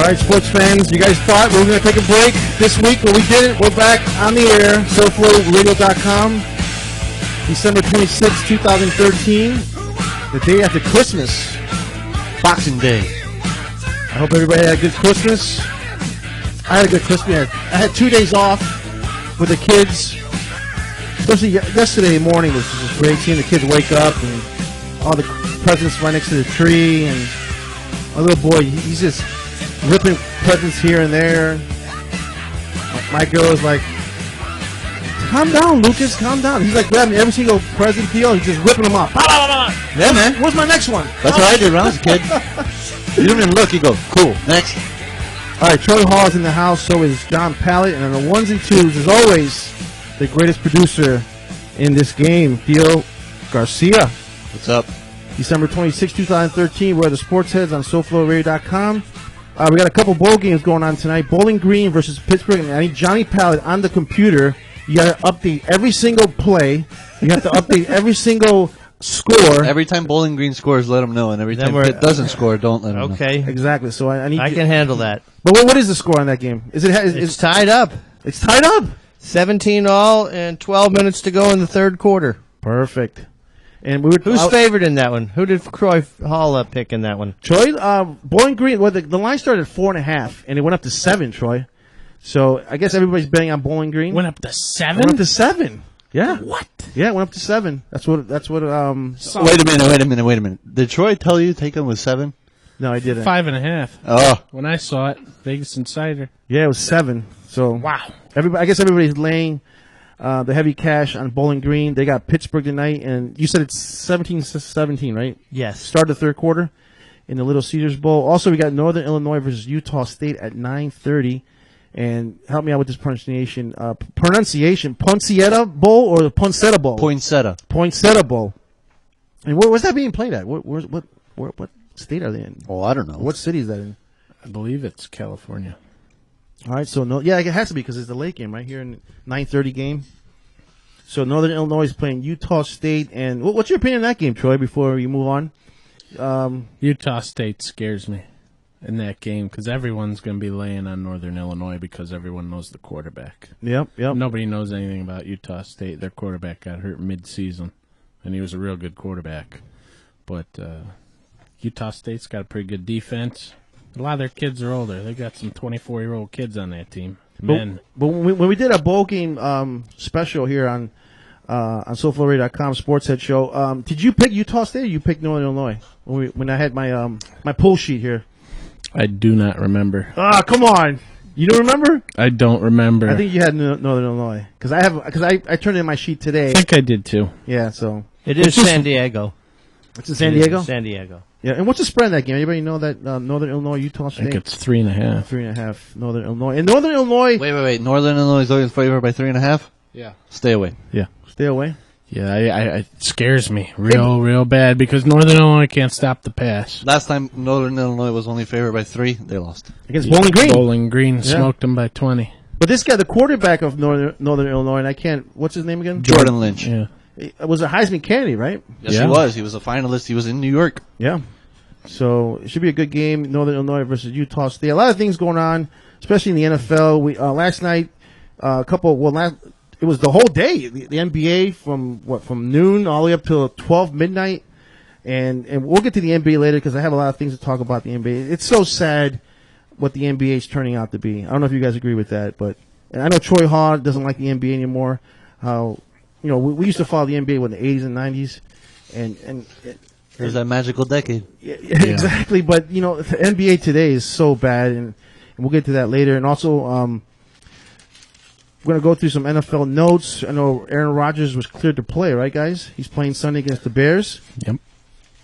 right, sports fans, you guys thought we were going to take a break this week, but we didn't. We're back on the air, SoFloRadio.com, December 26, 2013, the day after Christmas, Boxing Day. I hope everybody had a good Christmas. I had a good Christmas. I had 2 days off with the kids. Especially yesterday morning was just great seeing the kids wake up and all the presents right next to the tree. And my little boy, he's just ripping presents here and there. My girl is like, calm down, Lucas, calm down. He's like grabbing every single present deal and he's just ripping them up. Yeah, man. Where's my next one? That's what I did when I was a kid. You don't even look. You go, cool, next. All right, Troy Hall is in the house. So is John Pallett. And on the ones and twos, as always, the greatest producer in this game, Theo Garcia. What's up? December 26, 2013. We're the Sports Heads on SoFloRadio.com. We got a couple bowl games going on tonight. Bowling Green versus Pittsburgh. And I need Johnny Pallett on the computer. You got to update every single play. You have to update every single score. Every time Bowling Green scores, let them know. And every time Pitt doesn't score, don't let them know. Okay. Exactly. So I need. I can handle that. But what is the score on that game? It's tied up. It's tied up. 17 all and 12 minutes to go in the third quarter. Perfect. And who's favored in that one? Who did Troy Hall pick in that one? Troy, Bowling Green. Well, the line started at 4.5, and it went up to 7. Troy. So I guess everybody's betting on Bowling Green. Went up to 7. Went up to 7. Yeah. What? Yeah, it went up to 7. That's what. Wait a minute. Did Troy tell you to take him with 7? No, I didn't. 5.5. Oh. When I saw it, Vegas Insider. Yeah, it was 7. So wow. I guess everybody's laying the heavy cash on Bowling Green. They got Pittsburgh tonight, and you said it's 17-17, right? Yes. Start the third quarter in the Little Caesars Bowl. Also, we got Northern Illinois versus Utah State at 9:30. And help me out with this pronunciation. Poinsettia Bowl or the Poinsettia Bowl? Poinsettia Bowl. And where's that being played at? What state are they in? Oh, I don't know. What city is that in? I believe it's California. All right, so it has to be because it's the late game right here in 9:30 game. So Northern Illinois is playing Utah State, and what's your opinion on that game, Troy? Before you move on, Utah State scares me in that game because everyone's going to be laying on Northern Illinois because everyone knows the quarterback. Yep. Nobody knows anything about Utah State. Their quarterback got hurt mid-season, and he was a real good quarterback. But Utah State's got a pretty good defense. A lot of their kids are older. They got some 24-year-old kids on that team. Men. But when we did a bowl game special here on SoFloRadio.com Sports Head Show, did you pick Utah State or you picked Northern Illinois when I had my my pull sheet here? I do not remember. Come on. You don't remember? I don't remember. I think you had Northern Illinois because I turned in my sheet today. I think I did too. Yeah, so it is San Diego. It's in San Diego? San Diego. Yeah, and what's the spread in that game? Anybody know that Northern Illinois, Utah State? I think it's 3.5. 3.5, Northern Illinois. And Northern Illinois... Wait. Northern Illinois is always favored by 3.5? Yeah. Stay away. Yeah. Stay away? Yeah, it scares me real bad because Northern Illinois can't stop the pass. Last time Northern Illinois was only favored by 3, they lost. Against Bowling Green? Bowling Green smoked them by 20. But this guy, the quarterback of Northern Illinois, and I can't... What's his name again? Jordan Lynch. Yeah. It was a Heisman candidate, right? Yes, he was. He was a finalist. He was in New York. Yeah. So it should be a good game. Northern Illinois versus Utah State. A lot of things going on, especially in the NFL. We last night, it was the whole day. The NBA from noon all the way up till 12 midnight, and we'll get to the NBA later because I have a lot of things to talk about the NBA. It's so sad what the NBA is turning out to be. I don't know if you guys agree with that, but and I know Troy Hall doesn't like the NBA anymore. How we used to follow the NBA in the 80s and 90s, and it was that magical decade. Yeah, exactly. But the NBA today is so bad, and we'll get to that later. And also, we're going to go through some NFL notes. I know Aaron Rodgers was cleared to play, right, guys? He's playing Sunday against the Bears. Yep.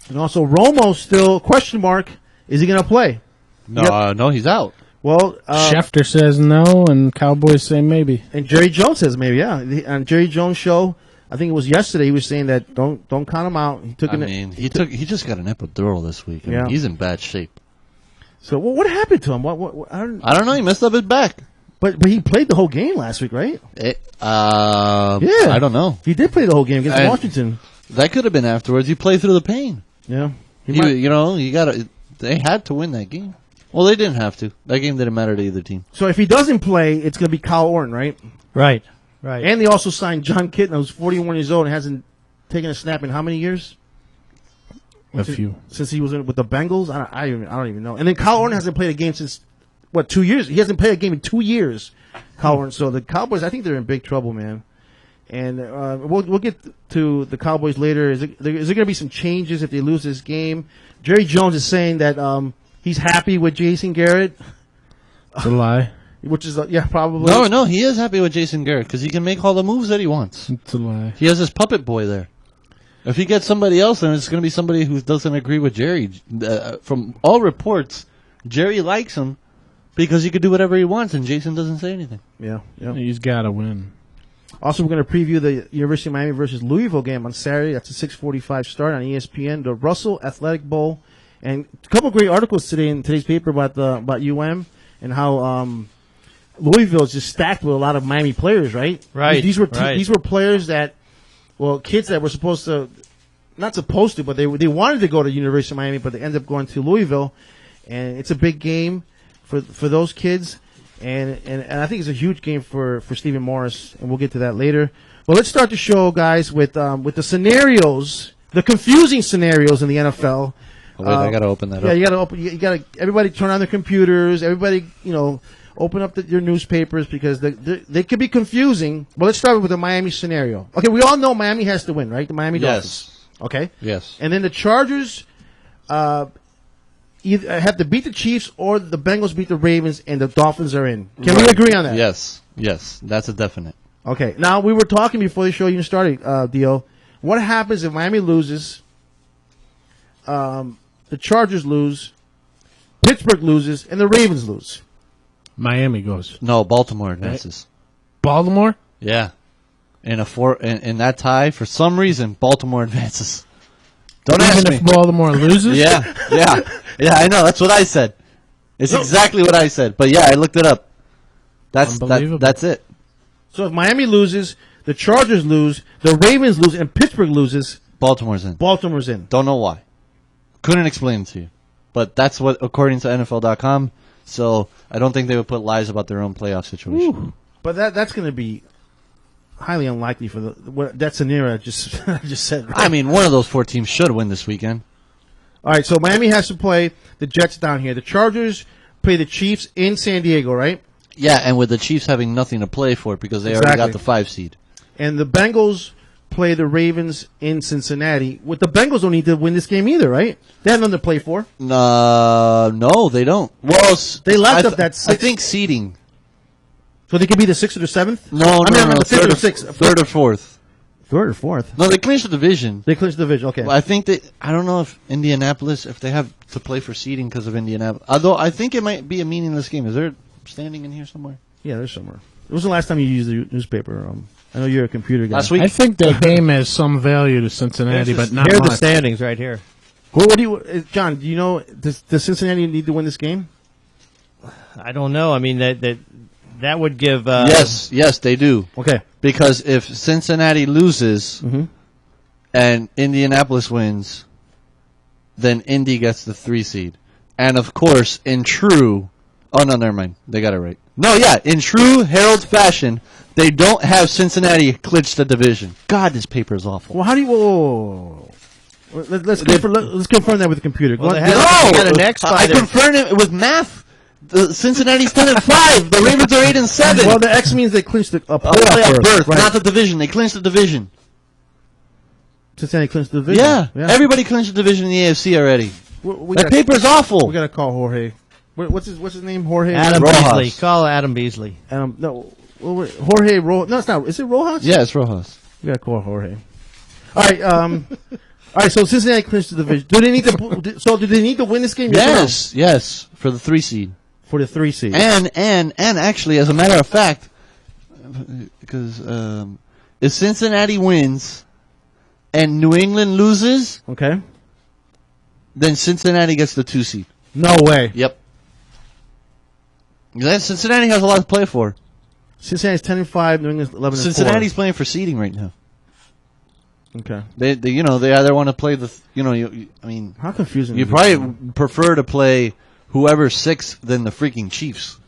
And also, Romo still question mark. Is he going to play? No, he's out. Well, Schefter says no, and Cowboys say maybe. And Jerry Jones says maybe. Yeah, on Jerry Jones' show. I think it was yesterday. He was saying that don't count him out. He just got an epidural this week. I mean, he's in bad shape. So what happened to him? I don't know. He messed up his back. But he played the whole game last week, right? Yeah. I don't know. He did play the whole game against Washington. That could have been afterwards. He played through the pain. Yeah. They had to win that game. Well, they didn't have to. That game didn't matter to either team. So if he doesn't play, it's going to be Kyle Orton, right? Right. Right. And they also signed John Kitna, who's 41 years old and hasn't taken a snap in how many years? A few. Since he was with the Bengals? I don't even know. And then Kyle Orton hasn't played a game since, 2 years? He hasn't played a game in 2 years, Kyle Orton. So the Cowboys, I think they're in big trouble, man. And we'll get to the Cowboys later. Is there going to be some changes if they lose this game? Jerry Jones is saying that he's happy with Jason Garrett. It's a lie. Which is, probably. No, he is happy with Jason Garrett because he can make all the moves that he wants. It's a lie. He has his puppet boy there. If he gets somebody else, then it's going to be somebody who doesn't agree with Jerry. From all reports, Jerry likes him because he could do whatever he wants, and Jason doesn't say anything. Yeah. He's got to win. Also, we're going to preview the University of Miami versus Louisville game on Saturday. That's a 6:45 start on ESPN. The Russell Athletic Bowl, and a couple of great articles today in today's paper about UM and how Louisville is just stacked with a lot of Miami players. Right. Right. These were players that, kids that were not supposed to, but they wanted to go to University of Miami, but they ended up going to Louisville, and it's a big game for those kids. And I think it's a huge game for Stephen Morris, and we'll get to that later. Well, let's start the show, guys, with the scenarios, the confusing scenarios in the NFL. Oh, wait, I got to open that up. Yeah, you got to open. You got to. Everybody turn on their computers. Everybody, open up your newspapers because they could be confusing. Well, let's start with the Miami scenario. Okay, we all know Miami has to win, right? The Miami Dolphins. Okay. Yes. And then the Chargers either have to beat the Chiefs or the Bengals beat the Ravens and the Dolphins are in. Can we agree on that? Yes. That's a definite. Okay. Now, we were talking before the show even started, Dio. What happens if Miami loses, the Chargers lose, Pittsburgh loses, and the Ravens lose? Miami goes. No, Baltimore advances. Baltimore? Yeah. In that tie, for some reason, Baltimore advances. Don't ask Even me. if Baltimore loses? Yeah, I know. That's what I said. It's exactly what I said. But yeah, I looked it up. Unbelievable. That's it. So if Miami loses, the Chargers lose, the Ravens lose, and Pittsburgh loses, Baltimore's in. Baltimore's in. Don't know why. Couldn't explain it to you. But that's what, according to NFL.com. So I don't think they would put lies about their own playoff situation. Ooh. But that's going to be highly unlikely for that scenario I just said. Right? I mean, one of those four teams should win this weekend. All right, so Miami has to play the Jets down here. The Chargers play the Chiefs in San Diego, right? Yeah, and with the Chiefs having nothing to play for because they already got the 5 seed. And the Bengals play the Ravens in Cincinnati. With the Bengals don't need to win this game either, right? They have nothing to play for. No, they don't. Well, they left up that 6th. I think seeding. So they could be the 6th or the 7th? No, the 5th or 6th. Third or fourth. Third or fourth? No, they clinched the division. They clinched the division, okay. Well, I think I don't know if Indianapolis, if they have to play for seeding because of Indianapolis. Although I think it might be a meaningless game. Is there standing in here somewhere? Yeah, there's somewhere. It was the last time you used the newspaper. I know you're a computer guy. Last week? I think that game has some value to Cincinnati, but not Here are the much. standings right here. What do you, John, do you know, does Cincinnati need to win this game? I don't know. I mean, that would give... Yes, they do. Okay. Because if Cincinnati loses Mm-hmm. and Indianapolis wins, then Indy gets the 3 seed. And of course, in true... Oh, no, never mind. They got it right. No, yeah, in true Herald fashion, they don't have Cincinnati clinch the division. God, this paper is awful. Well, how do you... Whoa. Let's confirm that with the computer. Well, Go they on. have- they got an X by I their- confirmed it with math. The Cincinnati's 10-5. The Ravens are 8-7. Well, the X means they clinched a playoff Playoff berth, right. not the division. They clinched the division. Cincinnati clinched the division. Yeah. Everybody clinched the division in the AFC already. That paper's awful. We gotta call Jorge. What's his name? Jorge. Adam Rojas. Beasley. Call Adam Beasley. No. Jorge. No, it's not. Is it Rojas? Yeah, it's Rojas. We gotta call Jorge. All right. All right. So Cincinnati clinched the division. Do they need to? So do they need to win this game? Yes, for the 3 seed. For the 3 seed. And actually, as a matter of fact, because if Cincinnati wins and New England loses, Okay. then Cincinnati gets the 2 seed. No way. Yep. Then Cincinnati has a lot to play for. Cincinnati's 10-5. New England's 11-4. Cincinnati's playing for seeding right now. Okay. They either want to play I mean, How confusing. you is this? probably prefer to play whoever's sixth than the freaking Chiefs.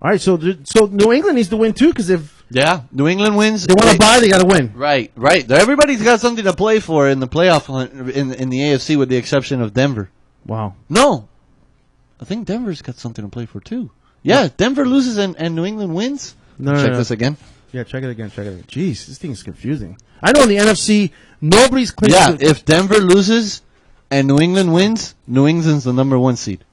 All right, so New England needs to win too, because if Yeah, New England wins. they want to buy, they got to win. Right. Everybody's got something to play for in the playoff hunt in the AFC, with the exception of Denver. Wow. No, I think Denver's got something to play for too. Yeah, Denver loses and New England wins. No, Check no. this again. Yeah, check it again. Jeez, this thing's confusing. I know in the NFC, nobody's clinched. Yeah, if Denver loses and New England wins, New England's the number 1 seed.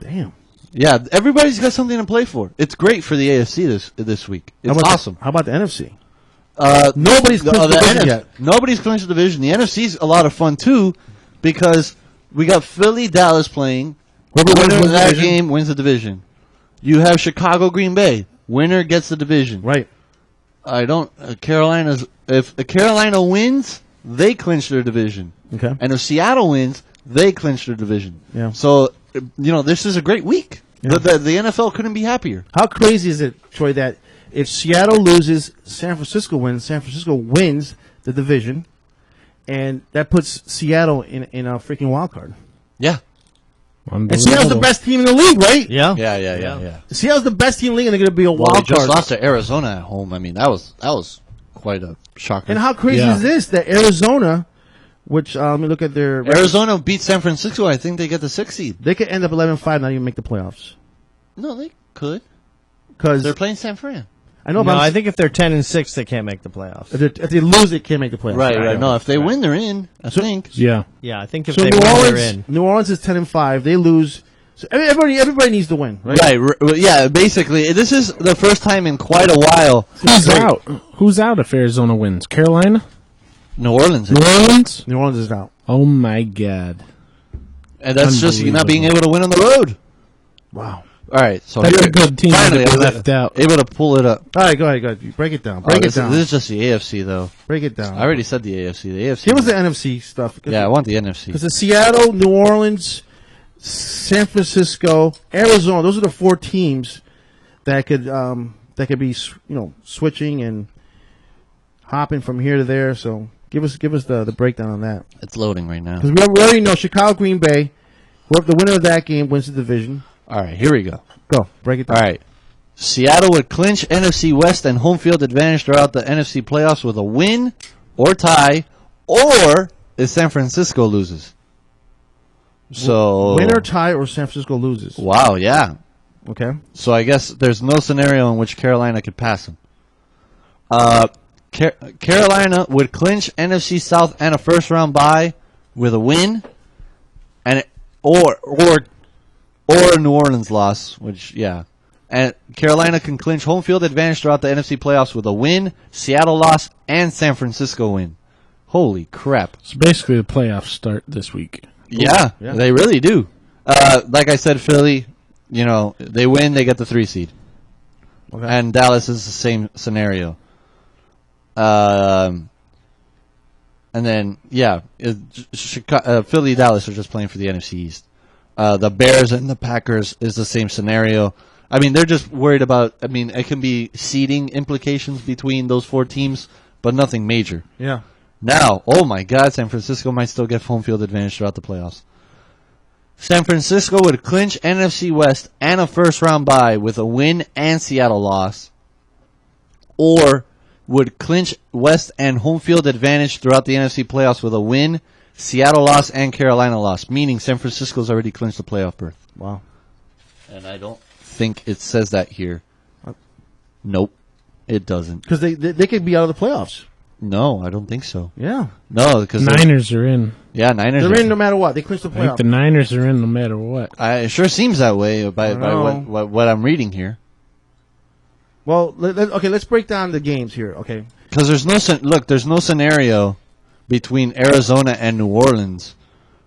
Damn. Yeah, everybody's got something to play for. It's great for the AFC this week. It's awesome. How about the NFC? Nobody's clinched the division yet. Nobody's clinched the division. The NFC's a lot of fun too, because we got Philly, Dallas playing. Whoever Winner wins of the that division. game wins the division. You have Chicago, Green Bay. Winner gets the division. Right. Carolina's. If Carolina wins, they clinch their division. Okay. And if Seattle wins, they clinch their division. Yeah. So, this is a great week. Yeah. The NFL couldn't be happier. How crazy is it, Troy, that if Seattle loses, San Francisco wins, San Francisco wins the division, and that puts Seattle in a freaking wild card. Yeah. And Seattle's the best team in the league, right? Yeah. Yeah. Seattle's the best team in the league, and they're going to be a Well, wild they just card. lost to Arizona at home. I mean, that was quite a shocker. And how crazy is this that Arizona, which let me look at their record. Arizona beat San Francisco. I think they get the 6th seed. They could end up 11-5, not even make the playoffs. No, they could. Because They're playing San Fran. I know, No, but I think if they're 10-6, they can't make the playoffs. if they lose, they can't make the playoffs. Right. No, if they win, they're in. I think. Yeah. Yeah, I think if So they New win, they're Orleans, in. New Orleans is 10-5. They lose. So everybody needs to win, right? Right. Yeah. Basically, this is the first time in quite a while. Who's out? Who's out if Arizona wins? Carolina? New Orleans. New Orleans? New Orleans is out. Oh, my God. And that's just you not being able to win on the road. Wow. All right. So That's here, a good team finally, that I was left out. able to pull it up. All right, go ahead. Break it down. Break it this down. This is just the AFC, though. Break it down. I already said the AFC. The AFC. Give us the NFC stuff. Yeah, I want the NFC. Because the Seattle, New Orleans, San Francisco, Arizona, those are the 4 teams that could be switching and hopping from here to there. So give us the breakdown on that. It's loading right now. Because we already know Chicago, Green Bay. The winner of that game wins the division. All right, here we go. Go break it down. All right. Seattle would clinch NFC West and home field advantage throughout the NFC playoffs with a win or tie, or if San Francisco loses. So Win or tie, or San Francisco loses. wow, yeah. Okay. So I guess there's no scenario in which Carolina could pass them. Carolina would clinch NFC South and a first round bye with a win, and or a New Orleans loss, which and Carolina can clinch home field advantage throughout the NFC playoffs with a win, Seattle loss, and San Francisco win. Holy crap! So basically, the playoffs start this week. Yeah, Yeah. they really do. Like I said, Philly, they win, they get the 3 seed. Okay. And Dallas is the same scenario. And then, Philly, Dallas are just playing for the NFC East. The Bears and the Packers is the same scenario. I mean, they're just worried about, it can be seeding implications between those 4 teams, but nothing major. Yeah. Now, oh my God, San Francisco might still get home field advantage throughout the playoffs. San Francisco would clinch NFC West and a first round bye with a win and Seattle loss, or would clinch West and home field advantage throughout the NFC playoffs with a win, Seattle loss, and Carolina loss, meaning San Francisco's already clinched the playoff berth. Wow. And I don't think it says that here. Nope, it doesn't. Because they could be out of the playoffs. No, I don't think so. Yeah. No, because Niners are in. Niners. They're are in no matter what. They clinch the I think playoffs. the Niners are in no matter what. It sure seems that way by know. what I'm reading here. Well, let's break down the games here. Okay. Because there's no scenario between Arizona and New Orleans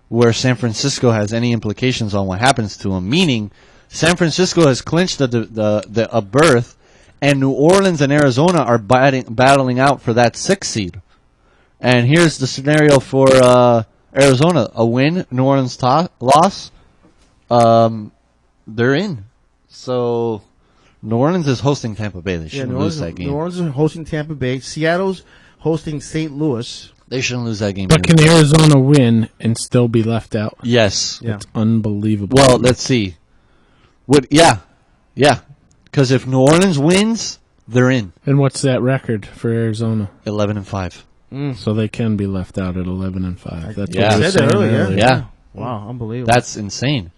where San Francisco has any implications on what happens to them. Meaning, San Francisco has clinched a berth, and New Orleans and Arizona are battling out for that 6th seed. And here's the scenario for Arizona: a win, New Orleans loss. They're in. So New Orleans is hosting Tampa Bay. They shouldn't lose that game. New Orleans is hosting Tampa Bay. Seattle's hosting St. Louis. They shouldn't lose that game. But can Arizona win and still be left out? Yes. Yeah. It's unbelievable. Well, let's see. Yeah. Because if New Orleans wins, they're in. And what's that record for Arizona? 11-5. So they can be left out at 11-5. That's Yeah. what we I were said that saying earlier, earlier. Yeah. Wow, unbelievable. That's insane.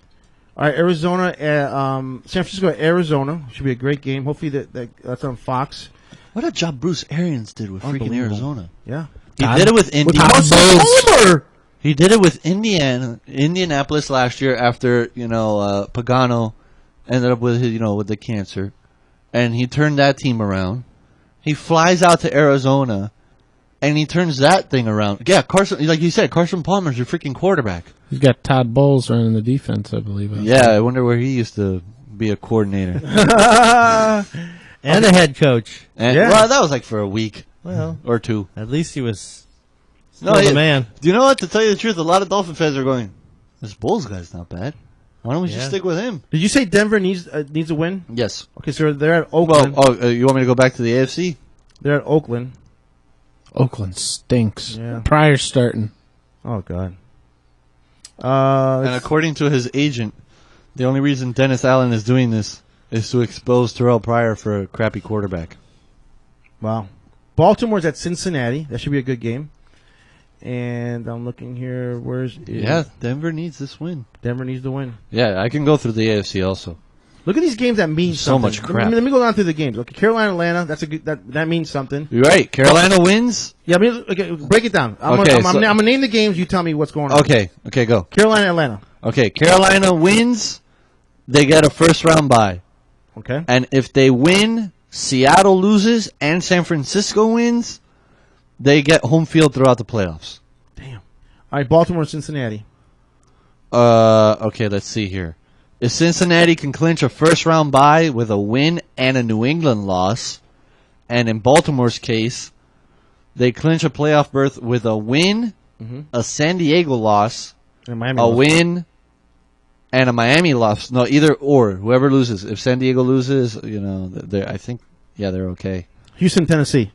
All right, Arizona, San Francisco, Arizona should be a great game. Hopefully that's on Fox. What a job Bruce Arians did with freaking Unbelievable. Arizona. Yeah. He did it with Indiana. Homer. He did it with Indianapolis last year after Pagano ended up with with the cancer, and he turned that team around. He flies out to Arizona, and he turns that thing around. Yeah, Carson, like you said, Carson Palmer's your freaking quarterback. He's got Todd Bowles running the defense, I believe. Yeah, I wonder where he used to be a coordinator. And a head coach. And, Yeah. Well, that was like for a week Well, or two. at least he was No, still the man. Do you know what? To tell you the truth, a lot of Dolphin fans are going, this Bulls guy's not bad. Why don't we just Yeah. stick with him? Did you say Denver needs a win? Yes. Okay, so they're at Well, Oakland. you want me to go back to the AFC? They're at Oakland. Oakland stinks. Yeah. Pryor's starting. Oh God. And according to his agent, the only reason Dennis Allen is doing this is to expose Terrell Pryor for a crappy quarterback. Wow. Baltimore's at Cincinnati. That should be a good game. And I'm looking here. Yeah, Denver needs this win. Denver needs to win. Yeah, I can go through the AFC also. Look at these games that mean So something. much crap. Let me go down through the games. Okay, Carolina, Atlanta. That's a good. That means something. You're right. Carolina wins. Yeah, I mean, okay, break it down. I'm Okay, gonna name the games. You tell me what's going on. Okay, go. Carolina, Atlanta. Okay, Carolina wins. They get a first round bye. Okay. And if they win, Seattle loses, and San Francisco wins, they get home field throughout the playoffs. Damn. All right, Baltimore, Cincinnati. Okay, let's see here. If Cincinnati can clinch a first-round bye with a win and a New England loss, and in Baltimore's case, they clinch a playoff berth with a win, a San Diego loss, And Miami. a win, and a Miami loss. No, either or. Whoever loses. If San Diego loses, I think, they're okay. Houston, Tennessee.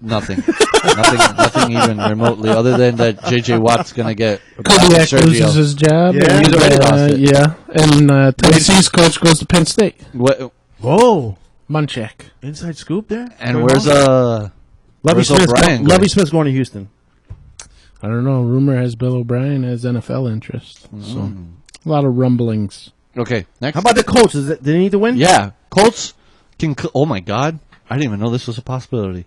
Nothing. nothing even remotely, other than that J.J. Watt's going to get Kubiak surgery. loses his job. Yeah. and, He's already lost it. Yeah. And Tennessee's coach goes to Penn State. What, Whoa. Munchak. Inside scoop there. and where's O'Brien Lovie Smith's going to Houston. I don't know. Rumor has Bill O'Brien has NFL interest. So a lot of rumblings. Okay, next. How about the Colts? Do they need to win? Yeah, Colts can. Oh my God, I didn't even know this was a possibility.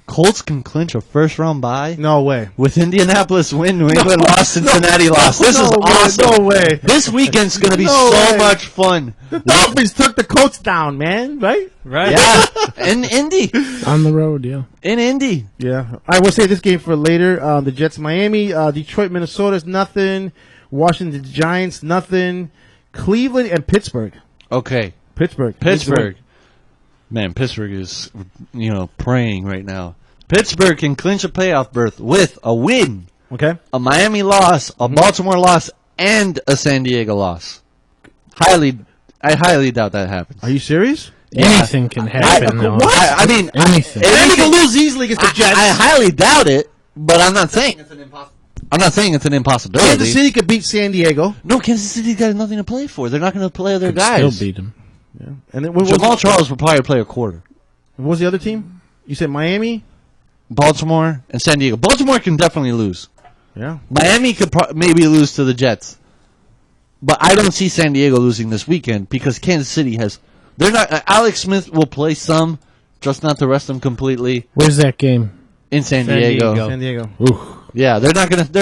Colts can clinch a first-round bye No way. with Indianapolis win, New England lost, Cincinnati lost. This is No way, awesome. No way. This weekend's going to be No so way. much fun. The Dolphins took the Colts down, man. Right? Right? Yeah, in Indy. On the road, yeah. In Indy. Yeah. I will say this game for later. The Jets, Miami, Detroit, Minnesota's nothing. Washington Giants, nothing. Cleveland and Pittsburgh. Okay, Pittsburgh. Man, Pittsburgh is, praying right now. Pittsburgh can clinch a playoff berth with a win, Okay. a Miami loss, a Baltimore loss, and a San Diego loss. I highly doubt that happens. Are you serious? Anything can happen. though. I mean, Anything. Miami can lose easily against the Jets. I highly doubt it, but I'm not saying it's an impossibility. I'm not saying it's an impossibility. Kansas City could beat San Diego. No, Kansas City got nothing to play for. They're not going to play their Could still guys. beat them. Yeah. And then what Jamal Charles will probably play a quarter. was the other team? You said Miami? Baltimore and San Diego. Baltimore can definitely lose. Yeah. Miami could maybe lose to the Jets. But I don't see San Diego losing this weekend because Kansas City has. They're not. Alex Smith will play some, just not to rest them completely Where's that game? in San San Diego. Diego. San Diego. Ooh. Yeah, they're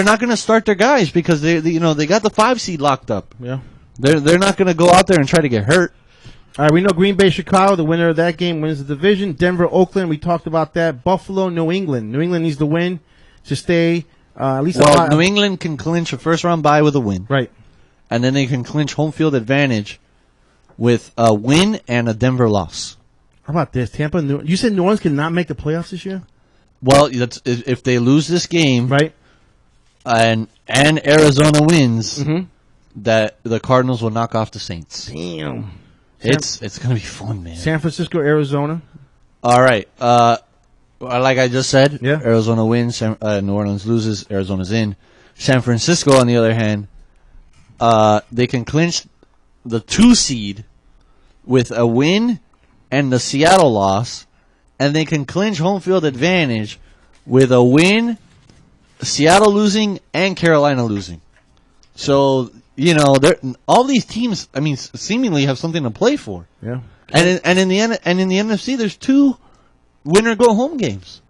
not gonna start their guys because they got the 5 seed locked up. Yeah. They're not gonna go out there and try to get hurt. All right, we know Green Bay, Chicago. The winner of that game wins the division. Denver, Oakland. We talked about that. Buffalo, New England. New England needs to win to stay at least. Well, New England can clinch a first round bye with a win, Right. and then they can clinch home field advantage with a win and a Denver loss. How about this? Tampa. You said New Orleans cannot make the playoffs this year, Well, if they lose this game, right? and Arizona wins, Mm-hmm. that the Cardinals will knock off the Saints. Damn. It's gonna be fun, man. San Francisco, Arizona. All right, like I just said, Yeah. Arizona wins, New Orleans loses, Arizona's in. San Francisco, on the other hand, they can clinch the 2 seed with a win and the Seattle loss, and they can clinch home field advantage with a win, Seattle losing, and Carolina losing. So, all these teams, I mean, seemingly have something to play for. Yeah. And in the NFC, there's 2 winner go home games.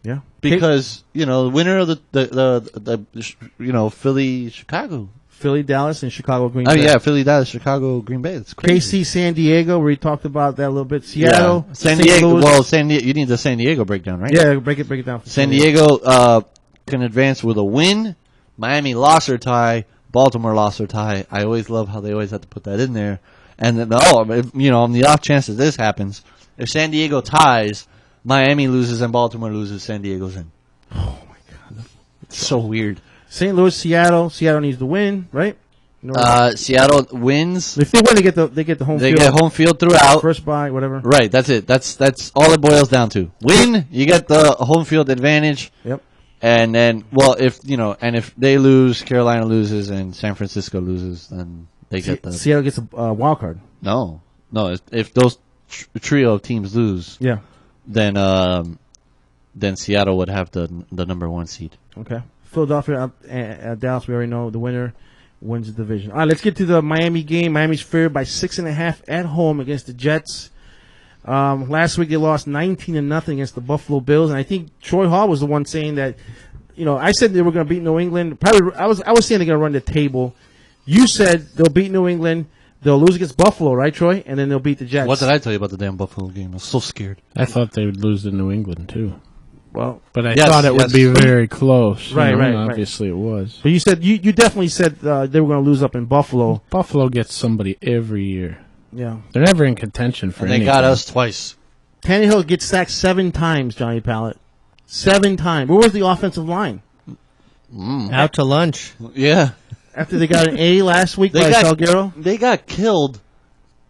Yeah. Because, the winner of the Philly, Chicago. Philly, Dallas, and Chicago, Green Oh, Bay. yeah, Philly, Dallas, Chicago, Green Bay. That's crazy. KC, San Diego, we talked about that a little bit. Seattle, Yeah. San St. Diego. Louis. Well, you need the San Diego breakdown, right? Yeah, break it down. For San Diego can advance with a win. Miami loss or tie. Baltimore loss or tie. I always love how they always have to put that in there. And then, on the off chance that this happens, if San Diego ties, Miami loses and Baltimore loses, San Diego's in. Oh my God, It's so weird. St. Louis, Seattle. Seattle needs to win, right? Seattle wins. If they win, they get the home They field. get home field throughout. First bye, whatever. Right, that's it. That's all it boils down to. Win, you get the home field advantage. Yep. And then, if they lose, Carolina loses, and San Francisco loses, then they get the Seattle gets a wild card. no. If those trio of teams lose, Yeah. then Seattle would have the number 1 seed. Okay. Philadelphia, Dallas. We already know the winner wins the division. All right, let's get to the Miami game. Miami's favored by 6.5 at home against the Jets. Last week they lost 19-0 against the Buffalo Bills, and I think Troy Hall was the one saying that. I said they were going to beat New England. Probably, I was saying they're going to run the table. You said they'll beat New England. They'll lose against Buffalo, right, Troy? And then they'll beat the Jets. What did I tell you about the damn Buffalo game? I was so scared. I thought they would lose to New England too, Well, but I Yes, thought it yes. would be very close. Right, right, and right. Obviously, it was. but you said you definitely said they were going to lose up in Buffalo. Buffalo gets somebody every year. Yeah. They're never in contention for And they anything. got us twice. Tannehill gets sacked 7 times, Johnny Pallett. 7 times. Where was the offensive line? Out to lunch. Yeah. After they got an A last week by Salguero? They got killed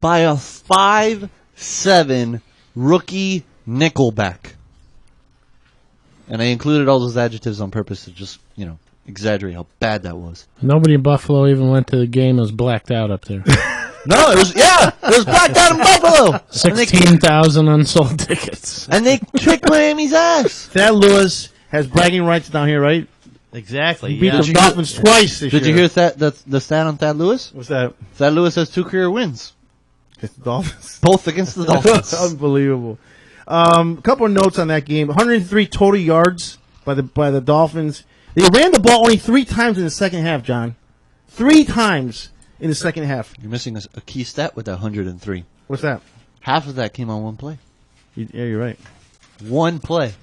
by a 5'7" rookie nickelback. And I included all those adjectives on purpose to just, exaggerate how bad that was. Nobody in Buffalo even went to the game. It was blacked out up there. No, it was blacked out in Buffalo. 16,000 unsold tickets. And they kicked Miami's ass. Thad Lewis has bragging rights down here, right? Exactly. He beat Yeah. the Dolphins twice this year. Did you hear the stat on Thad Lewis? What's that? Thad Lewis has 2 career wins, It's the Dolphins. both against the Dolphins. Unbelievable. A couple of notes on that game. 103 total yards by the Dolphins. They ran the ball only 3 times in the second half, John. 3 times in the second half. You're missing a key stat with that 103. What's that? Half of that came on 1 play. Yeah, you're right. 1 play.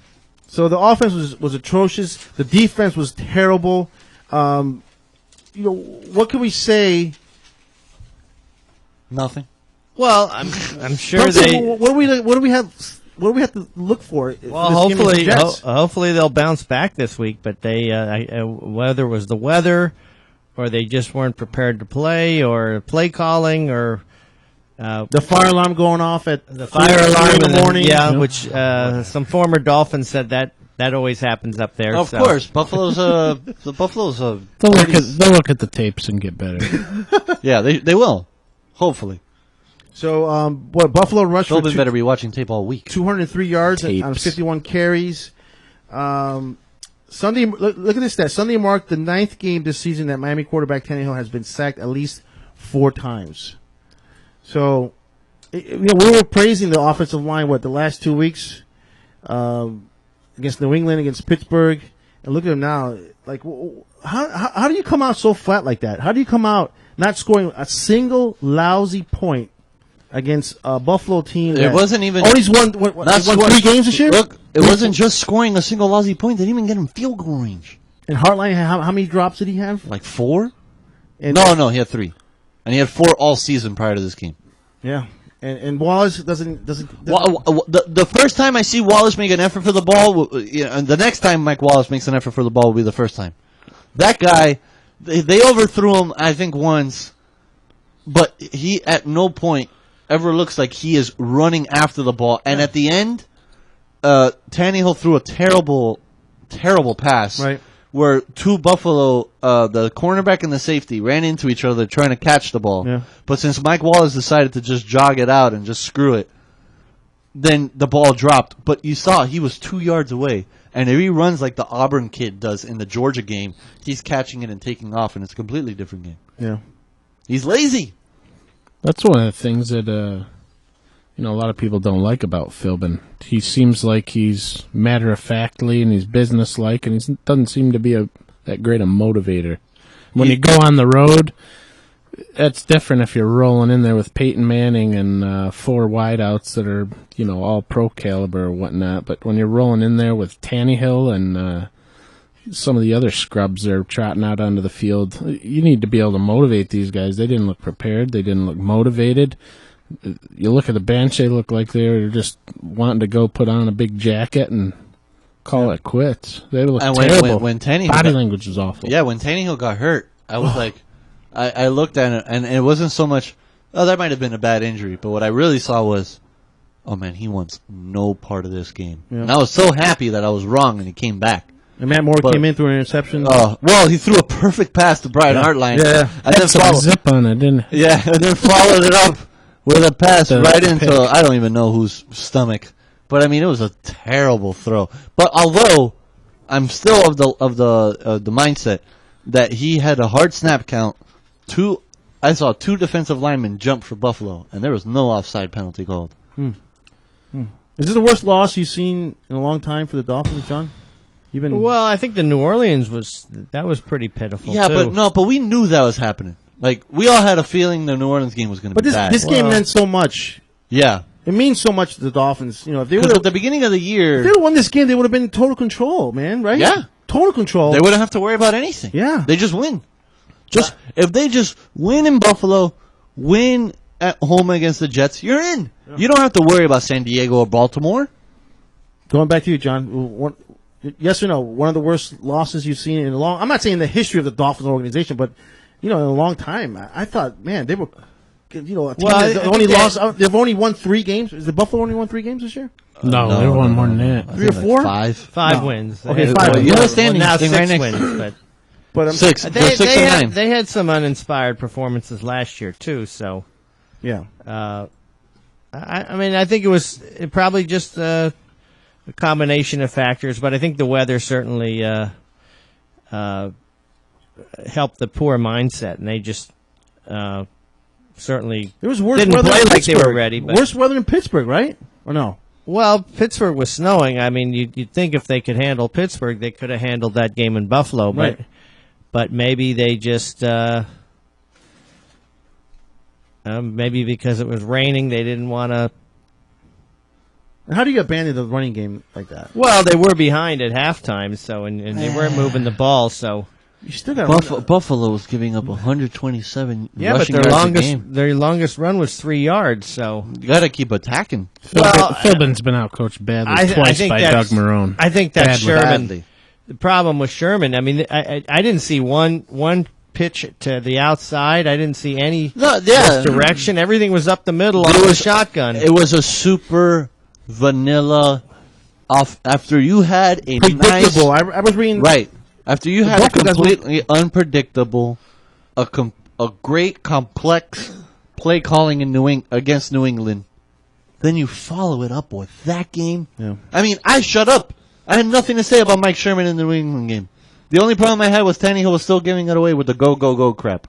So the offense was atrocious. The defense was terrible. What can we say? Nothing. Well, I'm sure What do we have to look for? Well, for this game against the Jets? hopefully they'll bounce back this week. But they, whether it was the weather, or they just weren't prepared to play, or play calling, or the fire alarm going off at the fire alarm in the morning. Yeah, which some former Dolphins said that always happens up there. Of so. course, Buffalo's a They'll look at the tapes and get better. yeah. They will, hopefully. So Buffalo rushed for Philbin better be watching tape all week. 203 yards on Tapes. 51 carries. Sunday, look at this stat. Sunday marked the 9th game this season that Miami quarterback Tannehill has been sacked at least 4 times. So, we were praising the offensive line, the last 2 weeks, against New England, against Pittsburgh, and look at them now. Like, how do you come out so flat like that? How do you come out not scoring a single lousy point against a Buffalo team? It wasn't even. Only won 3 games this year? Look, it wasn't just scoring a single lousy point. They didn't even get him field goal range. And Hartline, how many drops did he have? Like 4? And, No, he had 3, and he had 4 all season prior to this game. Yeah, and Wallace doesn't. The first time I see Wallace make an effort for the ball, and the next time Mike Wallace makes an effort for the ball will be the first time. That guy, they overthrew him, I think, once, but he at no point ever looks like he is running after the ball. And at the end, Tannehill threw a terrible pass. Right. Where two Buffalo, the cornerback and the safety, ran into each other trying to catch the ball. Yeah. But since Mike Wallace decided to just jog it out and just screw it, then the ball dropped. But you saw he was 2 yards away. And if he runs like the Auburn kid does in the Georgia game, he's catching it and taking off, and it's a completely different game. Yeah. He's lazy. That's one of the things that a lot of people don't like about Philbin. He seems like he's matter-of-factly and he's business-like, and he doesn't seem to be that great a motivator. When you go on the road, that's different if you're rolling in there with Peyton Manning and 4 wideouts that are, all pro caliber or whatnot. But when you're rolling in there with Tannehill and some of the other scrubs that are trotting out onto the field, you need to be able to motivate these guys. They didn't look prepared. They didn't look motivated. You look at the bench, they look like they're just wanting to go put on a big jacket and call it quits. They look terrible. When Tannehill Body language was awful. Yeah, when Tannehill got hurt, I was like, I looked at it, and it wasn't so much, that might have been a bad injury, but what I really saw was, oh man, he wants no part of this game. Yeah. And I was so happy that I was wrong and he came back. And Matt Moore came in through an interception. Well, he threw a perfect pass to Brian Hartline. Yeah. And then zip on it, didn't he? Yeah, and then followed it up with a pass right into, I don't even know whose stomach. But I mean, it was a terrible throw. But although I'm still of the mindset that he had a hard snap count, I saw 2 defensive linemen jump for Buffalo, and there was no offside penalty called. Is this the worst loss you've seen in a long time for the Dolphins, John? Well, I think the New Orleans was pretty pitiful. Yeah, too. but we knew that was happening. Like, we all had a feeling the New Orleans game was going to be bad. But this game meant so much. Yeah. It means so much to the Dolphins. If they would at the beginning of the year, if they would have won this game, they would have been in total control, man. Right? Yeah, total control. They wouldn't have to worry about anything. Yeah, they just win. If they just win in Buffalo, win at home against the Jets, you're in. Yeah. You don't have to worry about San Diego or Baltimore. Going back to you, John. Yes or no? One of the worst losses you've seen in a long. I'm not saying the history of the Dolphins organization, but in a long time. I thought, man, they were. They've only won 3 games. Is the Buffalo only won 3 games this year? No, they won more than that. 3 or 4? 5. 5 wins. Okay, 5. You understand? Now 6 right wins, but 6. They had some uninspired performances last year too. So, yeah. I mean, I think it was probably just a combination of factors, but I think the weather certainly helped the poor mindset, and they just certainly it was worse didn't weather play in like they Pittsburgh. were ready. But worse weather in Pittsburgh, right? Or no? Well, Pittsburgh was snowing. I mean, you'd think if they could handle Pittsburgh, they could have handled that game in Buffalo. Right. But maybe they just maybe because it was raining, they didn't want to. How do you abandon the running game like that? Well, they were behind at halftime, so and they weren't moving the ball, so. You still got Buffalo was giving up 127 but rushing yards a game. their longest run was 3 yards. So you got to keep attacking. Philbin's been outcoached badly twice by Doug Marrone. I think that's Sherman. Badly. The problem with Sherman, I mean, I didn't see one pitch to the outside. I didn't see any direction. Everything was up the middle on the shotgun. It was a super vanilla off after you had a predictable. Nice, I was reading right. After you had a completely unpredictable, a great complex play calling in against New England, then you follow it up with that game. Yeah. I mean, I shut up. I had nothing to say about Mike Sherman in the New England game. The only problem I had was Tannehill was still giving it away with the go crap.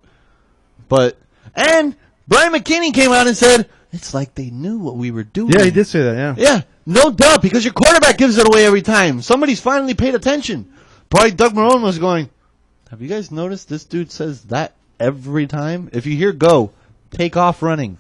And Brian McKinney came out and said, it's like they knew what we were doing. Yeah, he did say that, yeah. Yeah, no doubt, because your quarterback gives it away every time. Somebody's finally paid attention. Probably Doug Marrone was going, have you guys noticed this dude says that every time? If you hear go, take off running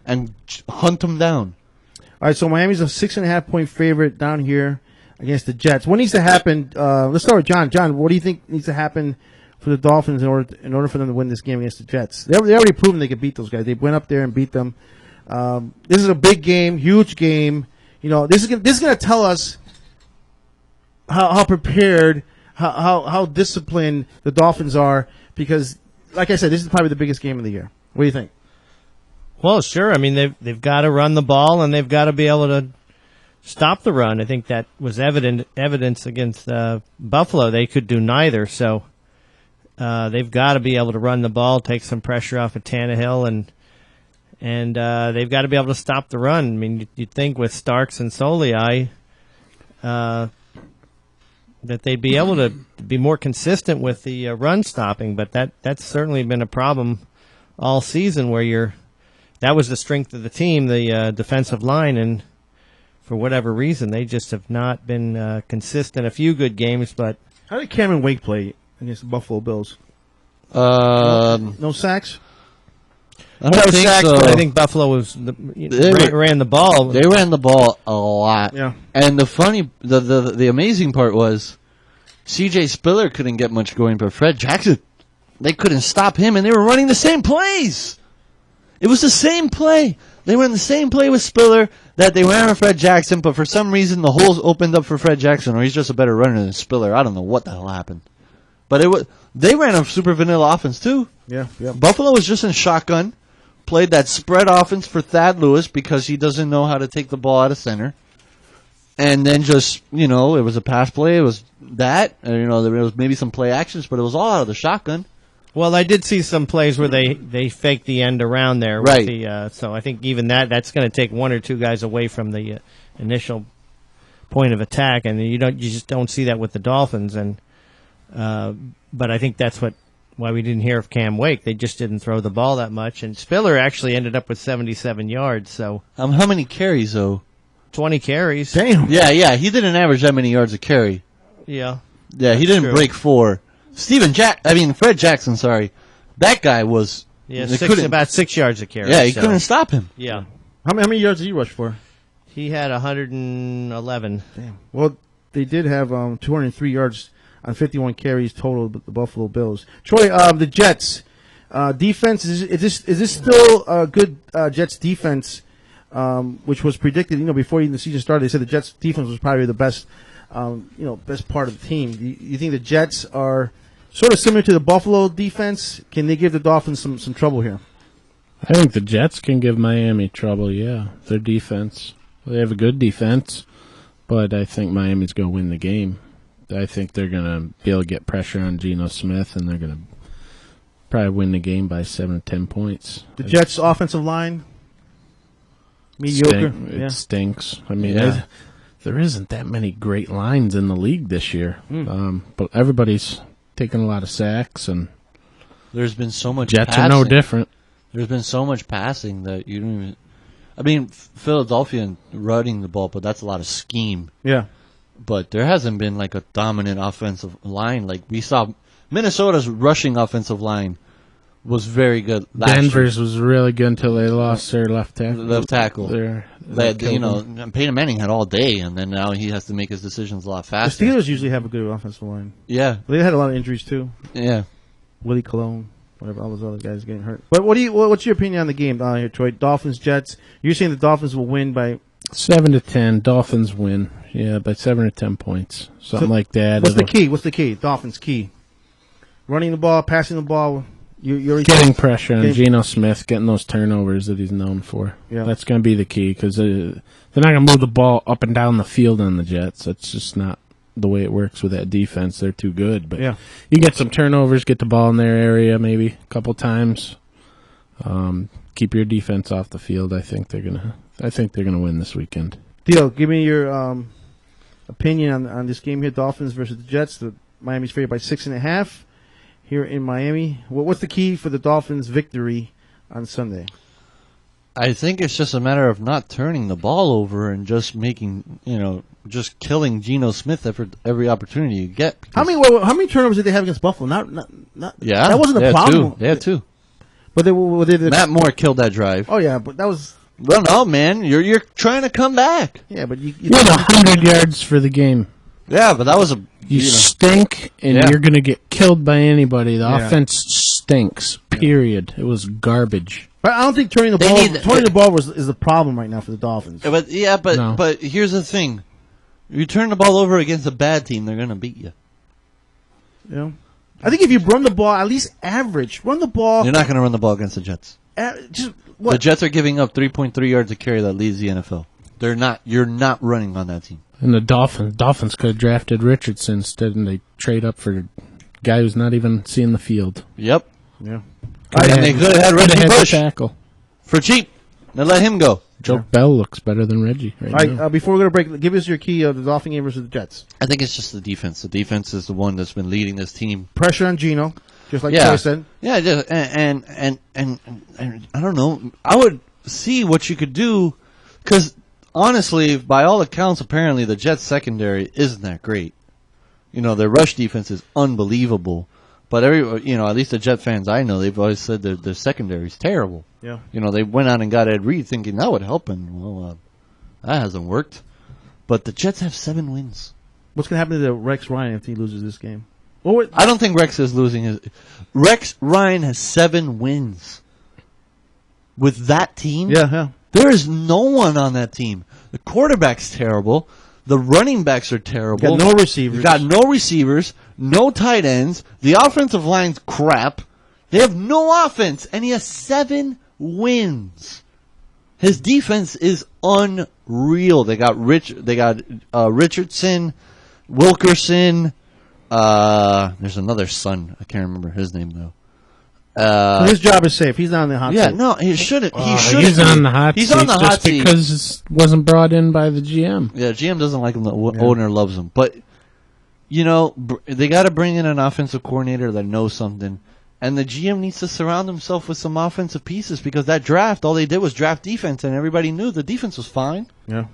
and hunt him down. All right, so Miami's a 6.5-point favorite down here against the Jets. What needs to happen? Let's start with John. John, what do you think needs to happen for the Dolphins in order for them to win this game against the Jets? They already proven they could beat those guys. They went up there and beat them. This is a big game, huge game. This is going to tell us how prepared, how disciplined the Dolphins are, because, like I said, this is probably the biggest game of the year. What do you think? Well, sure. I mean, they've got to run the ball, and they've got to be able stop the run. I think that was evidence against Buffalo. They could do neither. So they've got to be able to run the ball, take some pressure off of Tannehill, and they've got to be able to stop the run. I mean, you'd think with Starks and Soliai that they'd be able to be more consistent with the run stopping, but that's certainly been a problem all season where that was the strength of the team, the defensive line, and for whatever reason, they just have not been consistent. A few good games, but... How did Cameron Wake play against the Buffalo Bills? No sacks? I don't think sacks, so. but I think Buffalo ran the ball. They ran the ball a lot. Yeah. And the amazing part was C.J. Spiller couldn't get much going, but Fred Jackson, they couldn't stop him, and they were running the same plays. It was the same play. They ran the same play with Spiller that they ran with Fred Jackson, but for some reason the holes opened up for Fred Jackson, or he's just a better runner than Spiller. I don't know what the hell happened. But they ran a super vanilla offense too. Yeah. Buffalo was just in shotgun, played that spread offense for Thad Lewis because he doesn't know how to take the ball out of center. And then just, it was a pass play. It was that. There was maybe some play actions, but it was all out of the shotgun. Well, I did see some plays where they faked the end around there. Right. With so I think even that's going to take one or two guys away from the initial point of attack, and you just don't see that with the Dolphins. And but I think that's why we didn't hear of Cam Wake. They just didn't throw the ball that much, and Spiller actually ended up with 77 yards. So how many carries though? 20 carries. Damn. Yeah. He didn't average that many yards a carry. Yeah. Yeah, he didn't break 4. Fred Jackson, sorry. That guy was... Yeah, about 6 yards a carry. Yeah, he couldn't stop him. Yeah. How many yards did he rush for? He had 111. Damn. Well, they did have 203 yards on 51 carries total, the Buffalo Bills. Troy, the Jets defense, is this still a good Jets defense, which was predicted, before even the season started? They said the Jets defense was probably the best best part of the team. You think the Jets are sort of similar to the Buffalo defense? Can they give the Dolphins some trouble here? I think the Jets can give Miami trouble, yeah. Their defense. They have a good defense, but I think Miami's going to win the game. I think they're going to be able to get pressure on Geno Smith, and they're going to probably win the game by 7 to 10 points. The Jets' offensive line? Mediocre? It stinks. I mean, there isn't that many great lines in the league this year. But everybody's taking a lot of sacks, and there's been so much Jets passing. are no different. There's been so much passing that you don't even... I mean, Philadelphia running the ball, but that's a lot of scheme. Yeah. But there hasn't been like a dominant offensive line. Like we saw Minnesota's rushing offensive line was very good last Denver's year. was really good until they lost their left tackle. Peyton Manning had all day, and then now he has to make his decisions a lot faster. The Steelers usually have a good offensive line. Yeah. But they had a lot of injuries too. Yeah. Willie Colon, whatever, all those other guys getting hurt. But what's your opinion on the game here, Troy? Dolphins, Jets. You're saying the Dolphins will win by 7 to 10. Dolphins win. Yeah, by 7 to 10 points, something like that. What's the key? Dolphins' key. Running the ball, passing the ball. You're getting pressure on Geno Smith, getting those turnovers that he's known for. Yeah. That's going to be the key because they're not going to move the ball up and down the field on the Jets. That's just not the way it works with that defense. They're too good. But you get some turnovers, get the ball in their area maybe a couple times. Keep your defense off the field. I think they're gonna win this weekend. Theo, give me your opinion on this game here: Dolphins versus the Jets. The Miami's favored by 6.5 here in Miami. What's the key for the Dolphins' victory on Sunday? I think it's just a matter of not turning the ball over and just making, just killing Geno Smith every opportunity you get. How many turnovers did they have against Buffalo? Not. Yeah, that wasn't a problem. They had two. But Matt Moore killed that drive. Oh yeah, but that was. Well, no, man, you're trying to come back. Yeah, but you had 100 yards for the game. Yeah, but that was You stink, and you're going to get killed by anybody. The offense stinks. Period. It was garbage. But I don't think turning the ball is the problem right now for the Dolphins. But here's the thing: you turn the ball over against a bad team, they're going to beat you. Yeah, I think if you run the ball, at least average, run the ball. You're not going to run the ball against the Jets. The Jets are giving up 3.3 yards a carry that leads the NFL. They're not. You're not running on that team. And the Dolphins could have drafted Richardson instead, and they trade up for a guy who's not even seeing the field. Yep. Yeah. And they could have had Reggie the Bush tackle. for cheap. Now let him go. Joe Bell looks better than Reggie right All right, now. before we go to break, give us your key of the Dolphin game versus the Jets. I think it's just the defense. The defense is the one that's been leading this team. Pressure on Gino, just like Yeah. Troy said. Yeah, just, and I don't know. I would see what you could do, because honestly, by all accounts, apparently the Jets secondary isn't that great. You know, their rush defense is unbelievable, but at least the Jet fans I know, they've always said their secondary is terrible. Yeah. You know, they went out and got Ed Reed thinking that would help, and well, that hasn't worked. But the Jets have 7 wins. What's going to happen to Rex Ryan if he loses this game? Well, I don't think Rex is losing his. Rex Ryan has 7 wins with that team. yeah. There is no one on that team. The quarterback's terrible. The running backs are terrible. Got no receivers. You got no receivers, no tight ends. The offensive line's crap. They have no offense, and he has 7 wins. His defense is unreal. They got Richardson, Wilkerson. There's another son. I can't remember his name though. His job is safe. He's not on the hot Yeah, seat. no, he shouldn't. He shouldn't. He's on the hot He's seat on the hot just seat because it wasn't brought in by the GM. Yeah, GM doesn't like him. The owner loves him, but they got to bring in an offensive coordinator that knows something, and the GM needs to surround himself with some offensive pieces, because that draft, all they did was draft defense, and everybody knew the defense was fine. Yeah.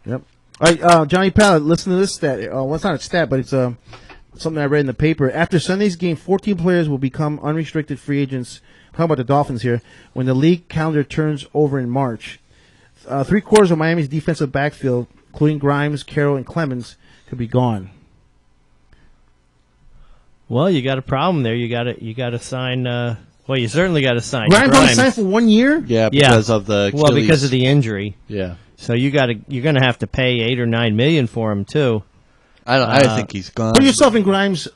Yep. All right, Johnny Pallett, listen to this stat. Well, it's not a stat, but it's something I read in the paper. After Sunday's game, 14 players will become unrestricted free agents. Talking about the Dolphins here. When the league calendar turns over in March, 3/4 of Miami's defensive backfield, including Grimes, Carroll, and Clemens, could be gone. Well, you got a problem there. You got to sign. Well, you certainly got to sign Grimes only Grimes. signed for 1 year? Yeah, because of the Achilles. Well, because of the injury. Yeah. So you're going to have to pay $8 or $9 million for him too. I think he's gone. Put yourself in Grimes'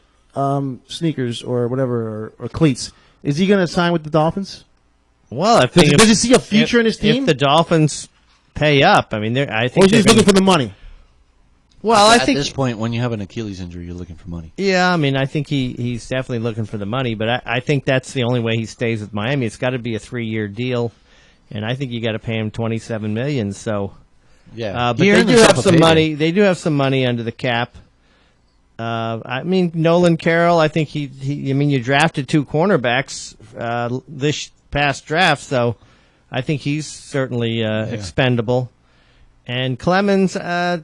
sneakers or whatever, or cleats. Is he going to sign with the Dolphins? Well, I think Does he see a future in his team? If the Dolphins pay up, I mean, I Or think is he just looking for the money? Well, I At think this point, when you have an Achilles injury, you're looking for money. Yeah, I mean, I think he's definitely looking for the money, but I think that's the only way he stays with Miami. It's got to be a 3-year deal, and I think you got to pay him $27 million. So, Yeah, but they do have some money. They do have some money under the cap. I mean, Nolan Carroll. I think I mean, you drafted 2 cornerbacks this past draft, so I think he's certainly expendable. And Clemens, I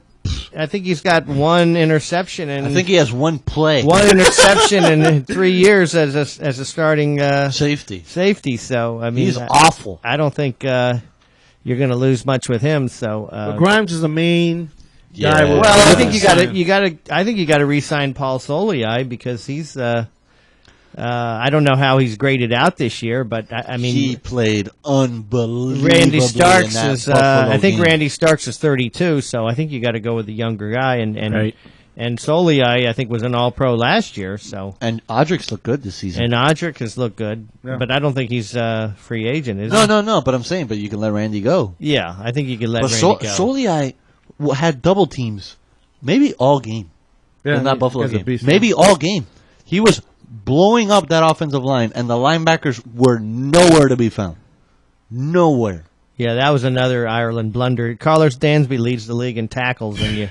think he's got 1 interception, and I think he has 1 play. 1 interception in 3 years as a starting Safety. safety. So I mean, He's awful. I don't think you're going to lose much with him. So But Grimes is the main guy. Yeah. well, I think you got to. I think you got to re-sign Paul Soliai because he's. I don't know how he's graded out this year, but I mean, he played unbelievable. Randy Starks is. I think game. Randy Starks is 32, so I think you got to go with the younger guy. And Right. and Soliai, I think, was an All-Pro last year. So And Odrick's looked good this season. and Odrick has looked good, Yeah. but I don't think he's a free agent. Is he? No. But I'm saying, but you can let Randy go. Yeah, I think you could let But Randy go. Soliai had double teams, maybe all game. Yeah, in that Buffalo he's a game, beast. maybe all game. He was blowing up that offensive line, and the linebackers were nowhere to be found. Nowhere. Yeah, that was another Ireland blunder. Carlos Dansby leads the league in tackles, and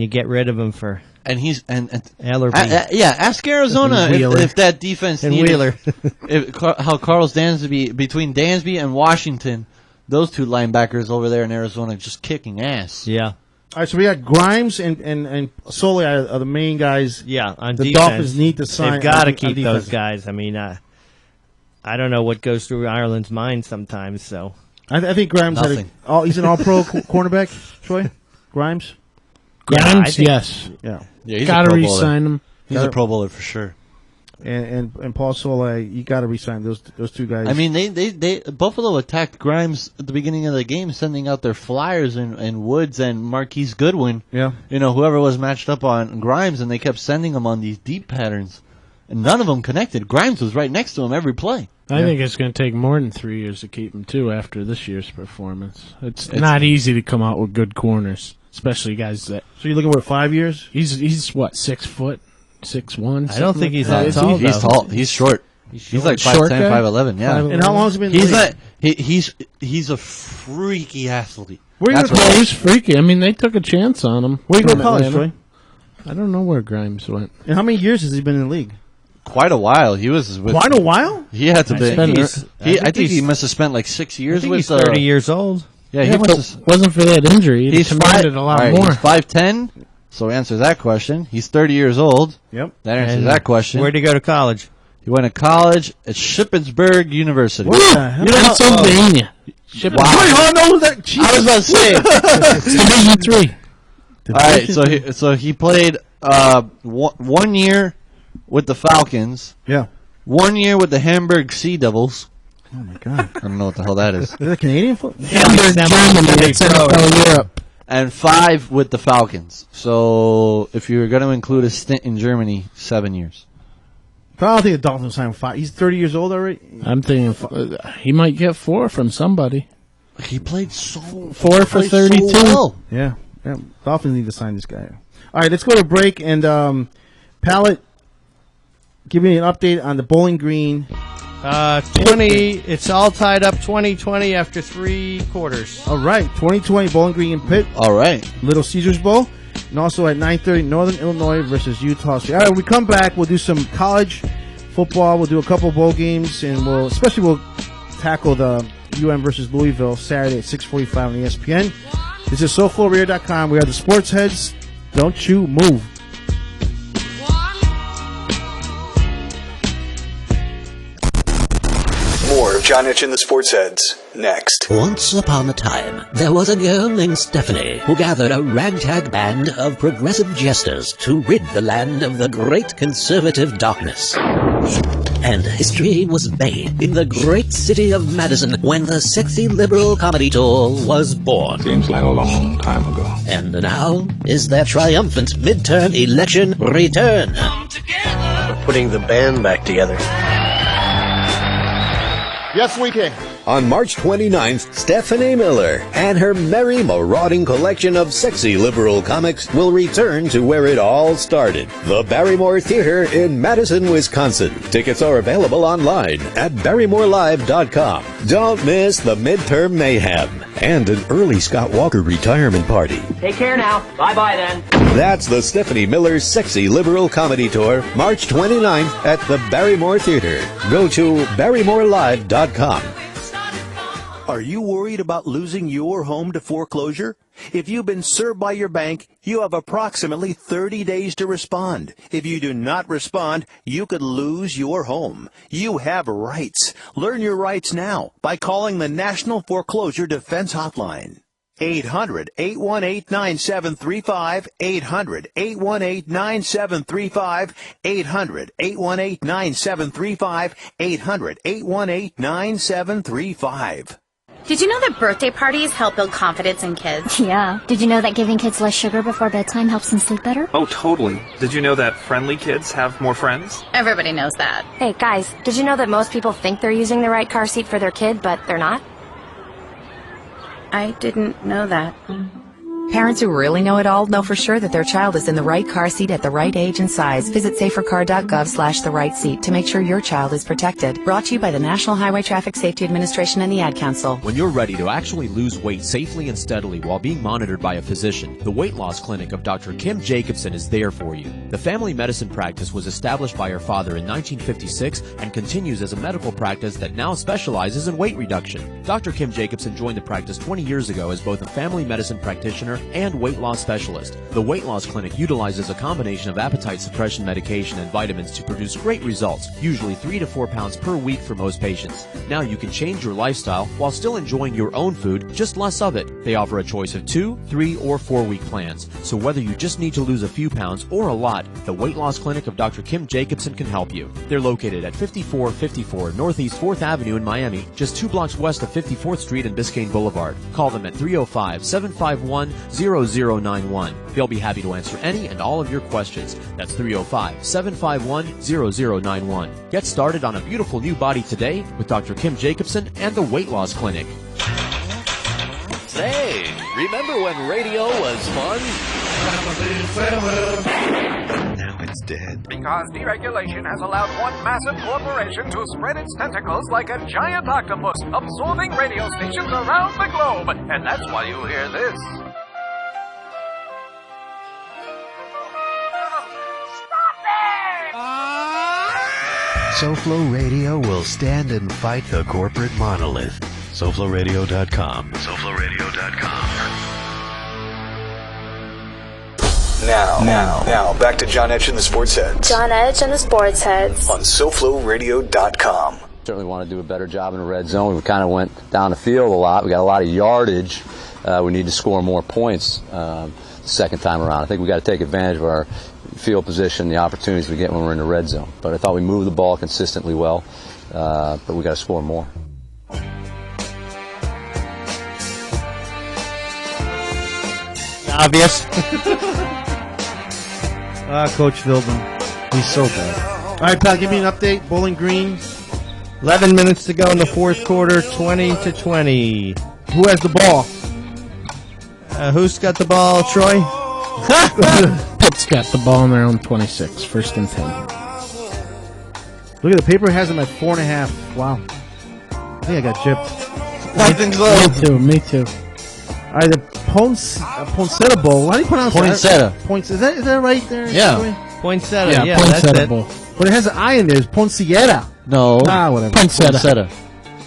you get rid of him for And he's and Ellerby ask Arizona And Wheeler. if that defense and needed, Wheeler. how Carlos Dansby, between Dansby and Washington, those 2 linebackers over there in Arizona just kicking ass. Yeah, All right, so we got Grimes and Soley are the main guys. yeah. On The defense, Dolphins need to sign. they've got to on keep defense. those guys. I mean, I don't know what goes through Ireland's mind sometimes. So I think Grimes Nothing. he's an all-pro cornerback, Troy? Grimes? Yeah, I Grimes, think- yes. Yeah. Yeah, he's Got a to Pro Bowler. re-sign him. He's a Pro Bowler for sure. And Paul Soley, you got to re-sign those 2 guys. I mean, they Buffalo attacked Grimes at the beginning of the game, sending out their flyers and Woods and Marquise Goodwin. yeah. You know, whoever was matched up on Grimes, and they kept sending him on these deep patterns. and none of them connected. Grimes was right next to him every play. I think it's going to take more than 3 years to keep him, too, after this year's performance. It's not easy to come out with good corners, especially guys that... So you're looking for 5 years? He's what, 6 foot? 6'1"? I don't think he's that. that tall. He's though. tall. He's short. He's like Short 5'10", guy? 5'11", yeah. And how long has he been in He's the league? not. He's a freaky athlete. Where you That's go to what- Well, he's freaky. I mean, they took a chance on him. Where you go to from college, Atlanta. Troy? I don't know where Grimes went. And how many years has he been in the league? Quite a while. He was with. Quite a while? He had to be. I think he he's- must have spent like 6 years I think with. he's 30 years old. Yeah, Yeah, he but must have. wasn't for that injury. He He's commanded a lot all right, more. He's 5'10", so answer that question. He's 30 years old. Yep. That answers And that question. Where'd he go to college? He went to college at Shippensburg University. What the hell? Pennsylvania. Shipping. Wow. Wait, hold on, that? Jesus. I was about to say. Division 3. All right, so he played 1 year with the Falcons, Yeah. 1 year with the Hamburg Sea Devils. Oh, my God. I don't know what the hell that is. Is that Canadian football? Hamburg, Germany. It's NFL Europe. And 5 with the Falcons. So if you were going to include a stint in Germany, 7 years. I don't think the Dolphins signed 5. He's 30 years old already. I'm thinking he might get 4 from somebody. He played so 4 for played so 32. well. Yeah. Dolphins need to sign this guy. All right, let's go to break. And Pallet, give me an update on the Bowling Green. 20. It's all tied up 20-20 after 3 quarters. All right, 2020 Bowling Green in Pitt, All right. Little Caesars Bowl. And also at 9:30, Northern Illinois versus Utah State. All right, when we come back, we'll do some college football. We'll do a couple bowl games, and we'll tackle the UM versus Louisville Saturday at 6:45 on ESPN. This is SoFloRadio.com. We are the Sports Heads. Don't you move. More of John Hitch and the Sports Heads next. Once upon a time, there was a girl named Stephanie who gathered a ragtag band of progressive jesters to rid the land of the great conservative darkness. And history was made in the great city of Madison when the sexy liberal comedy tour was born. Seems like a long time ago. And now is their triumphant midterm election return. Putting the band back together. Yes, we can. On March 29th, Stephanie Miller and her merry marauding collection of sexy liberal comics will return to where it all started, the Barrymore Theater in Madison, Wisconsin. Tickets are available online at barrymorelive.com. Don't miss the midterm mayhem and an early Scott Walker retirement party. Take care now. Bye-bye then. That's the Stephanie Miller Sexy Liberal Comedy Tour, March 29th at the Barrymore Theater. Go to barrymorelive.com. Are you worried about losing your home to foreclosure? If you've been served by your bank, you have approximately 30 days to respond. If you do not respond, you could lose your home. You have rights. Learn your rights now by calling the National Foreclosure Defense Hotline. 800-818-9735, 800-818-9735, 800-818-9735, 800-818-9735. Did you know that birthday parties help build confidence in kids? Yeah. Did you know that giving kids less sugar before bedtime helps them sleep better? Oh, totally. Did you know that friendly kids have more friends? Everybody knows that. Hey, guys, did you know that most people think they're using the right car seat for their kid, but they're not? I didn't know that. Parents who really know it all know for sure that their child is in the right car seat at the right age and size. Visit safercar.gov/the right seat to make sure your child is protected. Brought to you by the National Highway Traffic Safety Administration and the Ad Council. When you're ready to actually lose weight safely and steadily while being monitored by a physician, the Weight Loss Clinic of Dr. Kim Jacobson is there for you. The family medicine practice was established by her father in 1956 and continues as a medical practice that now specializes in weight reduction. Dr. Kim Jacobson joined the practice 20 years ago as both a family medicine practitioner and weight loss specialist. The Weight Loss Clinic utilizes a combination of appetite suppression medication and vitamins to produce great results, usually 3 to 4 pounds per week for most patients. Now you can change your lifestyle while still enjoying your own food, just less of it. They offer a choice of 2, 3, or 4-week plans. So whether you just need to lose a few pounds or a lot, the Weight Loss Clinic of Dr. Kim Jacobson can help you. They're located at 5454 Northeast 4th Avenue in Miami, just 2 blocks west of 54th Street and Biscayne Boulevard. Call them at 305-751 305-751-0091. They'll be happy to answer any and all of your questions. That's 305-751-0091. Get started on a beautiful new body today with Dr. Kim Jacobson and the Weight Loss Clinic. Say, remember when radio was fun? Now it's dead. Because deregulation has allowed one massive corporation to spread its tentacles like a giant octopus, absorbing radio stations around the globe. And that's why you hear this. SoFlo Radio will stand and fight the corporate monolith. SoFloRadio.com. SoFloRadio.com. Now, back to John Edge and the Sports Heads. John Edge and the Sports Heads. On SoFloRadio.com. Certainly want to do a better job in the red zone. We kind of went down the field a lot. We got a lot of yardage. We need to score more points the second time around. I think we got to take advantage of our field position, the opportunities we get when we're in the red zone. But I thought we moved the ball consistently well, but we got to score more. Obvious. Coach Philbin. He's so bad. All right, pal, give me an update. Bowling Green. 11 minutes to go in the fourth quarter, 20-20. Who has the ball? Who's got the ball, Troy? Pitt's got the ball in their own 26, first and 10. Look at the paper has him at 4.5. Wow. I think I got gypped. Me too. All right, the Poinsettia Bowl. How do you pronounce Poinsettia. Is that right there? Yeah. Poinsettia. Yeah, Poinsettia that's Bowl. But it has an I in there. It's Poinsettia. No. Whatever. Poinsettia.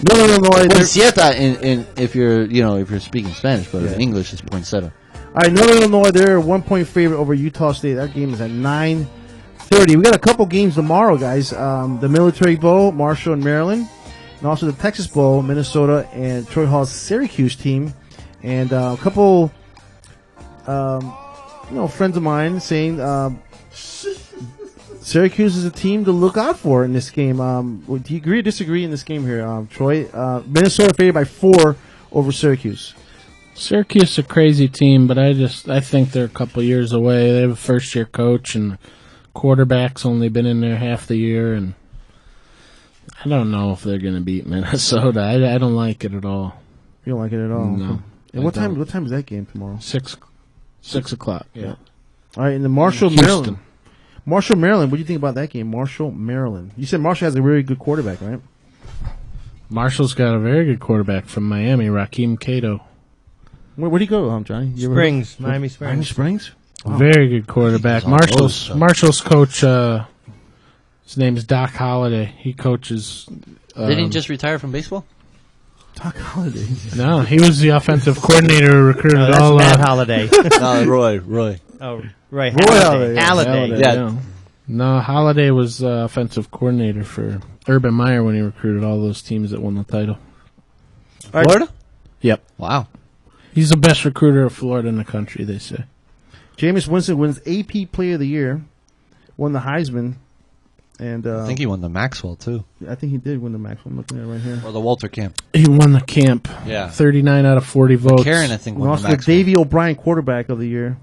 No. Poinsettia in if you're speaking Spanish, but in English it's poinsettia. All right, Northern Illinois, they're a 1-point favorite over Utah State. That game is at 9:30. We got a couple games tomorrow, guys. The Military Bowl, Marshall and Maryland, and also the Texas Bowl, Minnesota and Troy Hall's Syracuse team, and a couple, friends of mine saying Syracuse is a team to look out for in this game. Do you agree or disagree in this game here, Troy? Minnesota favored by 4 over Syracuse. Syracuse is a crazy team, but I think they're a couple years away. They have a first-year coach, and quarterback's only been in there half the year, and I don't know if they're going to beat Minnesota. I don't like it at all. You don't like it at all? No. And what time is that game tomorrow? 6 o'clock. Yeah. All right, in the Marshall, Maryland. Marshall, Maryland. What do you think about that game? Marshall, Maryland. You said Marshall has a really good quarterback, right? Marshall's got a very good quarterback from Miami, Rakeem Cato. Where'd he go, Johnny? Springs, Miami Springs. Miami Springs? Wow. Very good quarterback. Marshall's coach, his name is Doc Holliday. He coaches. Didn't he just retire from baseball? Doc Holliday. No, he was the offensive coordinator who recruited all. Matt Holliday. No, Roy. Oh, Roy Halliday. Halliday. Yeah. No, Holliday was offensive coordinator for Urban Meyer when he recruited all those teams that won the title. Florida? Yep. Wow. He's the best recruiter of Florida in the country, they say. Jameis Winston wins AP Player of the Year, won the Heisman, and I think he won the Maxwell, too. I think he did win the Maxwell. I'm looking at it right here. Or the Walter Camp. He won the camp. Yeah. 39 out of 40 votes. Karen, I think, And won also the the Maxwell. Davey O'Brien Quarterback of the Year,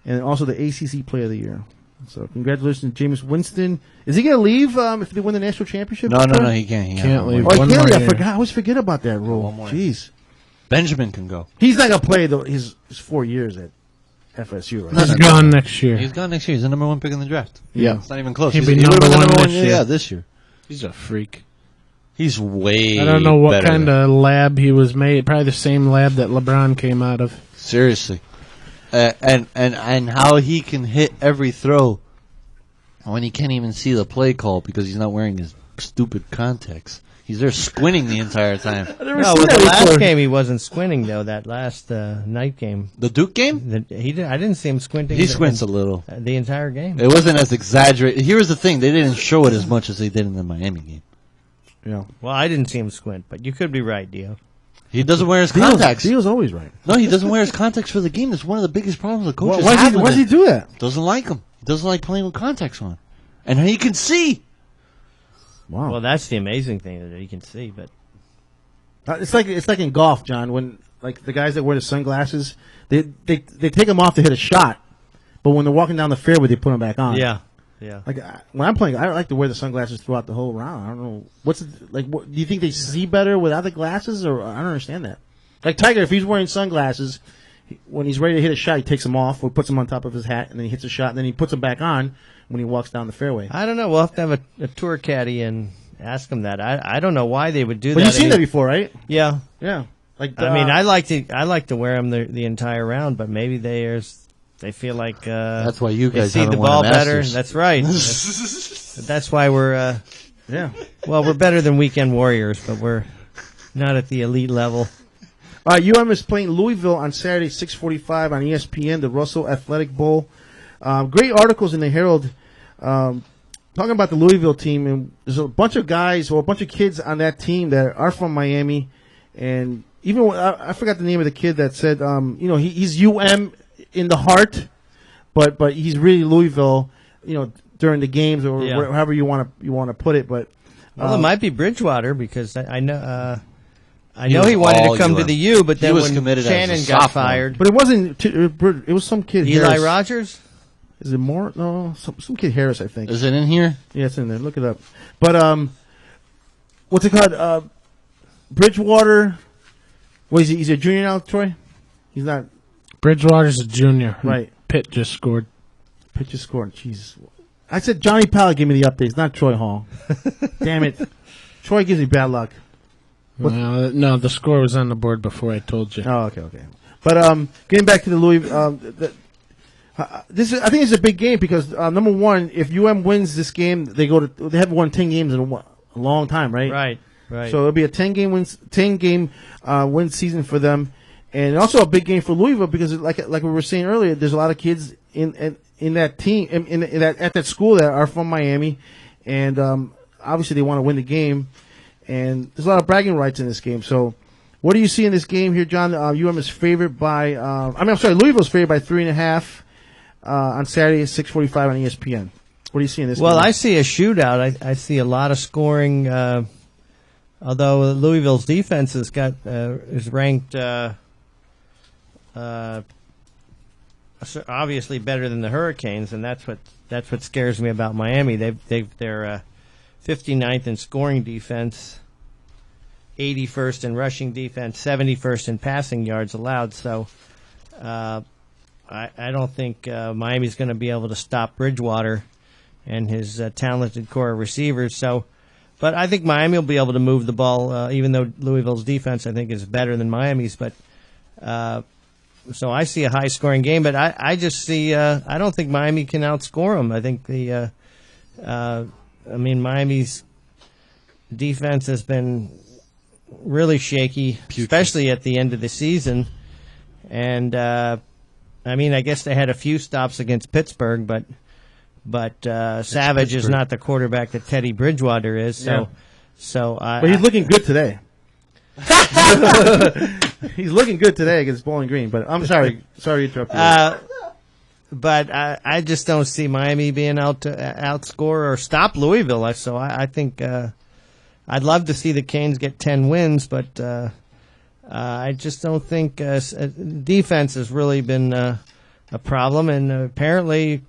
and also the ACC Player of the Year. So congratulations, Jameis Winston. Is he going to leave if they win the national championship? No, he can't. He Can't leave. Oh, he One can't more leave. I year. forgot. I always forget about that rule. One more. Jeez. Benjamin can go. He's not going to play his 4 years at FSU, right? He's gone next year. He's gone next year. He's the number 1 pick in the draft. Yeah. It's not even close. He'll be He would've been number one number this year. Yeah, this year. He's a freak. He's way I don't know what better kind of lab he was made. Probably the same lab that LeBron came out of. Seriously. And how he can hit every throw when he can't even see the play call because he's not wearing his stupid contacts. He's there squinting the entire time. No, with the last game he wasn't squinting though. That last night game, the Duke game, I didn't see him squinting. He squints a little the entire game. It wasn't as exaggerated. Here's the thing: they didn't show it as much as they did in the Miami game. Yeah. Well, I didn't see him squint, but you could be right, Dio. He doesn't wear his contacts. Dio's always right. No, he doesn't wear his contacts for the game. That's one of the biggest problems the coaches Why have. does he do that? Doesn't like them. He doesn't like playing with contacts on. And he can see. Wow. Well, that's the amazing thing that he can see. But it's like in golf, John. When like the guys that wear the sunglasses, they take them off to hit a shot, but when they're walking down the fairway, they put them back on. Yeah. Like when I'm playing, I like to wear the sunglasses throughout the whole round. I don't know do you think they see better without the glasses, or I don't understand that. Like Tiger, if he's wearing sunglasses, when he's ready to hit a shot, he takes them off or puts them on top of his hat, and then he hits a shot, and then he puts them back on when he walks down the fairway. I don't know. We'll have to have a tour caddy and ask him that. I don't know why they would do that. But you've seen that before, right? Yeah. Yeah. Like I mean, I like to wear them the entire round, but maybe they feel like that's why you guys they see haven't the won ball a better. Masters. That's right. That's why we're yeah. Well, we're better than Weekend Warriors, but we're not at the elite level. UM is playing Louisville on Saturday, 6:45 on ESPN, the Russell Athletic Bowl. Great articles in the Herald talking about the Louisville team, and there's a bunch of guys or a bunch of kids on that team that are from Miami, and even I forgot the name of the kid that said, he's UM in the heart, but he's really Louisville, during the games or however you want to put it. But it might be Bridgewater because I know. I know he wanted to come to the U, but then when Shannon got fired. But it wasn't. It was some kid. Eli Harris. Rogers? Is it more? No, some kid Harris, I think. Is it in here? Yeah, it's in there. Look it up. But what's it called? Bridgewater. What is he? He's a junior now, Troy. He's not. Bridgewater's a junior. Right. Pitt just scored. Jesus. I said Johnny Powell gave me the updates, not Troy Hall. Damn it. Troy gives me bad luck. No, the score was on the board before I told you. Oh, okay. But getting back to the Louis, I think this is a big game because number one, if UM wins this game, they have won 10 games in a long time, right? Right. So it'll be a 10 game win season for them, and also a big game for Louisville because like we were saying earlier, there's a lot of kids in that team at that school that are from Miami, and obviously they want to win the game. And there's a lot of bragging rights in this game. So, what do you see in this game here, John? UM is favored by. Louisville's favored by 3.5 on Saturday at 6:45 on ESPN. What do you see in this game? Well, I see a shootout. I see a lot of scoring. Although Louisville's defense is ranked obviously better than the Hurricanes, and that's what scares me about Miami. They're 59th in scoring defense, 81st in rushing defense, 71st in passing yards allowed. So I don't think Miami's going to be able to stop Bridgewater and his talented core of receivers. But I think Miami will be able to move the ball, even though Louisville's defense I think is better than Miami's. But so I see a high-scoring game, but I just see I don't think Miami can outscore them. I think Miami's defense has been really shaky, especially at the end of the season. And, I guess they had a few stops against Pittsburgh, but Savage is not the quarterback that Teddy Bridgewater is. But he's looking good today. He's looking good today against Bowling Green. But I'm sorry to interrupt you. But I just don't see Miami being out to outscore or stop Louisville. So I think I'd love to see the Canes get 10 wins, but I just don't think defense has really been a problem. And apparently,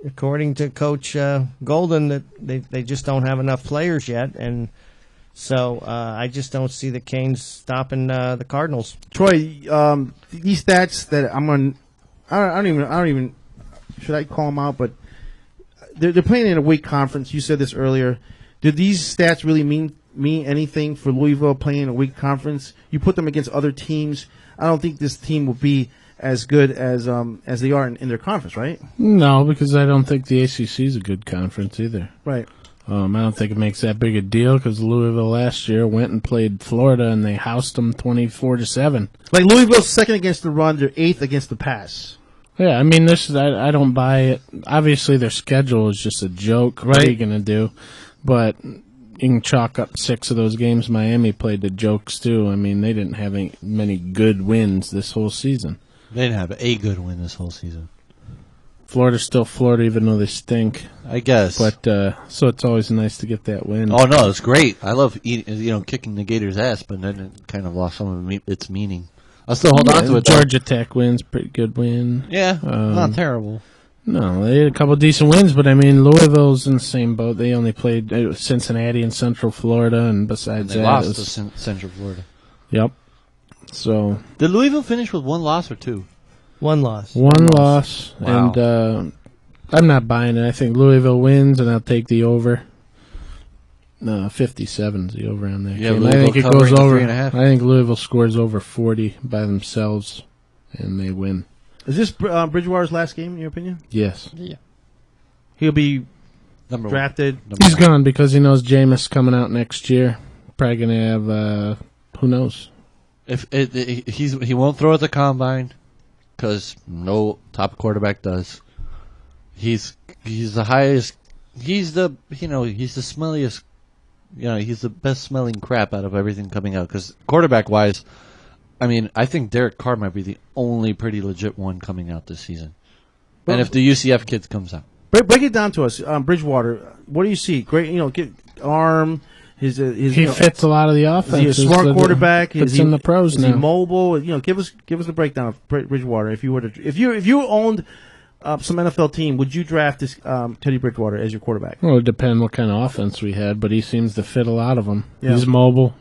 according to Coach Golden, that they just don't have enough players yet. And so I just don't see the Canes stopping the Cardinals. Troy, these stats that I'm on. I don't even. Should I call them out? But they're playing in a weak conference. You said this earlier. Do these stats really mean anything for Louisville playing in a weak conference? You put them against other teams. I don't think this team will be as good as they are in their conference, right? No, because I don't think the ACC is a good conference either. Right. I don't think it makes that big a deal because Louisville last year went and played Florida and they housed them 24-7. Like Louisville's second against the run, they're eighth against the pass. Yeah, I don't buy it. Obviously, their schedule is just a joke. Right. What are you going to do? But you can chalk up 6 of those games Miami played to jokes, too. I mean, they didn't have many good wins this whole season. They didn't have a good win this whole season. Florida's still Florida, even though they stink. I guess. But so it's always nice to get that win. Oh, no, it's great. I love kicking the Gators' ass, but then it kind of lost some of its meaning. I'll still hold on to it. Georgia Tech wins, pretty good win. Yeah, not terrible. No, they had a couple decent wins, but I mean, Louisville's in the same boat. They only played Cincinnati and Central Florida, and besides They that, lost it was, to Central Florida. Yep. So Did Louisville finish with 1 loss or 2? One loss. One loss, Wow. and I'm not buying it. I think Louisville wins, and I'll take the over. 57's the over on that Yeah, game. I Louisville think it covering goes the over. 3.5. I think Louisville scores over 40 by themselves, and they win. Is this Bridgewater's last game, in your opinion? Yes. Yeah. He'll be Number drafted. He's gone because he knows Jameis coming out next year. Probably going to have, who knows? He won't throw at the combine because no top quarterback does. He's the highest. He's the smelliest. He's the best smelling crap out of everything coming out. Because quarterback wise, I mean, I think Derek Carr might be the only pretty legit one coming out this season. And if the UCF kids comes out, break it down to us. Bridgewater, what do you see? Great, get arm. He fits a lot of the offense. Is he a smart quarterback? Is he in the pros is now? He mobile? Give us the breakdown of Bridgewater. If you owned some NFL team, would you draft this Teddy Bridgewater as your quarterback? Well, it depends what kind of offense we had, but he seems to fit a lot of them. Yeah. He's mobile.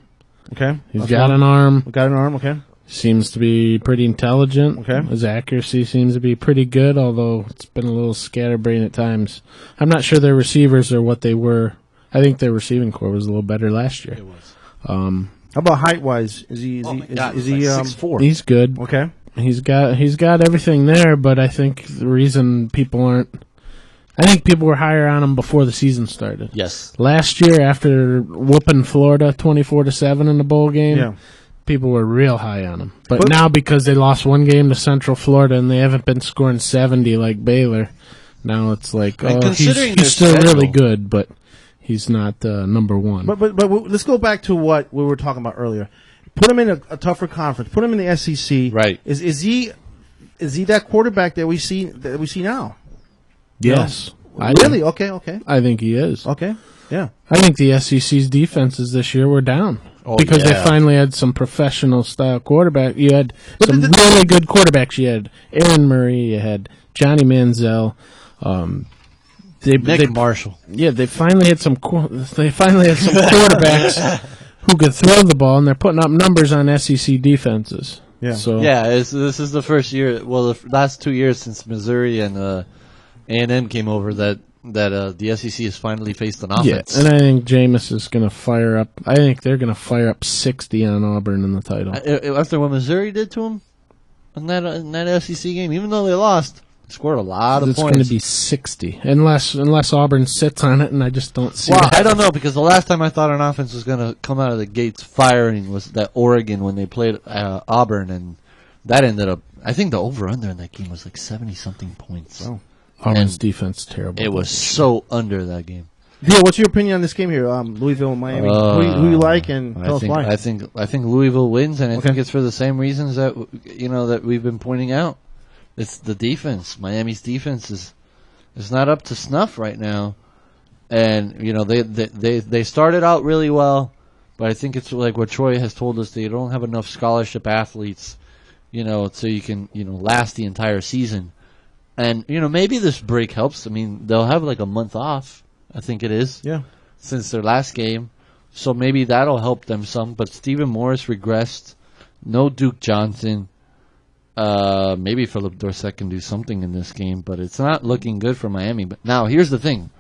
Okay, He's got an arm. Okay. Seems to be pretty intelligent. Okay. His accuracy seems to be pretty good, although it's been a little scatterbrained at times. I'm not sure their receivers are what they were. I think their receiving core was a little better last year. it was. How about height wise? Is he 6'4"? He's good. Okay. He's got everything there, but I think the reason people aren't. I think people were higher on him before the season started. Yes. Last year, after whooping Florida 24-7 in the bowl game, people were real high on him. But now, because they lost one game to Central Florida and they haven't been scoring 70 like Baylor, now it's like, he's still really good, but he's not number one. But let's go back to what we were talking about earlier. Put him in a tougher conference. Put him in the SEC. Right. Is he that quarterback that we see now? Yes. Really? Okay. I think he is. Okay. Yeah. I think the SEC's defenses this year were down. Because they finally had some professional style quarterback. You had some really good quarterbacks. You had Aaron Murray. You had Johnny Manziel. Nick Marshall. Yeah, they finally had some. They finally had some quarterbacks who could throw the ball, and they're putting up numbers on SEC defenses. Yeah. So this is the first year. Well, the last 2 years since Missouri and A&M came over that the SEC has finally faced an offense. Yeah, and I think Jameis is going to fire up. I think they're going to fire up 60 on Auburn in the title. After what Missouri did to them in that SEC game, even though they lost, they scored a lot of it's points. It's going to be 60, unless Auburn sits on it, and I just don't see. Well, I don't know, because the last time I thought an offense was going to come out of the gates firing was that Oregon when they played Auburn, and that ended up. I think the over/under in that game was like 70-something points. Wow. Auburn's defense terrible. It was so under that game. Yeah, what's your opinion on this game here, Louisville and Miami? Who you like, and tell us why? I think Louisville wins, and I think it's for the same reasons that that we've been pointing out. It's the defense. Miami's defense is not up to snuff right now, and they started out really well, but I think it's like what Troy has told us, they don't have enough scholarship athletes, so you can last the entire season. And, maybe this break helps. I mean, they'll have like a month off, I think it is. Yeah. Since their last game. So maybe that'll help them some. But Stephen Morris regressed. No Duke Johnson. Maybe Philip Dorsett can do something in this game, but it's not looking good for Miami. But now, here's the thing.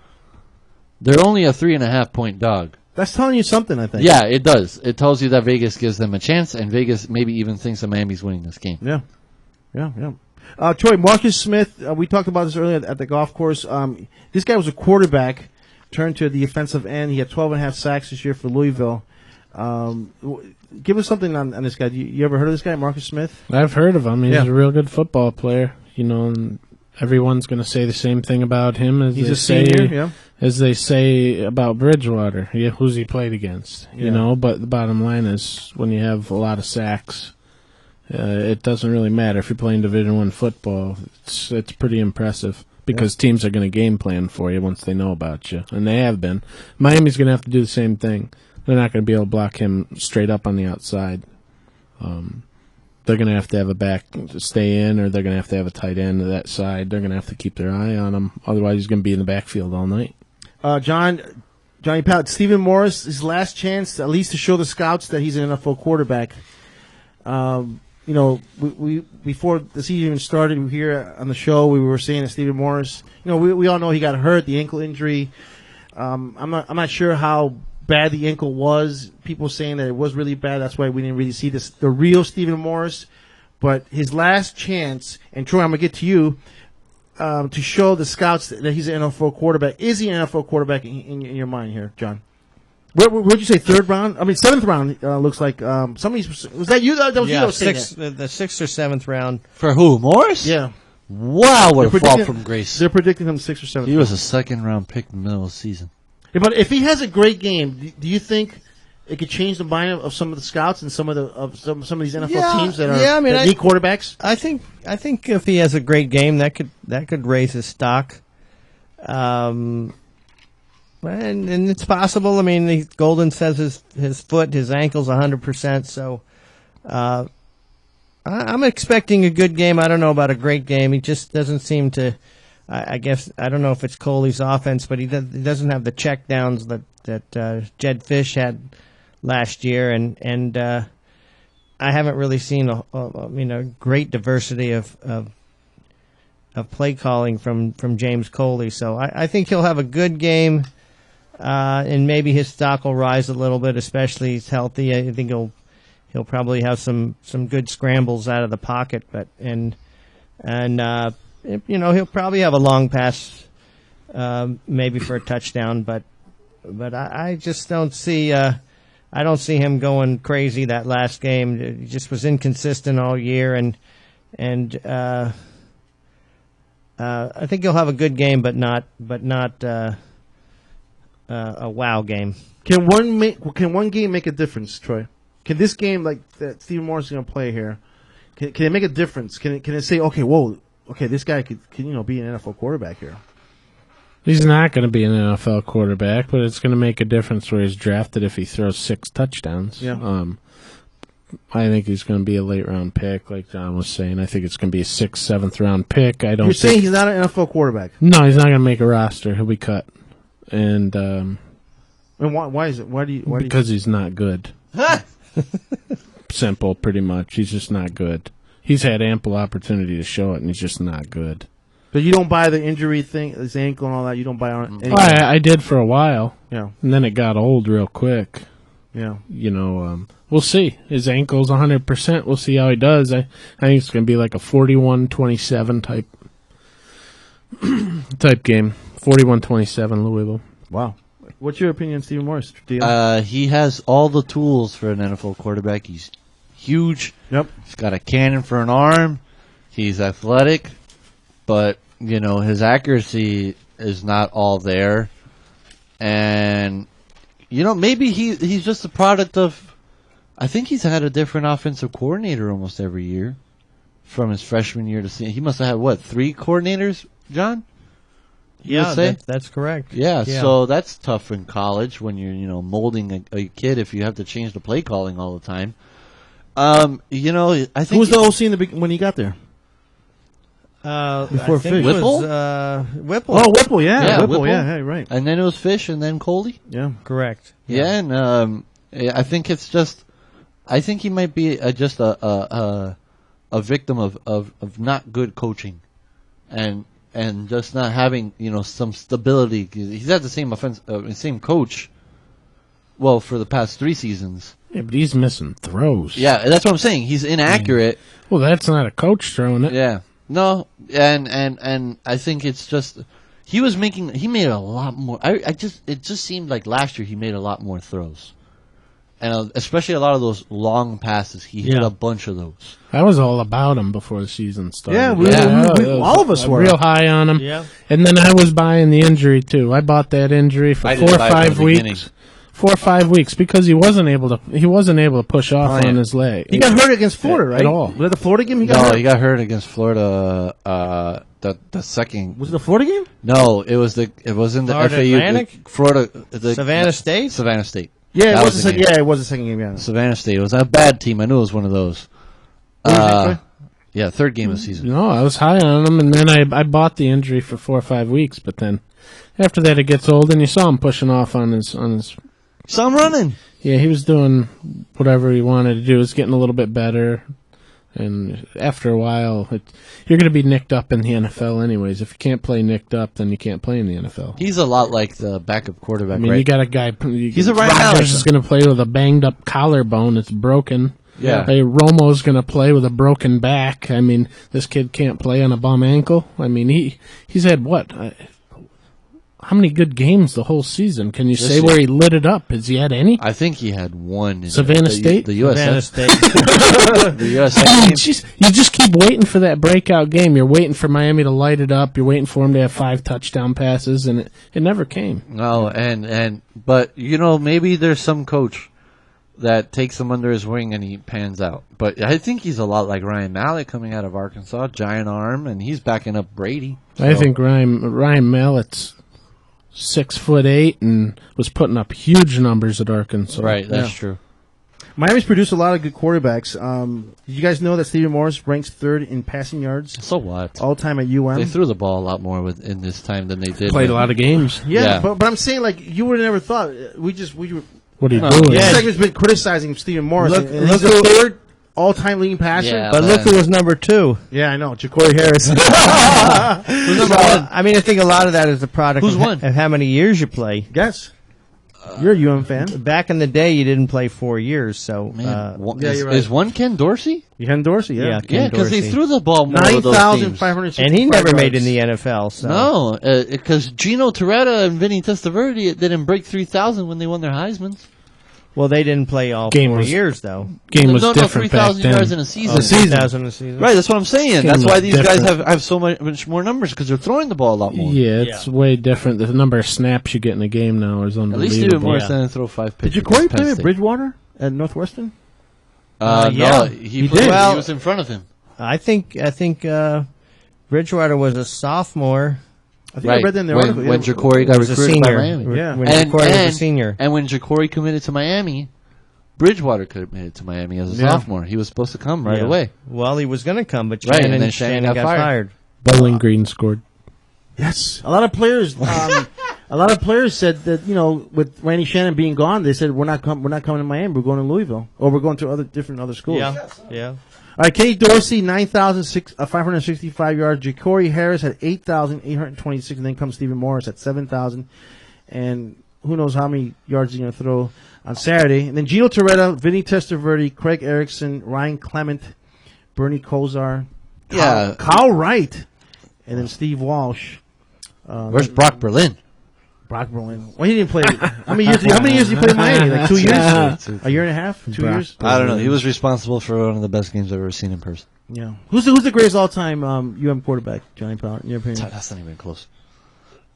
They're only a 3.5-point dog. That's telling you something, I think. Yeah, it does. It tells you that Vegas gives them a chance, and Vegas maybe even thinks that Miami's winning this game. Yeah. Troy, Marcus Smith, we talked about this earlier at the golf course. This guy was a quarterback, turned to the offensive end. He had 12.5 sacks this year for Louisville. Give us something on this guy. You ever heard of this guy, Marcus Smith? I've heard of him. He's a real good football player. And everyone's going to say the same thing about him as as they say about Bridgewater. Yeah, who's he played against? But the bottom line is when you have a lot of sacks, it doesn't really matter if you're playing Division I football. It's pretty impressive because teams are going to game plan for you once they know about you, and they have been. Miami's going to have to do the same thing. They're not going to be able to block him straight up on the outside. they're going to have a back to stay in, or they're going to have a tight end to that side. They're going to have to keep their eye on him. Otherwise, he's going to be in the backfield all night. Johnny Pat, Stephen Morris, his last chance, at least to show the scouts that he's an NFL quarterback. We before the season even started here on the show, we were saying that Stephen Morris, we all know he got hurt, the ankle injury. I'm not sure how bad the ankle was. People saying that it was really bad. That's why we didn't really see the real Stephen Morris. But his last chance, and Troy, I'm gonna get to you to show the scouts that he's an NFL quarterback. Is he an NFL quarterback in your mind here, John? What'd you say? Third round? I mean, seventh round. Looks like somebody's. Was that you? That was you. That was saying the 6th or 7th round for who? Morris? Yeah. Wow, what a fall from grace. They're predicting him 6th or 7th. He was a second-round pick in the middle of the season. Yeah, but if he has a great game, do you think it could change the mind of some of the scouts and some of these NFL teams that need quarterbacks? I think if he has a great game, that could raise his stock. And it's possible. I mean, Golden says his foot, his ankle's 100%. So I'm expecting a good game. I don't know about a great game. He just doesn't seem to. I guess I don't know if it's Coley's offense, but he doesn't have the checkdowns that Jed Fish had last year, and I haven't really seen a great diversity of play calling from James Coley. So I think he'll have a good game. And maybe his stock will rise a little bit, especially he's healthy. I think he'll probably have some good scrambles out of the pocket, he'll probably have a long pass, maybe for a touchdown. But I just don't see I don't see him going crazy that last game. He just was inconsistent all year, and I think he'll have a good game, but not a wow game. Can one game make a difference, Troy? Can this game, like that Stephen Morris is going to play here, can it make a difference? Can it say, this guy could be an NFL quarterback here? He's not going to be an NFL quarterback, but it's going to make a difference where he's drafted if he throws 6 touchdowns. Yeah. I think he's going to be a late round pick, like John was saying. I think it's going to be a 6th, 7th round pick. You're saying he's not an NFL quarterback? No, he's not going to make a roster. He'll be cut. And why is it? Because he's not good. Simple, pretty much. He's just not good. He's had ample opportunity to show it, and he's just not good. But you don't buy the injury thing, his ankle and all that. You don't buy anything. I did for a while. Yeah. And then it got old real quick. Yeah. We'll see. His ankle's 100%. We'll see how he does. I think it's going to be like a 41-27 type game. 41-27 Louisville. Wow. What's your opinion, Stephen Morris? He has all the tools for an NFL quarterback. He's huge. Yep. He's got a cannon for an arm. He's athletic. But, his accuracy is not all there. And, maybe he's just a product of... I think he's had a different offensive coordinator almost every year. From his freshman year to senior. He must have had, 3 coordinators, John? Yeah, that's correct. Yeah, so that's tough in college when you're, molding a kid if you have to change the play calling all the time. I think... Who was the OC when he got there? Before Fish. Whipple? Whipple. Oh, Whipple, yeah. Whipple, Whipple. yeah, hey, right. And then it was Fish and then Coley? Yeah. Correct. Yeah, and I think it's just... I think he might be just a victim of not good coaching. And just not having, some stability. He's had the same coach, for the past 3 seasons. Yeah, but he's missing throws. Yeah, that's what I'm saying. He's inaccurate. Well, that's not a coach throwing it. Yeah. No, and I think it's just he made a lot more. It just seemed like last year he made a lot more throws. And especially a lot of those long passes. He hit a bunch of those. I was all about him before the season started. Yeah, all of us were. Real high on him. Yeah. And then I was buying the injury, too. I bought that injury for 4 or 5 weeks. 4 or 5 weeks because he wasn't able to push off on his leg. He got hurt against Florida, right? At all. Was that the Florida game? He got hurt against Florida. The second. Was it the Florida game? No, it was in the Florida FAU. Atlantic? Florida. Savannah State. Savannah State. Yeah, it was the second game. Yeah, Savannah State. It was a bad team. I knew it was one of those. Yeah, third game of the season. No, I was high on him, and then I bought the injury for 4 or 5 weeks. But then after that, it gets old, and you saw him pushing off on his. Saw him running. Yeah, he was doing whatever he wanted to do. It was getting a little bit better, and after a while, you're going to be nicked up in the NFL anyways. If you can't play nicked up, then you can't play in the NFL. He's a lot like the backup quarterback. I mean, right? you got a guy. He's a Ryan Mallett. Rodgers is going to play with a banged up collarbone. It's broken. Yeah. Hey, Romo's going to play with a broken back. I mean, this kid can't play on a bum ankle. I mean, he's had what? How many good games the whole season? Can you say where he lit it up? Has he had any? I think he had one. In Savannah State? The USF. Savannah State. The USF game. You just keep waiting for that breakout game. You're waiting for Miami to light it up. You're waiting for him to have 5 touchdown passes, and it never came. No, but maybe there's some coach that takes him under his wing and he pans out. But I think he's a lot like Ryan Mallett coming out of Arkansas, giant arm, and he's backing up Brady. I think Ryan Mallett's 6'8" and was putting up huge numbers at Arkansas. Right, that's true. Miami's produced a lot of good quarterbacks. Did you guys know that Stephen Morris ranks 3rd in passing yards? So what? All time at UM. They threw the ball a lot more in this time than they did. Played a lot of games. Yeah. But I'm saying, like, you would have never thought. We were. What are you doing? This segment's been criticizing Stephen Morris. Look he's the 3rd all-time leading passer. Yeah, but look who was number 2. Yeah, I know. Ja'Cory Harris. Who's number 1? I mean, I think a lot of that is the product of how many years you play. Guess. You're a UM fan. Back in the day, you didn't play 4 years, so... you're right. Is one Ken Dorsey? Ken Dorsey, yeah. Ken because he Dorsey. threw the ball more with those teams. 9,560 And he never made in the NFL, so... No, because Gino Torretta and Vinny Testaverde didn't break 3,000 when they won their Heismans. Well, they didn't play all 4 years, though. Game was different back 3,000 then. yards in a season. 3,000 a season. Right, that's what I'm saying. Game That's why was these guys different. have so much more numbers, because they're throwing the ball a lot more. Yeah, it's way different. The number of snaps you get in a game now is At unbelievable. least Stephen Morris didn't throw 5 pitches. Did Ja'Cory play with Bridgewater at Northwestern? No, he was in front of him. I think Bridgewater was a sophomore. I think I read that in the article. When Ja'Cory got recruited by Miami. Yeah. When Ja'Cory was a senior. And when Ja'Cory committed to Miami, Bridgewater committed to Miami as a sophomore. He was supposed to come right away. Well, he was going to come, but Right, and Shannon, then Shannon got fired. Bowling Green scored. Yes. A lot of players said that, with Randy Shannon being gone, they said we're not coming to Miami, we're going to Louisville, or we're going to other schools. Yeah. All right, Kenny Dorsey, 9,565 yards. Ja'Cory Harris had 8,826, and then comes Stephen Morris at 7,000. And who knows how many yards he's going to throw on Saturday. And then Gino Torretta, Vinny Testaverde, Craig Erickson, Ryan Clement, Bernie Kosar, Kyle Wright, and then Steve Walsh. Where's Brock Berlin? Brock Berlin. Well, he didn't play. How many years did he play in Miami? Like 2 years? A year and a half? 2 years? I don't know. He was responsible for one of the best games I've ever seen in person. Yeah. Who's the greatest all-time UM quarterback, Johnny Power, in your opinion? That's not even close.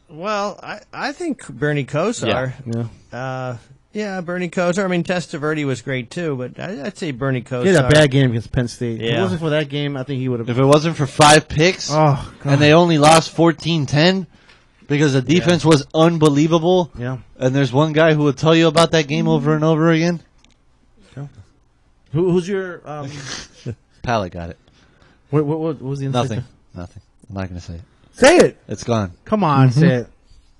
Well, I think Bernie Kosar. Yeah. Bernie Kosar. I mean, Testaverde was great too, but I'd say Bernie Kosar. He had a bad game against Penn State. If Yeah. it wasn't for that game, I think he would have. If it wasn't for 5 picks, God. and they only lost 14-10 because the defense was unbelievable. Yeah. And there's one guy who will tell you about that game over and over again. Yeah. Who's your Pallet got it. What was the insight? Nothing. I'm not going to say it. Say it. It's gone. Come on, say it.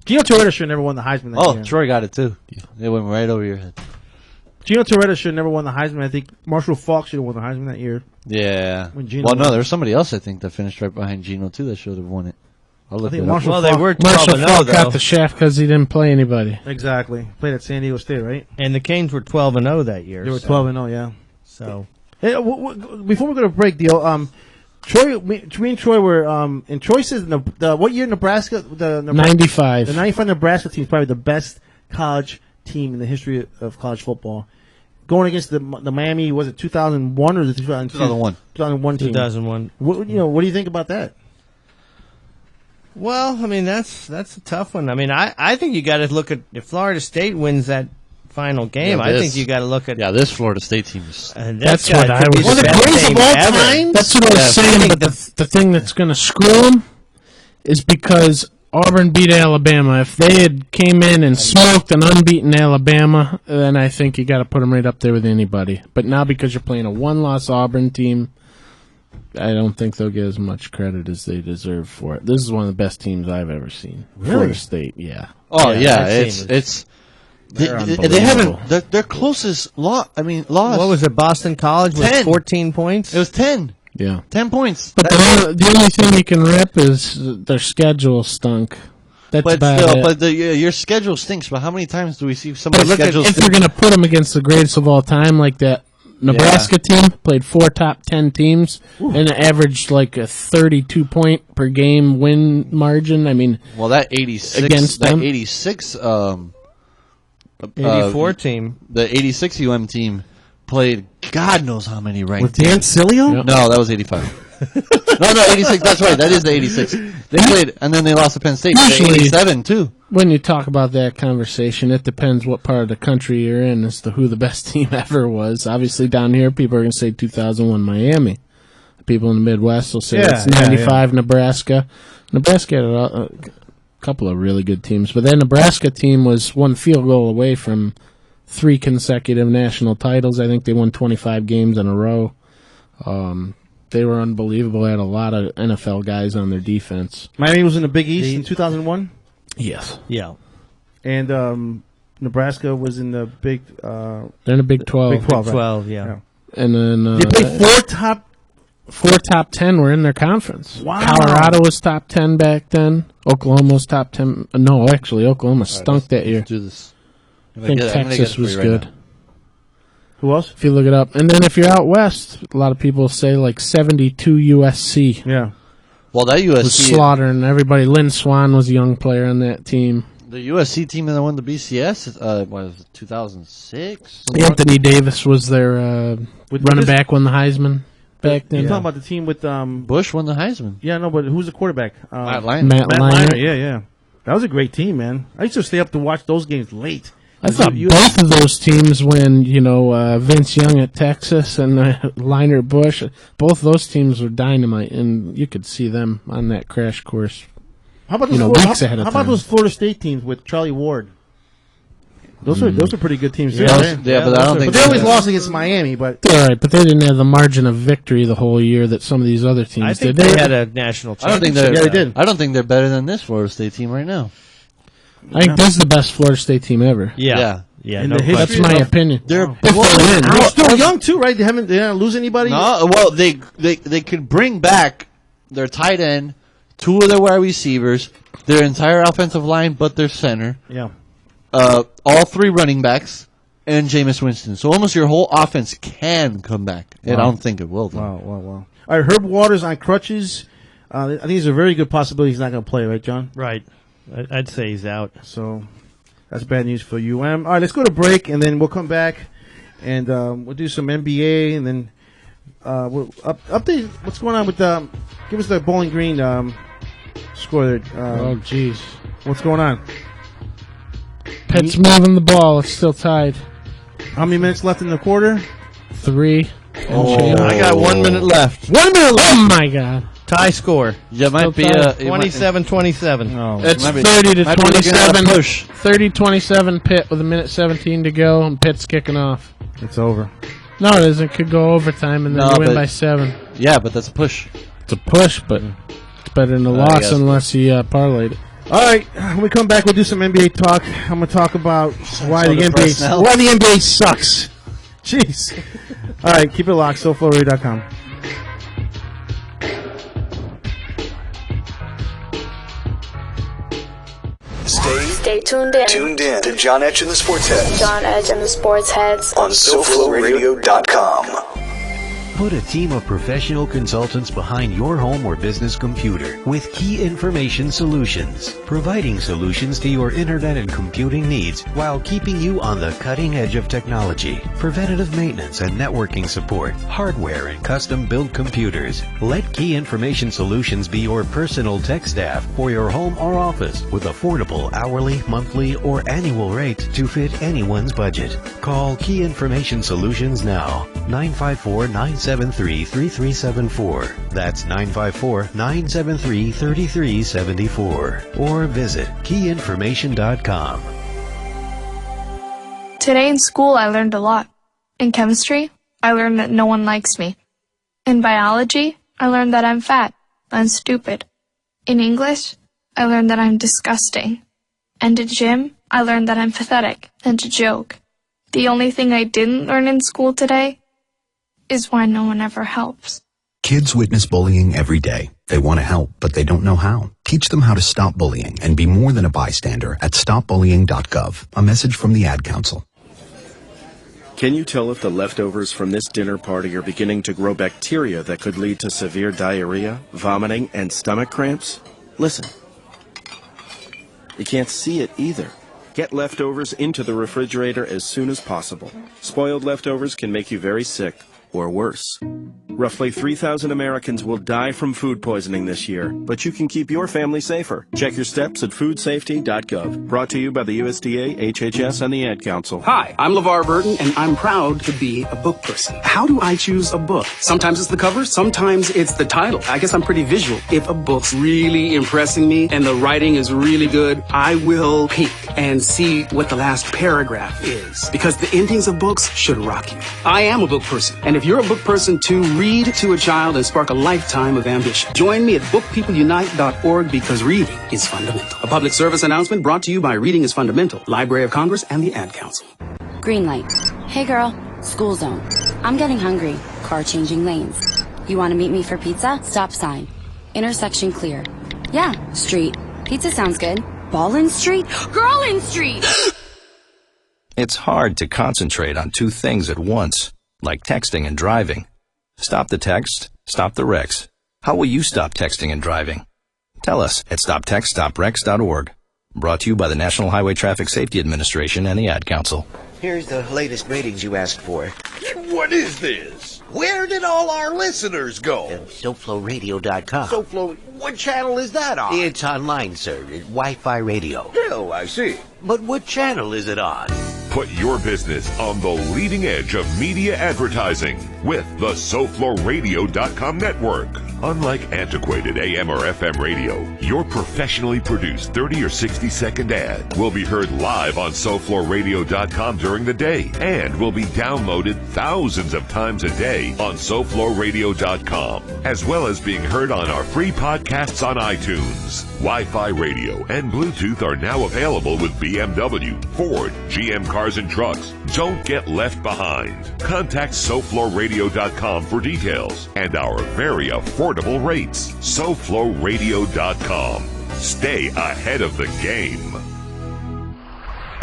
Gino Torretta should have never won the Heisman that year. Oh, Troy got it too. It went right over your head. Gino Torretta should have never won the Heisman. I think Marshall Faulk should have won the Heisman that year. Yeah. When Gino Well, no, won. there was somebody else I think that finished right behind Gino too that should have won it. I'll look I think it up. Marshall Well, they Faulk. were Marshall 12-0 Faulk though. got the shaft because he didn't play anybody. Exactly. Played at San Diego State, right? And the Canes were 12-0 that year. They were 12-0, yeah. So Hey, before we go to break, deal. Troy, me and Troy were, and Troy says what year Nebraska? 95. The 95 Nebraska team is probably the best college team in the history of college football. Going against the Miami, was it 2001 or the 2001? 2001 team. 2001. What do you think about that? Well, I mean that's a tough one. I mean, I think you got to look at if Florida State wins that final game. I think you got to look at this Florida State team is. That's what I was. One of the greatest of all time. That's what I was saying. But the thing that's going to screw them is because Auburn beat Alabama. If they had came in and smoked an unbeaten Alabama, then I think you got to put them right up there with anybody. But now because you're playing a one-loss Auburn team, I don't think they'll get as much credit as they deserve for it. This is one of the best teams I've ever seen. Really? Florida State, yeah. Oh Yeah, yeah, that it's They're they haven't their closest loss. Loss. What was it? Boston College was 10. 14 points. It was 10. Yeah. 10 points. But the only thing you can rip is their schedule stunk. That's But about still, it. but your schedule stinks. But how many times do we see somebody's But look at, schedule? if you're going to put them against the greatest of all time, like that Nebraska team played 4 top 10 teams and averaged like a 32 point per game win margin. I mean, well, that 86 against that them. 86 84 team. The 86 UM team played God knows how many ranked With Dan teams. Cilio? Yep. No, that was 85. no, 86. That's right. That is the 86. They played, and then they lost to Penn State. Usually, 87 too. When you talk about that conversation, it depends what part of the country you're in as to who the best team ever was. Obviously, down here, people are going to say 2001 Miami. People in the Midwest will say it's 95 Nebraska. Nebraska had a couple of really good teams, but that Nebraska team was one field goal away from 3 consecutive national titles. I think they won 25 games in a row. They were unbelievable. They had a lot of NFL guys on their defense. Miami was in the Big East in 2001? Yes. Yeah. And Nebraska was in the Big... They're in the Big 12. Big 12, Big 12, yeah. And then... they played 4 top 10 were in their conference. Wow. Colorado was top 10 back then. Oklahoma was top 10. No, actually, Oklahoma stunk that year. Let's do this. I think Texas was good. Who else? If you look it up. And then if you're out west, a lot of people say like 72 USC. Yeah. Well, that USC was slaughtering everybody. Lynn Swan was a young player on that team. The USC team that won the BCS was 2006. Anthony Davis was their running back, won the Heisman back then. You're talking about the team with Bush won the Heisman. Yeah, no, but who's the quarterback? Matt Leinart. Matt Leinart. Yeah. That was a great team, man. I used to stay up to watch those games late. I thought both of those teams, when Vince Young at Texas and Leinart Bush, both those teams were dynamite, and you could see them on that crash course. How about weeks ahead of how time. about those Florida State teams with Charlie Ward? Those are pretty good teams. Yeah, but I don't think they always lost against Miami. But all right, but they didn't have the margin of victory the whole year that some of these other teams I think did. they had a national I don't think championship. they did. I don't think they're better than this Florida State team right now. I think this is the best Florida State team ever. Yeah. In no the question. That's my opinion. They're they're still young too, right? They didn't lose anybody. No, well, they could bring back their tight end, 2 of their wide receivers, their entire offensive line, but their center. Yeah. All 3 running backs, and Jameis Winston. So almost your whole offense can come back. And I don't think it will, though. Wow. All right, Herb Waters on crutches. I think there's a very good possibility he's not going to play, right, John? Right. I'd say he's out. So that's bad news for UM. All right, let's go to break, and then we'll come back, and we'll do some NBA, and then we'll update what's going on with give us the Bowling Green score there. Oh, jeez. What's going on? Pitt's moving the ball. It's still tied. How many minutes left in the quarter? 3. I got 1 minute left. 1 minute left. Oh, my God. Tie score. Yeah, it might be 27-27. Oh, it's might be- 30 to might be looking at a 27. push. 30-27 Pitt with 1:17 to go, and Pitt's kicking off. It's over. No, it isn't. It could go overtime, and then No, you win but- by 7. Yeah, but that's a push. It's a push, but it's better than a loss yes. unless you parlayed it. All right, when we come back, we'll do some NBA talk. I'm going to talk about why the NBA sucks. Jeez. All right, keep it locked. SoFloRadio.com. Stay tuned in. Tuned in to John Etch and the Sports Heads John Edge and the Sports Heads on SoFloRadio.com. Put a team of professional consultants behind your home or business computer with Key Information Solutions, providing solutions to your internet and computing needs while keeping you on the cutting edge of technology. Preventative maintenance and networking support, hardware and custom-built computers. Let Key Information Solutions be your personal tech staff for your home or office with affordable hourly, monthly, or annual rates to fit anyone's budget. Call Key Information Solutions now, 954-973-3374. That's 954-973-3374. Or visit keyinformation.com. Today in school, I learned a lot. In chemistry, I learned that no one likes me. In biology, I learned that I'm fat and stupid. In English, I learned that I'm disgusting. And in gym, I learned that I'm pathetic and a joke. The only thing I didn't learn in school today is why no one ever helps. Kids witness bullying every day. They want to help, but they don't know how. Teach them how to stop bullying and be more than a bystander at stopbullying.gov. A message from the Ad Council. Can you tell if the leftovers from this dinner party are beginning to grow bacteria that could lead to severe diarrhea, vomiting, and stomach cramps? Listen. You can't see it either. Get leftovers into the refrigerator as soon as possible. Spoiled leftovers can make you very sick, or worse. Roughly 3,000 Americans will die from food poisoning this year, but you can keep your family safer. Check your steps at foodsafety.gov. Brought to you by the USDA, HHS, and the Ad Council. Hi, I'm LeVar Burton, and I'm proud to be a book person. How do I choose a book? Sometimes it's the cover, sometimes it's the title. I guess I'm pretty visual. If a book's really impressing me and the writing is really good, I will peek and see what the last paragraph is, because the endings of books should rock you. I am a book person, and if you're a book person too, read to a child and spark a lifetime of ambition. Join me at bookpeopleunite.org because reading is fundamental. A public service announcement brought to you by Reading is Fundamental, Library of Congress, and the Ad Council. Green light. Hey girl, school zone. I'm getting hungry. Car changing lanes. You want to meet me for pizza? Stop sign. Intersection clear. Yeah, street. Pizza sounds good. Ballin' Street? Girlin' Street! It's hard to concentrate on two things at once, like texting and driving. Stop the text, stop the wrecks. How will you stop texting and driving? Tell us at stoptextstoprex.org. Brought to you by the National Highway Traffic Safety Administration and the Ad Council. Here's the latest ratings you asked for. What is this? Where did all our listeners go? SoFloRadio.com. SoFlo, what channel is that on? It's online, sir. Wi-Fi radio. Oh, I see. But what channel is it on? Put your business on the leading edge of media advertising with the SoFloRadio.com network. Unlike antiquated AM or FM radio, your professionally produced 30 or 60-second ad will be heard live on SoFloRadio.com during the day and will be downloaded thousands of times a day on SoFloRadio.com, as well as being heard on our free podcasts on iTunes. Wi-Fi radio and Bluetooth are now available with BMW, Ford, GM Cars and Trucks. Don't get left behind. Contact SoFloRadio.com for details and our very affordable rates. SoFloRadio.com. Stay ahead of the game.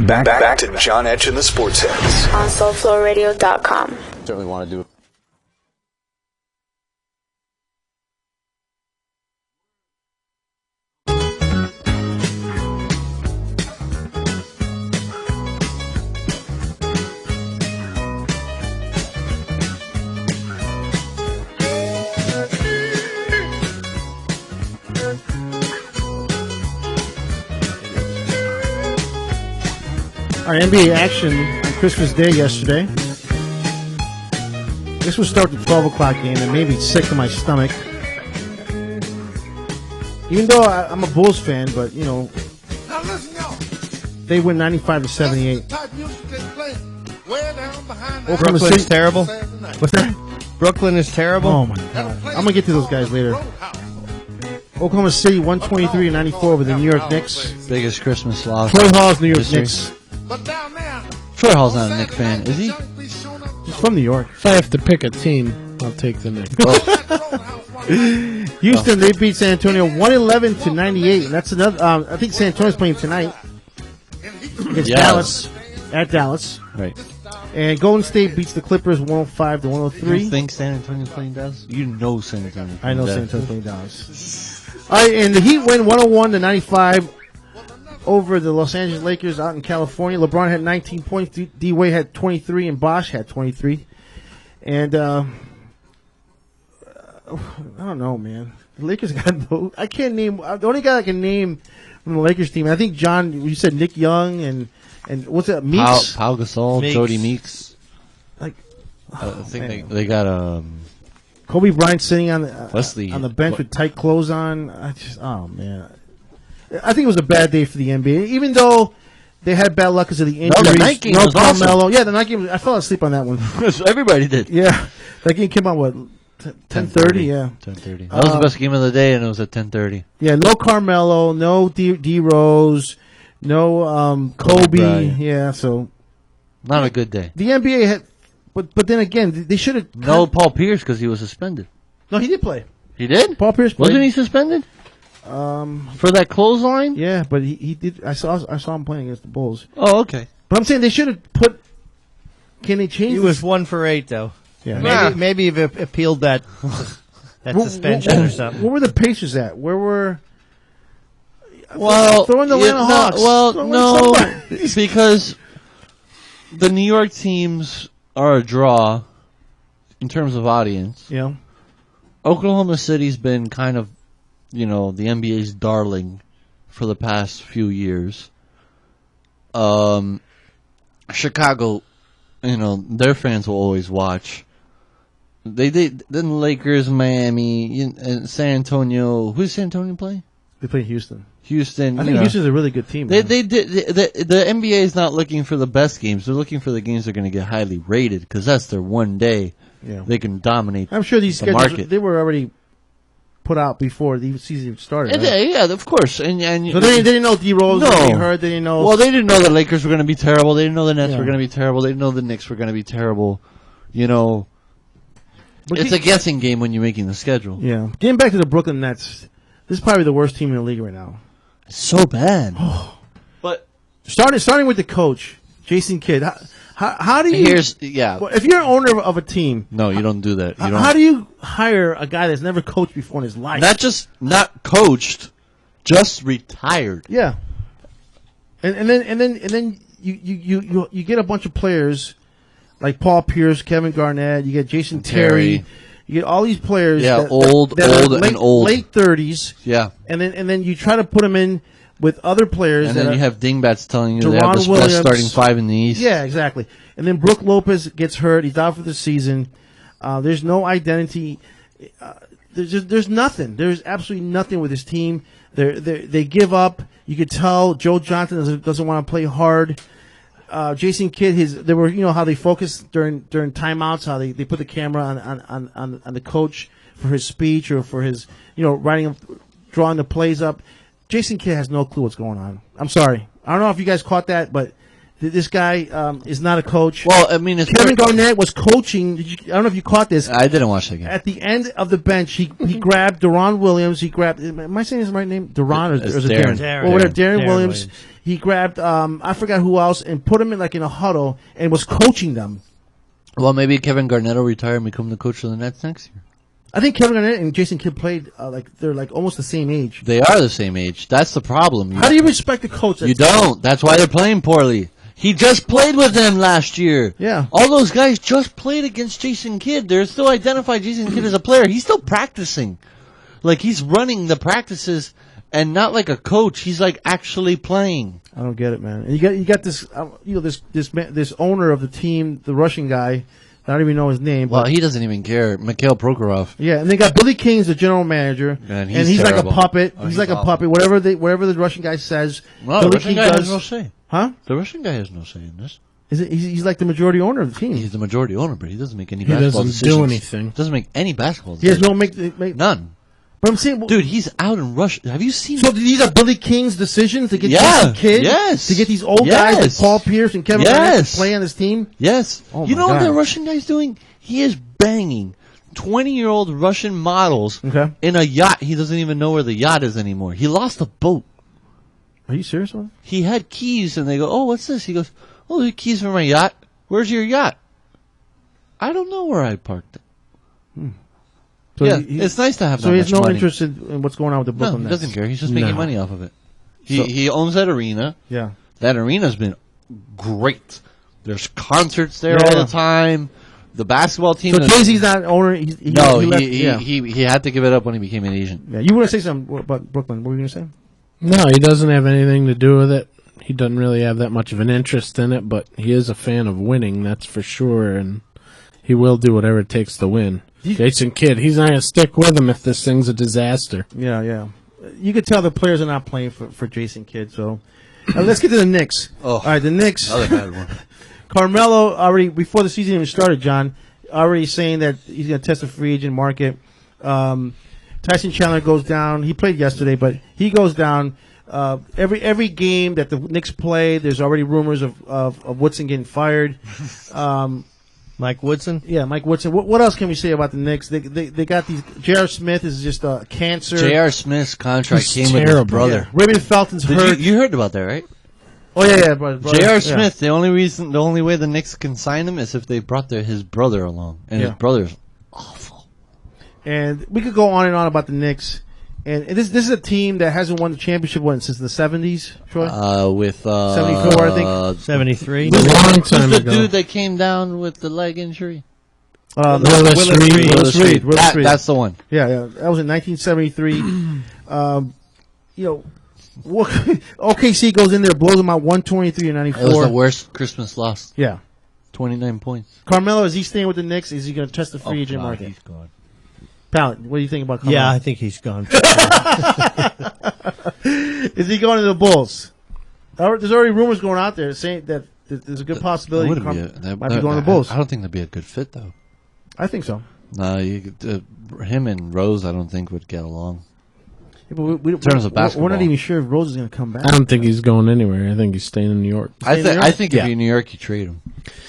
Back to John Etch and the Sports Heads on SoFloRadio.com. Certainly want to do it. Our NBA action on Christmas Day yesterday. This would start the 12 o'clock game and made me sick to my stomach. Even though I'm a Bulls fan, but, you know, they win 95-78. Brooklyn's terrible. What's that? Brooklyn is terrible. Oh, my God. I'm going to get to those guys later. Oklahoma City 123-94 over the New York Knicks. Biggest Christmas loss. Troy Hall's New York Knicks. Troy Hall's not a Knicks fan, is he? He's from New York. If I have to pick a team, I'll take the Knicks. Houston, they beat San Antonio 111-98, and that's another. I think San Antonio's playing tonight against Dallas at Dallas. Right. And Golden State beats the Clippers 105-103. You think San Antonio's playing Dallas? You know San Antonio's playing I know Dallas. San Antonio's playing Dallas. All right, and the Heat win 101-95 over the Los Angeles Lakers out in California. LeBron had 19 points. D-Wade had 23, and Bosh had 23. And I don't know, man. The Lakers got I can't name. The only guy I can name from the Lakers team. I think John. You said Nick Young and what's that? Meeks, Pau Gasol, Jody Meeks. Like, I think they got Kobe Bryant sitting on the Wesley on the bench with tight clothes on. Oh man. I think it was a bad day for the NBA, even though they had bad luck because of the injuries. No, the night game was Carmelo. awesome. Yeah, the night game. I fell asleep on that one. Everybody did. Yeah, that game came on 10:30. Yeah, 10:30. That was the best game of the day, and it was at 10:30. Yeah, no Carmelo, no D Rose, no Kobe. Bryant. Yeah, so Not a good day. the NBA had, but then again, they should have. No Paul Pierce because he was suspended. No, he did play. He did? Paul Pierce played. Wasn't he suspended? For that clothesline? Yeah, but he did. I saw him playing against the Bulls. Oh, okay. But I'm saying they should have put. Can they change? He was 1 for 8 though. Yeah. Maybe you've appealed that suspension or something. Where were the Pacers at? Where were? Well, throw in the Atlanta Hawks. Well, Throw in no, somebody. because the New York teams are a draw in terms of audience. Yeah. Oklahoma City's been kind of, the NBA's darling for the past few years. Chicago, their fans will always watch. Then Lakers, Miami, and San Antonio. Who does San Antonio play? They play Houston. Houston. I think Houston's a really good team. The NBA is not looking for the best games. They're looking for the games that are going to get highly rated because that's their one day. Yeah. They can dominate. I'm sure these the schedules market. they were already put out before the season even started. Right? Yeah, of course. And so they didn't know D Rose. No. They heard. They didn't know. Well, they didn't know the Lakers were going to be terrible. They didn't know the Nets Yeah. were going to be terrible. They didn't know the Knicks were going to be terrible. It's a guessing game when you're making the schedule. Yeah. Getting back to the Brooklyn Nets, this is probably the worst team in the league right now. It's so bad. But starting with the coach, Jason Kidd. How do you? Well, if you're an owner of a team, No, you don't do that. You don't. how do you hire a guy that's never coached before in his life? Not coached, just retired. Yeah. And then you get a bunch of players like Paul Pierce, Kevin Garnett. You get Jason Terry. You get all these players. Yeah, that old late 30s. Yeah. And then you try to put them in with other players. And that then you are- have dingbats telling you they Deron have the best Williams. starting 5 in the East. Yeah, exactly. And then Brook Lopez gets hurt. He's out for the season. There's no identity. There's nothing. There's absolutely nothing with his team. They give up. You could tell Joe Johnson doesn't want to play hard. Jason Kidd, they were how they focused during timeouts, how they put the camera on the coach for his speech or for his drawing the plays up. Jason Kidd has no clue what's going on. I'm sorry. I don't know if you guys caught that, but this guy is not a coach. Well, I mean, it's Kevin Garnett was coaching. I don't know if you caught this. I didn't watch that game. At the end of the bench, he grabbed Deron Williams. He grabbed. Am I saying his right name? Deron or is it Darren? Darren Williams. He grabbed. I forgot who else and put him in a huddle and was coaching them. Well, maybe Kevin Garnett will retire and become the coach of the Nets next year. I think Kevin Garnett and Jason Kidd played they're almost the same age. They are the same age. That's the problem. How do you respect the coach? You don't. That's why they're playing poorly. He just played with them last year. Yeah. All those guys just played against Jason Kidd. They're still identified Jason Kidd as a player. He's still practicing. He's running the practices and not like a coach. He's actually playing. I don't get it, man. And you got this this owner of the team, the Russian guy. I don't even know his name. Well, he doesn't even care. Mikhail Prokhorov. Yeah, and they got Billy King as the general manager, and he's terrible. like a puppet. Oh, he's like a puppet. Whatever the Russian guy says, Well, Billy the Russian King guy does. has no say. Huh? The Russian guy has no say in this. He's like the majority owner of the team. He's the majority owner, but he doesn't make any He basketball doesn't decisions. do anything. Doesn't make any basketball He has decisions. no make None. But I'm saying, Dude, he's out in Russia. Have you seen? So these are Billy King's decisions to get Yeah, Jason Kidd, yes. to get these old guys like Yes. Paul Pierce and Kevin Garnett to play on his team. Yes. Oh You my know what God. the Russian guy's doing? He is banging 20-year-old Russian models in a yacht. He doesn't even know where the yacht is anymore. He lost a boat. Are you serious, man? He had keys, and they go, "Oh, what's this?" He goes, "Oh, the keys for my yacht. Where's your yacht?" I don't know where I parked it. So yeah, he- it's nice to have. So that he has much no money. interest in what's going on with the No, Brooklyn he Nets. doesn't care. He's just making money off of it. He owns that arena. Yeah. That arena's been great. There's concerts there Yeah. all the time. The basketball team. So Jay-Z's not owner. He left, yeah. he had to give it up when he became an agent. Yeah, you want to say something about Brooklyn? What were you going to say? No, he doesn't have anything to do with it. He doesn't really have that much of an interest in it, but he is a fan of winning, that's for sure, and he will do whatever it takes to win. Jason Kidd, he's not going to stick with him if this thing's a disaster. Yeah. You could tell the players are not playing for Jason Kidd. So let's get to the Knicks. Oh, all right, the Knicks. Another bad one. Carmelo already before the season even started. John, already saying that he's going to test the free agent market. Tyson Chandler goes down. He played yesterday, but he goes down. Every game that the Knicks play, there's already rumors of Woodson getting fired. Mike Woodson? Yeah, Mike Woodson. What else can we say about the Knicks? They got these. J.R. Smith is just a cancer. J.R. Smith's contract He's came with his brother. Yeah. Raymond Felton's hurt. You heard about that, right? Oh yeah, brother. J.R. Smith. The only way the Knicks can sign him is if they brought his brother along, and his brother's awful. And we could go on and on about the Knicks. And this is a team that hasn't won the championship since the 70s, Troy? With 74, I think. 73. Who's the dude that came down with the leg injury? Willis Reed. That's the one. Yeah. That was in 1973. OKC goes in there, blows them out 123 and 94. It was the worst Christmas loss. Yeah. 29 points. Carmelo, is he staying with the Knicks? Is he going to test the free agent market? He's gone. Pallet, what do you think about Carmelo? Yeah, I think he's gone. Is he going to the Bulls? There's already rumors going out there saying that there's a good possibility he might be going to the Bulls. I don't think that'd be a good fit, though. I think so. No, him and Rose, I don't think would get along. Yeah, but in terms of basketball, we're not even sure if Rose is going to come back. I don't think he's going anywhere. I think he's staying in New York. I think if you're New York, you trade him.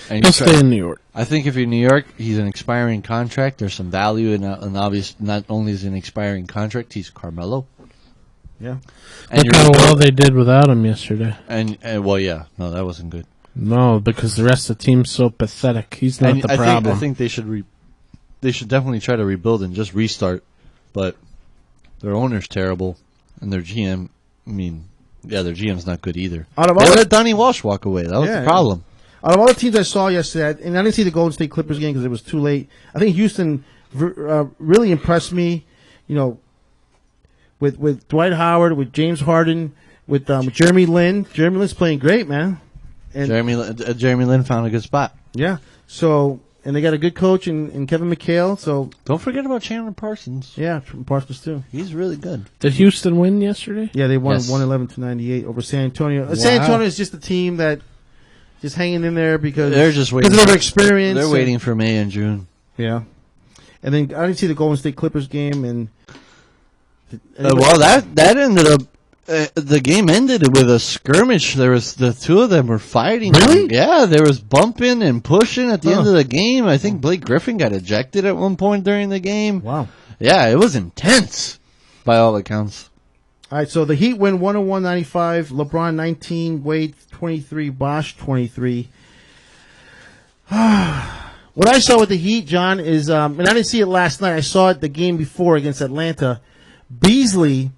And He'll stay in New York. I think if you're New York, he's an expiring contract. There's some value in an obvious. Not only is he an expiring contract, he's Carmelo. Yeah. And Look how well they did without him yesterday. And well, yeah, no, that wasn't good. No, because the rest of the team's so pathetic. He's not the problem. I think they should definitely try to rebuild and just restart. But their owner's terrible, and their GM. I mean, their GM's not good either. They let Donnie Walsh walk away. That was the problem. Out of all the teams I saw yesterday, and I didn't see the Golden State Clippers game because it was too late. I think Houston really impressed me. With Dwight Howard, with James Harden, with Jeremy Lin. Jeremy Lin's playing great, man. And Jeremy Lin found a good spot. Yeah. So, and they got a good coach in Kevin McHale. So don't forget about Chandler Parsons. Yeah, Parsons too. He's really good. Did Houston win yesterday? Yeah, they won 111-98 over San Antonio. Wow. San Antonio is just a team that just hanging in there because they're just waiting for their experience. They're waiting for May and June. Yeah. And then I didn't see the Golden State Clippers game, and that ended up. The game ended with a skirmish. There was the two of them were fighting. Really? Yeah, there was bumping and pushing at the end of the game. I think Blake Griffin got ejected at one point during the game. Wow. Yeah, it was intense by all accounts. All right, so the Heat win 101-95. LeBron 19, Wade 23, Bosh 23. What I saw with the Heat, John, is, and I didn't see it last night. I saw it the game before against Atlanta. Beasley,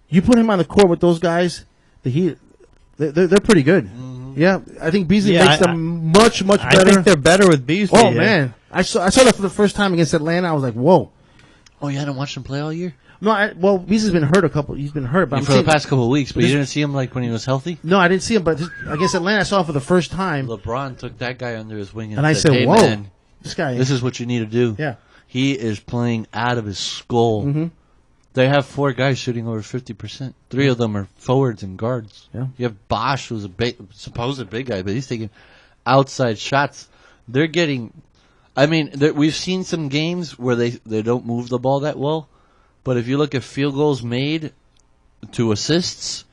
you put him on the court with those guys, the Heat, they're pretty good. Mm-hmm. Yeah, I think Beasley makes them much better. I think they're better with Beasley. Oh, man. I saw that for the first time against Atlanta. I was like, whoa. Oh, you hadn't watched him play all year? No, Beasley's been hurt He's been hurt. But for the past couple of weeks, but you didn't see him like when he was healthy? No, I didn't see him, but against Atlanta, I saw him for the first time. LeBron took that guy under his wing and I said, hey, whoa, man, this is what you need to do. Yeah. He is playing out of his skull. Mm-hmm. They have 4 guys shooting over 50%. 3 of them are forwards and guards. Yeah. You have Bosh, who's a supposed big guy, but he's taking outside shots. They're getting... I mean, we've seen some games where they don't move the ball that well, but if you look at field goals made to assists,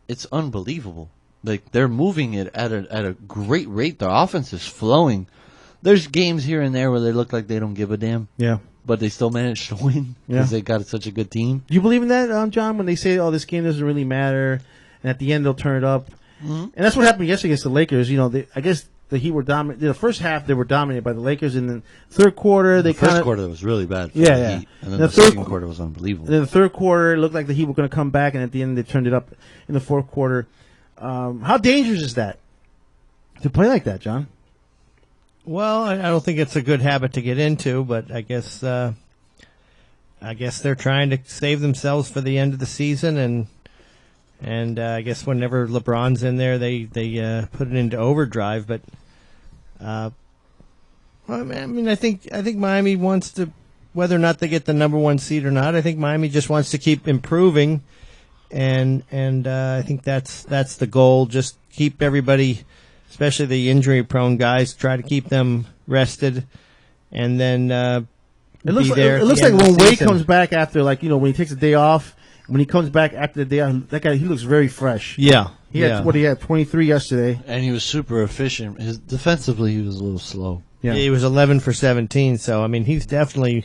it's unbelievable. Like, they're moving it at a great rate. Their offense is flowing. There's games here and there where they look like they don't give a damn. Yeah. But they still managed to win because they got such a good team. You believe in that, John, when they say, oh, this game doesn't really matter, and at the end they'll turn it up? Mm-hmm. And that's what happened yesterday against the Lakers. I guess the Heat were dominant. The first half, they were dominated by the Lakers. And then third quarter, the first quarter was really bad for the Heat. And then the second quarter was unbelievable. And then the third quarter, it looked like the Heat were going to come back, and at the end, they turned it up in the fourth quarter. How dangerous is that to play like that, John? Well, I don't think it's a good habit to get into, but I guess they're trying to save themselves for the end of the season, and I guess whenever LeBron's in there, they put it into overdrive. But I mean, I think Miami wants to, whether or not they get the number 1 seed or not. I think Miami just wants to keep improving, and I think that's the goal. Just keep everybody especially the injury-prone guys. Try to keep them rested, and then It looks be like, there. it at looks the like end of when the Wade season. comes back after, like, when he takes a day off, when he comes back after the day off, that guy, he looks very fresh. Yeah. He had 23 yesterday. And he was super efficient. Defensively, he was a little slow. Yeah. He was 11 for 17. So I mean, he's definitely,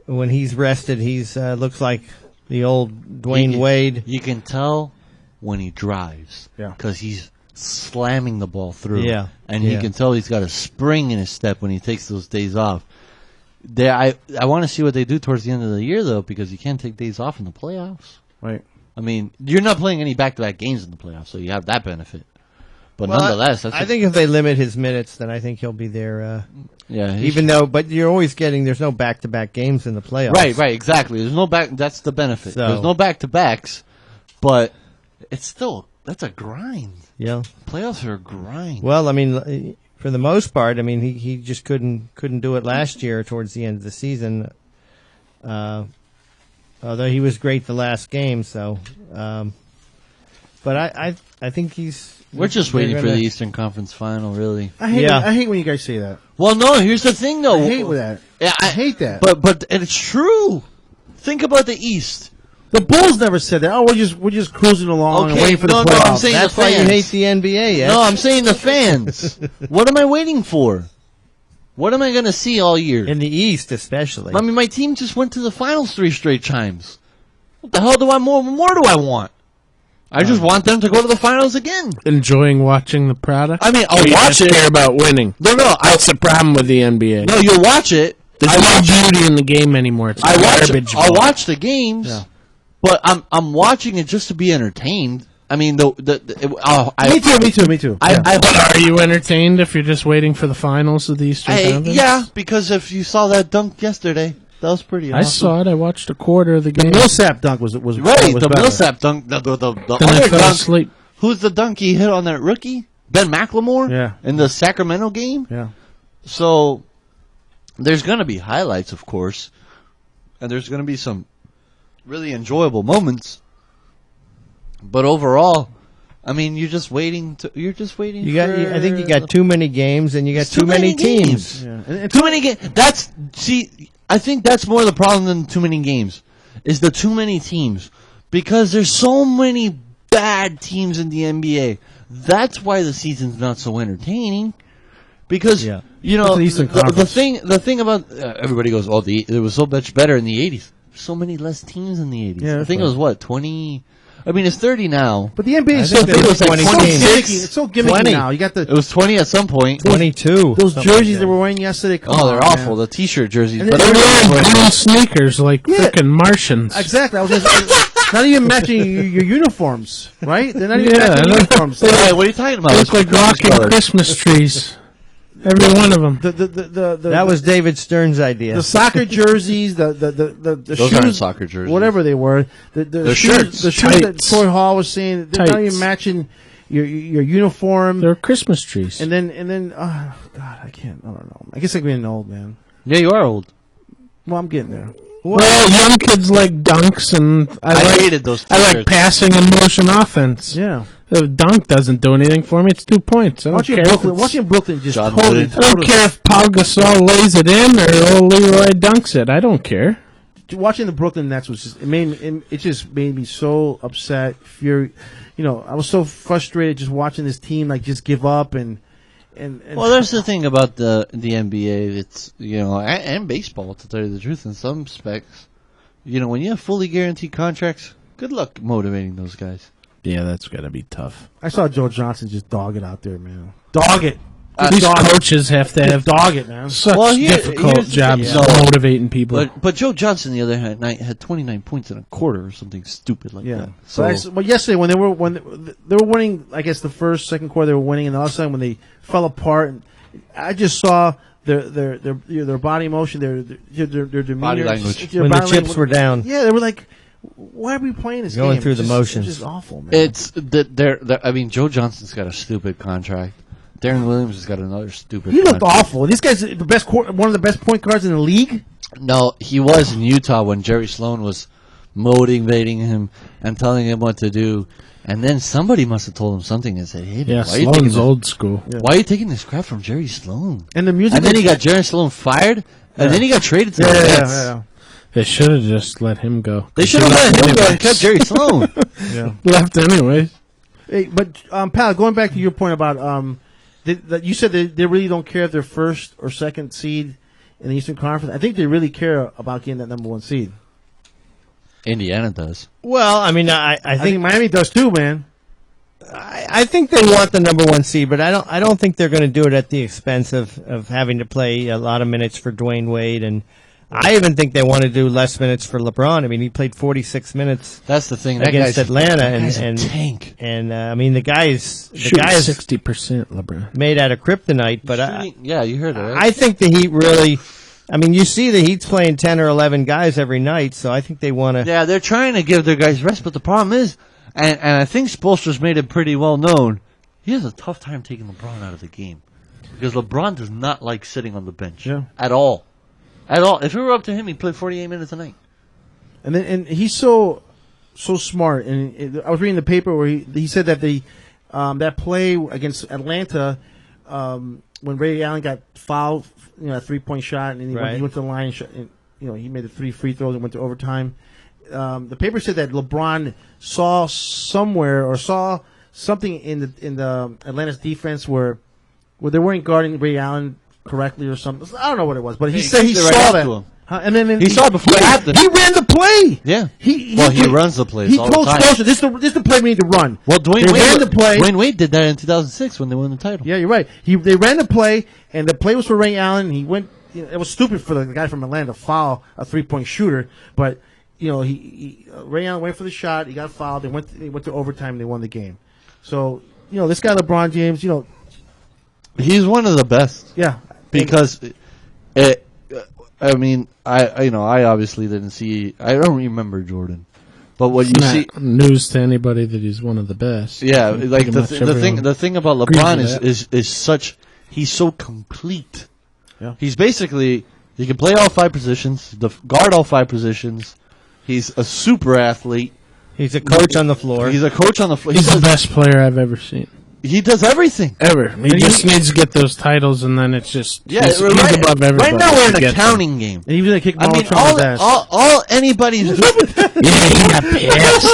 when he's rested, he's looks like the old Dwayne Wade. You can tell when he drives, because he's slamming the ball through. Yeah. And you can tell he's got a spring in his step when he takes those days off. I want to see what they do towards the end of the year, though, because you can't take days off in the playoffs. Right. I mean, you're not playing any back-to-back games in the playoffs, so you have that benefit. But nonetheless, I think if they limit his minutes, then I think he'll be there. Yeah. But you're always there's no back-to-back games in the playoffs. Right, exactly. There's no back. That's the benefit. So- There's no back-to-backs, but it's still, that's a grind. Yeah. Playoffs are a grind. Well, I mean, for the most part, I mean, he just couldn't do it last year towards the end of the season. Although he was great the last game, so. But I think We're just waiting for gonna- the Eastern Conference Final, really. I hate when you guys say that. Well, no, here's the thing, though. I hate that. Yeah, I hate that. But it's true. Think about the East. The Bulls never said that. Oh, we're just cruising along and Okay, waiting for no, the no, playoffs. I'm saying That's the why fans. you hate the NBA. Yeah. No, I'm saying the fans. What am I waiting for? What am I going to see all year? In the East, especially. I mean, my team just went to the finals 3 straight times. What the hell do I more do I want? I just want them to go to the finals again. Enjoying watching the product? I mean, I'll Or you watch just it. care about winning. No, That's the problem with the NBA. No, you'll watch it. There's no beauty in the game anymore. It's garbage. I'll ball. watch the games, but I'm watching it just to be entertained. I mean, Me too. But are you entertained if you're just waiting for the finals of the Eastern Conference? Yeah, because if you saw that dunk yesterday, that was pretty I awesome. saw it. I watched a quarter of the The game. Millsap dunk was Right, was the better. Millsap dunk, the Then I other fell dunk. asleep. Who's the dunk he hit on that rookie? Ben McLemore? Yeah. In the Sacramento game? Yeah. So, there's going to be highlights, of course, and there's going to be some really enjoyable moments. But overall, I mean, you're just waiting. I think you got too many games and you got too many teams. Yeah. And Too many games. I think that's more the problem than too many games. Is the too many teams. Because there's so many bad teams in the NBA. That's why the season's not so entertaining. Because, you know, the Eastern the Conference. thing about, everybody goes, oh, it was so much better in the 80s. So many less teams in the 80s. Yeah, I that's think it right. was, what, 20... I mean, it's 30 now. But the NBA is I so think it was gimmicky. 20 It's so teams. gimmicky. It's so gimmicky 20. now. You got It was 20 at some point. 22. those something jerseys like they were wearing yesterday. Come Oh, they're on, awful. man. The T-shirt jerseys. And But they're everybody's They're wearing green sneakers like frickin' Martians. Exactly. I was just, not even matching your uniforms, right? They're not even Yeah, matching I know. uniforms. Hey, what are you talking about? They It's look like Christmas rocking colors. Christmas trees. Every one of them. That was David Stern's idea. the soccer jerseys, the Those shoes, aren't soccer jerseys. whatever they were, the shoes, shirts, the shoes that tights. Troy Hall was saying, they're not Tights. even matching your uniform. They're Christmas trees. And then, oh God, I don't know. I guess I'm getting old, man. Yeah, you are old. Well, I'm getting there. Well, young kids like dunks, and I hated those I like T-shirts. passing and motion offense. Yeah. The dunk doesn't do anything for me. It's 2 points. I don't care. Watching Brooklyn just John totally. Wooden. I don't care if Paul Gasol lays it in or old Leroy dunks it. I don't care. Watching the Brooklyn Nets was just it just made me so upset, fury. You know, I was so frustrated just watching this team like just give up and Well, that's the thing about the NBA. It's, you know, and baseball, to tell you the truth, in some specs. You know, when you have fully guaranteed contracts, good luck motivating those guys. Yeah, that's got to be tough. I saw Joe Johnson just dog it out there, man. Dog it. These coaches have to have dog it, man. such difficult here's the jobs thing. motivating people. But Joe Johnson the other night had 29 points in a quarter or something stupid like that. So But yesterday when they were winning, I guess the first, second quarter they were winning, and all of a sudden when they fell apart, and I just saw their body motion, their demeanor, Body language. their When the body chips were down. Yeah, they were like, why are we playing this Going game? through the motions. It's just awful, man. it's I mean, Joe Johnson's got a stupid contract. Darren Williams has got another stupid. He looked contract. awful. This guy's the best, one of the best point guards in the league. No, he was in Utah when Jerry Sloan was motivating him and telling him what to do. And then somebody must have told him something and said, "Hey, man, Yeah, why are you taking Sloan's this, old school. Yeah. Why are you taking this crap from Jerry Sloan?" And the music. And then he got Jerry Sloan fired, and then he got traded to the Mets. They should have just let him go. They should have let him go and kept Jerry Sloan. Yeah. Left anyways. Hey, but Pal, going back to your point about that you said they really don't care if they're first or second seed in the Eastern Conference. I think they really care about getting that number 1 seed. Indiana does. Well, I mean, I think Miami does too, man. I think they want the number 1 seed, but I don't think they're going to do it at the expense of having to play a lot of minutes for Dwayne Wade, and I even think they want to do less minutes for LeBron. I mean, he played 46 minutes. That's the thing against Atlanta, that guy's and a tank. And I mean, the guy is 60% LeBron made out of kryptonite. But yeah, you heard it. Right? I think the Heat really. I mean, you see the Heat's playing 10 or 11 guys every night, so I think they want to. Yeah, they're trying to give their guys rest, but the problem is, and I think Spoelstra's made it pretty well known, he has a tough time taking LeBron out of the game because LeBron does not like sitting on the bench at all. At all. If it were up to him, he'd play 48 minutes a night. And he's so smart. And I was reading the paper where he said that that play against Atlanta when Ray Allen got fouled, a 3-point shot, and he went to the line. And he made the 3 free throws and went to overtime. The paper said that LeBron saw something in the Atlanta's defense where they weren't guarding Ray Allen correctly or something. I don't know what it was, but he said he saw that. And then he saw it before it happened. He ran the play. Yeah. He runs the plays. He all told the time. Spoelstra, this is the play we need to run. Well, Dwayne ran the play. Dwayne Wade did that in 2006 when they won the title. Yeah, you're right. They ran the play, and the play was for Ray Allen. He went. It was stupid for the guy from Atlanta to foul a 3-point shooter, but Ray Allen went for the shot. He got fouled. They went to overtime. And they won the game. So this guy LeBron James, he's one of the best. Yeah. Because, I mean, I obviously didn't see. I don't remember Jordan, but what you see news to anybody that he's one of the best. Yeah, like the thing about LeBron is such. He's so complete. Yeah. He's basically he can play all 5 positions, guard all 5 positions. He's a super athlete. He's a coach on the floor. He's a coach on the floor. He's the best player I've ever seen. He does everything. Ever. He just needs to get those titles, and then it's just he's above everybody. Right now we're in a counting game. And he was going to kick all anybody's doing. Yeah, he got pissed.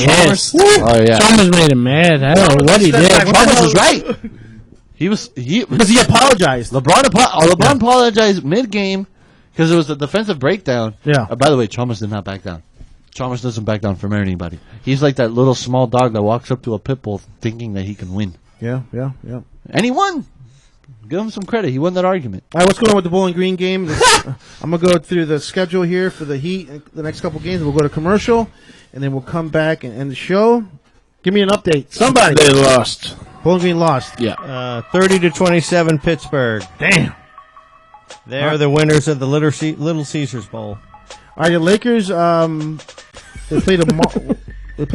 Chalmers. Oh yeah, Chalmers made him mad. I don't know what he did. Chalmers was right. Because he apologized. LeBron apologized mid-game because it was a defensive breakdown. Yeah. By the way, Chalmers did not back down. Chalmers doesn't back down from anybody. He's like that little small dog that walks up to a pit bull thinking that he can win. Yeah. And he won. Give him some credit. He won that argument. All right, what's going on with the Bowling Green game? I'm going to go through the schedule here for the Heat. The next couple games, we'll go to commercial, and then we'll come back and end the show. Give me an update. Somebody. They lost. Bowling Green lost. Yeah. 30-27 Pittsburgh. Damn. They're the winners of the Little Caesars Bowl. All right, the Lakers, they play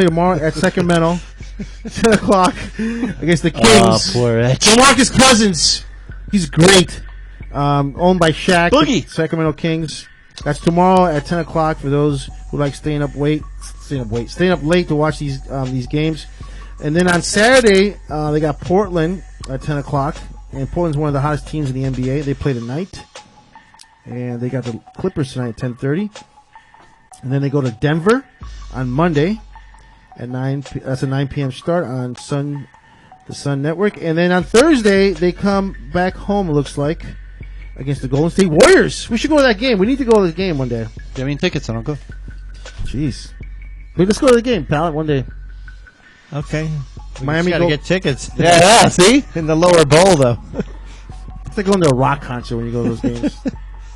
tomorrow at Sacramento, 10 o'clock against the Kings. Oh, poor Edge. DeMarcus Cousins, he's great. Owned by Shaq. Boogie. Sacramento Kings. That's tomorrow at 10 o'clock for those who like staying up late to watch these games. And then on Saturday, they got Portland at 10 o'clock. And Portland's one of the hottest teams in the NBA. They play tonight. And they got the Clippers tonight at 10:30. And then they go to Denver on Monday at 9. That's a 9 p.m. start on the Sun Network. And then on Thursday, they come back home, it looks like, against the Golden State Warriors. We should go to that game. We need to go to the game one day. Give me tickets and I'll go. Jeez. Wait, let's go to the game, pal, one day. Okay. Miami got to get tickets. Yeah, see? In the lower bowl, though. It's like going to a rock concert when you go to those games.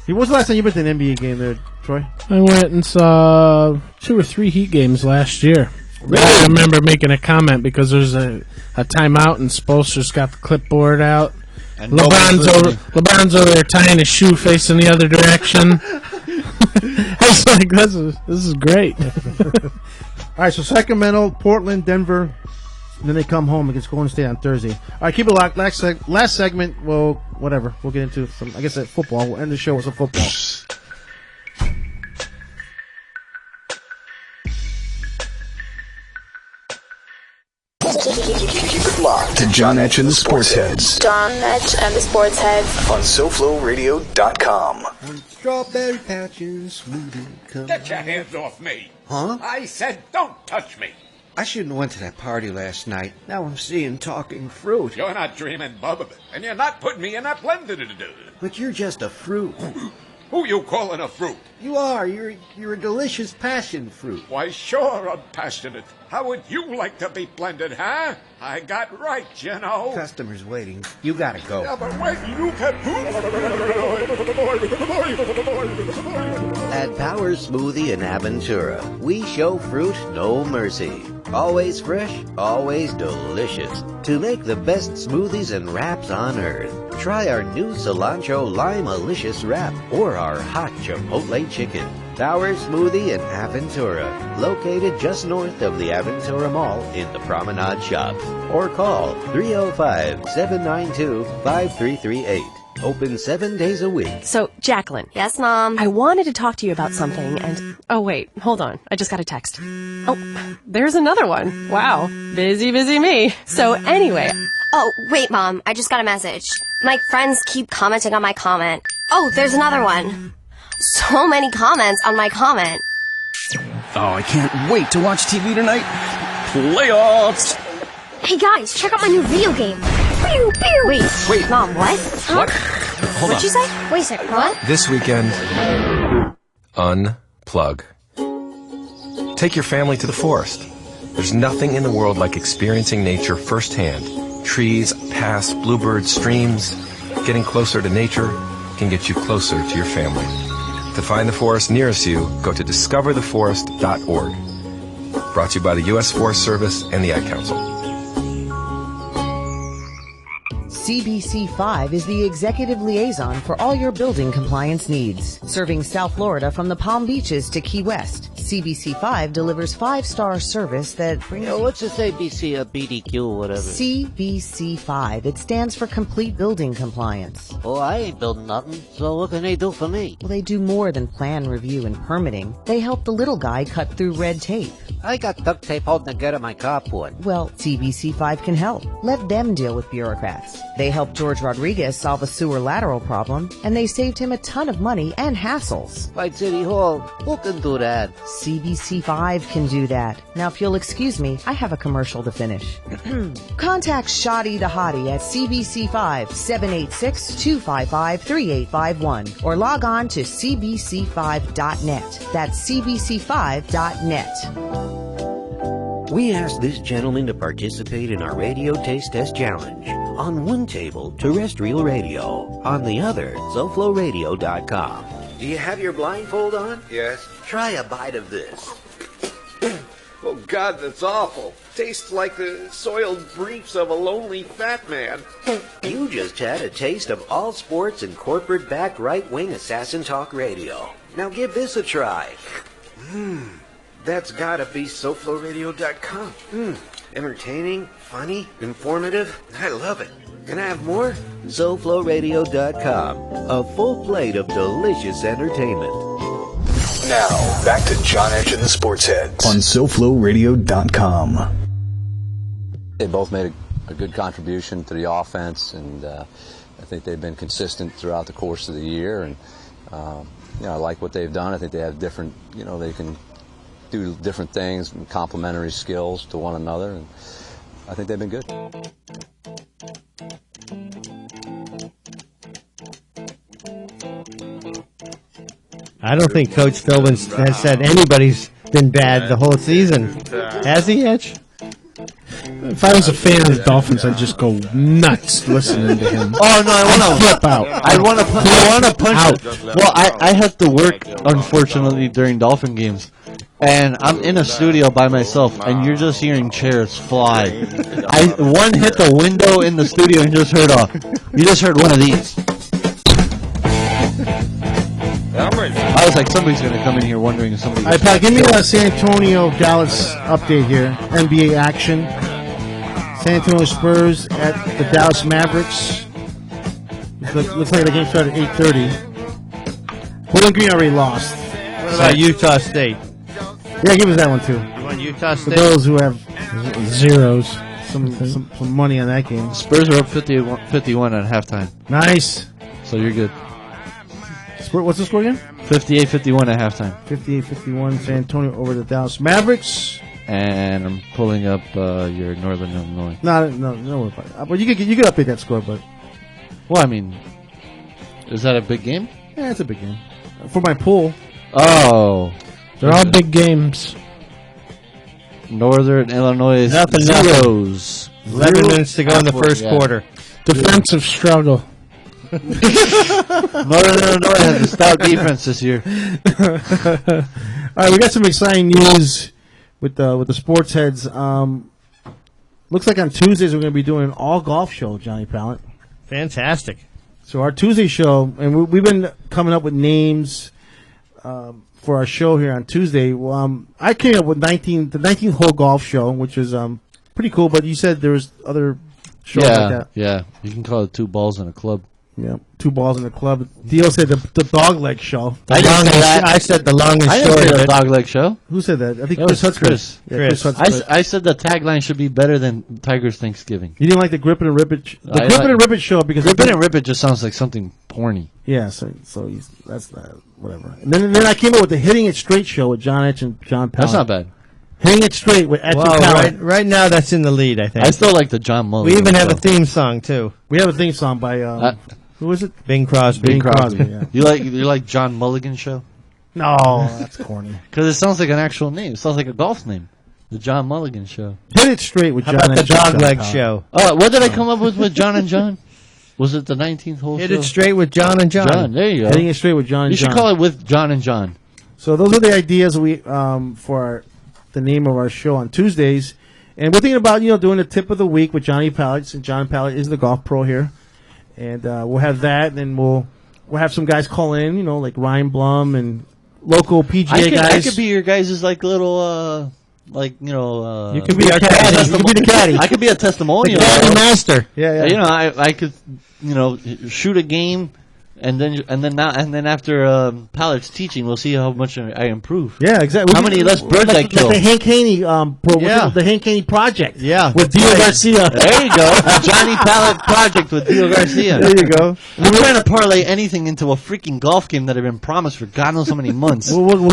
When was the last time you went to an NBA game there, Troy? I went and saw 2 or 3 Heat games last year. Really? I remember making a comment because there's a timeout and Spoelstra's got the clipboard out. And LeBron's over there tying his shoe facing the other direction. I was like, this is great. All right, so Sacramento, Portland, Denver, and then they come home against Golden State on Thursday. All right, keep it locked. Last segment, well, whatever. We'll get into some, I guess, at football. We'll end the show with some football. locked to John Etch and the Sports Heads John Etch and the Sports Heads. on SoFloRadio.com. Strawberry patch and smoothie. Get your hands off me. Huh? I said don't touch me. I shouldn't have went to that party last night. Now I'm seeing talking fruit. You're not dreaming, Bub, and you're not putting me in that blender. But you're just a fruit. Who you calling a fruit? You are. You're a delicious passion fruit. Why, sure, I'm passionate. How would you like to be blended, huh? I got rights, you know. Customers waiting. You gotta go. Yeah, but wait, you can... At Power Smoothie in Aventura, we show fruit no mercy. Always fresh, always delicious. To make the best smoothies and wraps on earth, try our new cilantro lime-alicious wrap or our hot chipotle chicken. Power Smoothie in Aventura, located just north of the Aventura Mall in the Promenade Shops. Or call 305-792-5338. Open 7 days a week. So, Jacqueline. Yes, Mom? I wanted to talk to you about something and... Oh, wait. Hold on. I just got a text. Oh, there's another one. Wow. Busy me. So, anyway... Oh, wait, Mom. I just got a message. My friends keep commenting on my comment. Oh, there's another one. So many comments on my comment. Oh, I can't wait to watch TV tonight. Playoffs! Hey, guys, check out my new video game. Pew, pew. Wait, Mom, what? What? Hold What'd you say? Wait a second, what? This weekend, unplug. Take your family to the forest. There's nothing in the world like experiencing nature firsthand. Trees, paths, bluebirds, streams. Getting closer to nature can get you closer to your family. To find the forest nearest you, go to discovertheforest.org. Brought to you by the U.S. Forest Service and the Ad Council. CBC5 is the executive liaison for all your building compliance needs. Serving South Florida from the Palm Beaches to Key West, CBC5 delivers 5-star service that brings... what's this ABC, BDQ, whatever? CBC5. It stands for Complete Building Compliance. Oh, I ain't building nothing, so what can they do for me? Well, they do more than plan review and permitting. They help the little guy cut through red tape. I got duct tape holding together my carport. Well, CBC5 can help. Let them deal with bureaucrats. They helped George Rodriguez solve a sewer lateral problem, and they saved him a ton of money and hassles. By City Hall, who can do that? CBC5 can do that. Now, if you'll excuse me, I have a commercial to finish. Contact Shoddy the Hottie at CBC5, 786-255-3851, or log on to cbc5.net. That's cbc5.net. We asked this gentleman to participate in our radio taste test challenge. On one table, terrestrial radio. On the other, SoFloRadio.com. Do you have your blindfold on? Yes. Try a bite of this. Oh, God, that's awful. Tastes like the soiled briefs of a lonely fat man. You just had a taste of all sports and corporate-backed right-wing assassin talk radio. Now give this a try. That's gotta be SoFloRadio.com. Entertaining, funny, informative. I love it. Can I have more? SoFloRadio.com. A full plate of delicious entertainment. Now, back to John Etch and the Sports Heads on SoFloRadio.com. They both made a good contribution to the offense, and I think they've been consistent throughout the course of the year. And I like what they've done. I think they have different, they can do different things, complementary skills to one another, and I think they've been good. I don't think Coach Philbin has said anybody's been bad the whole season. Has he, Etch? If I was a fan of the Dolphins, I'd just go nuts listening to him. Oh no, I want to flip out. I want to punch it. Well, I have to work, unfortunately, during Dolphin games, and I'm in a studio by myself, and you're just hearing chairs fly. One hit the window in the studio, and you just heard one of these. I was like, somebody's going to come in here wondering if somebody... All right, Pat, give me a San Antonio Dallas update here. NBA action. San Antonio Spurs at the Dallas Mavericks. Looks like the game started at 8:30. Bowling Green already lost. What about Utah State? Yeah, give us that one too. You want Utah State? For those who have zeros. some money on that game. Spurs are up 51 at halftime. Nice. So you're good. What's the score again? 58-51 at halftime. 58-51. San Antonio over the Dallas Mavericks. And I'm pulling up your Northern Illinois. No. But you could update that score, but. Well, I mean, is that a big game? Yeah, it's a big game. For my pool. Oh. They're all big games. Northern Illinois Nothing. zeros. 11 minutes to go in the first quarter. Defensive struggle. Northern Illinois has a stout defense this year. All right, we got some exciting news with the sports heads. Looks like on Tuesdays we're going to be doing an all golf show, Johnny Pallet. Fantastic. So our Tuesday show, and we've been coming up with names for our show here on Tuesday. I came up with the 19th hole golf show, which is pretty cool. But you said there was other shows like that. Yeah, you can call it 2 balls in a club. Yeah, 2 balls in the club. Dio said the dog leg show. I said the long and I short didn't of say it. the dog leg show. Who said that? I think That was Chris. Chris. Yeah, Chris Hudson. I said the tagline should be better than Tiger's Thanksgiving. You didn't like the Grip It and Rip It? The Grip It and Rip It show because Grip It and Rip It just sounds like something porny. Yeah, so that's whatever. And then I came up with the Hitting It Straight show with John Etch and John Pallet. That's not bad. Hitting It Straight with Etch and Well, Pallet. right now that's in the lead, I think. I still like the John Mulligan. We even have a show. theme song too. We have a theme song by who is it? Bing Crosby. Bing Crosby. Yeah. You like John Mulligan show? No, that's corny. Because it sounds like an actual name. It sounds like a golf name. The John Mulligan show. Hit It Straight with How John about the Etch and dog John leg Pallet. show? Oh, what did I come up with John and John? Was it the 19th hole Hit show? it straight with John and John. John, there you go. Hitting It Straight with John and You should John. call it with John and John. So those are the ideas we for the name of our show on Tuesdays, and we're thinking about doing the tip of the week with Johnny Pallet, and John Pallet is the golf pro here, and we'll have that, and we'll have some guys call in, like Ryan Blum and local PGA guys. I could be your guys' like little You could be our caddy. You could be the caddy. I could be a testimonial. The caddy master. Yeah. I could shoot a game. And then after Pallet's teaching, we'll see how much I improve. Yeah, exactly. How many less birds I kill? Like the Hank Haney the Hank Haney project. Yeah, with Dio Garcia. There you go, the Johnny Pallet project with Dio Garcia. There you go. We're trying to parlay anything into a freaking golf game that had been promised for God knows how many months. We'll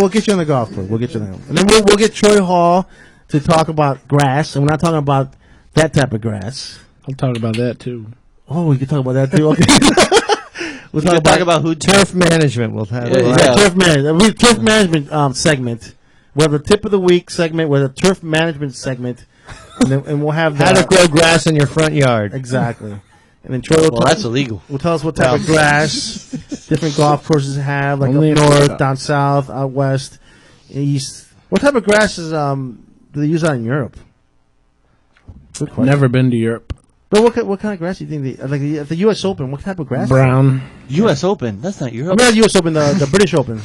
get you on the golf course. We'll get you on the golf. And then we'll get Troy Hall to talk about grass, and we're not talking about that type of grass. I'll talk about that too. Oh, we can talk about that too. Okay. We'll talk about who turf management. We'll have turf management segment. We have a tip of the week segment with a turf management segment, and we'll have how to grow grass in your front yard. Exactly. And then Troy will that's illegal. Will tell us what type of grass different golf courses have, like Only up in north, Florida. down south, out west, east. What type of grasses do they use out in Europe? Good question. Never been to Europe. But what kind of grass do you think at the U.S. Open? What type of grass? Brown. U.S. Open. That's not Europe. I mean, not U.S. Open, the British Open.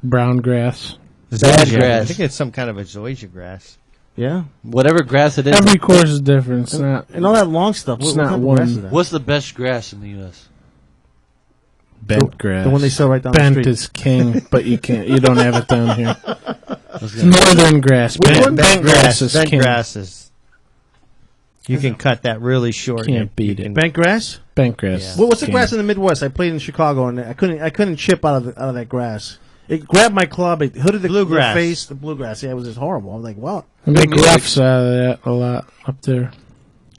Brown grass. Bad grass. I think it's some kind of a zoysia grass. Yeah. Whatever grass it is. Every course is different. It's not. And all that long stuff. It's What not type of one. grass is that? What's the best grass in the U.S.? Bent grass. The one they sell right down the Bent street. is king, but you don't have it down here. It's Northern grass. Bent Bent grass is king. grasses. You can cut that really short. Can't beat it. Bent grass? Bent grass. What's the king. grass in the Midwest? I played in Chicago, and I couldn't chip out of that grass. It grabbed my club. It hooded the Bluegrass. the face. The bluegrass. Yeah, it was just horrible. I was like, wow. I make roughs out of that a lot up there.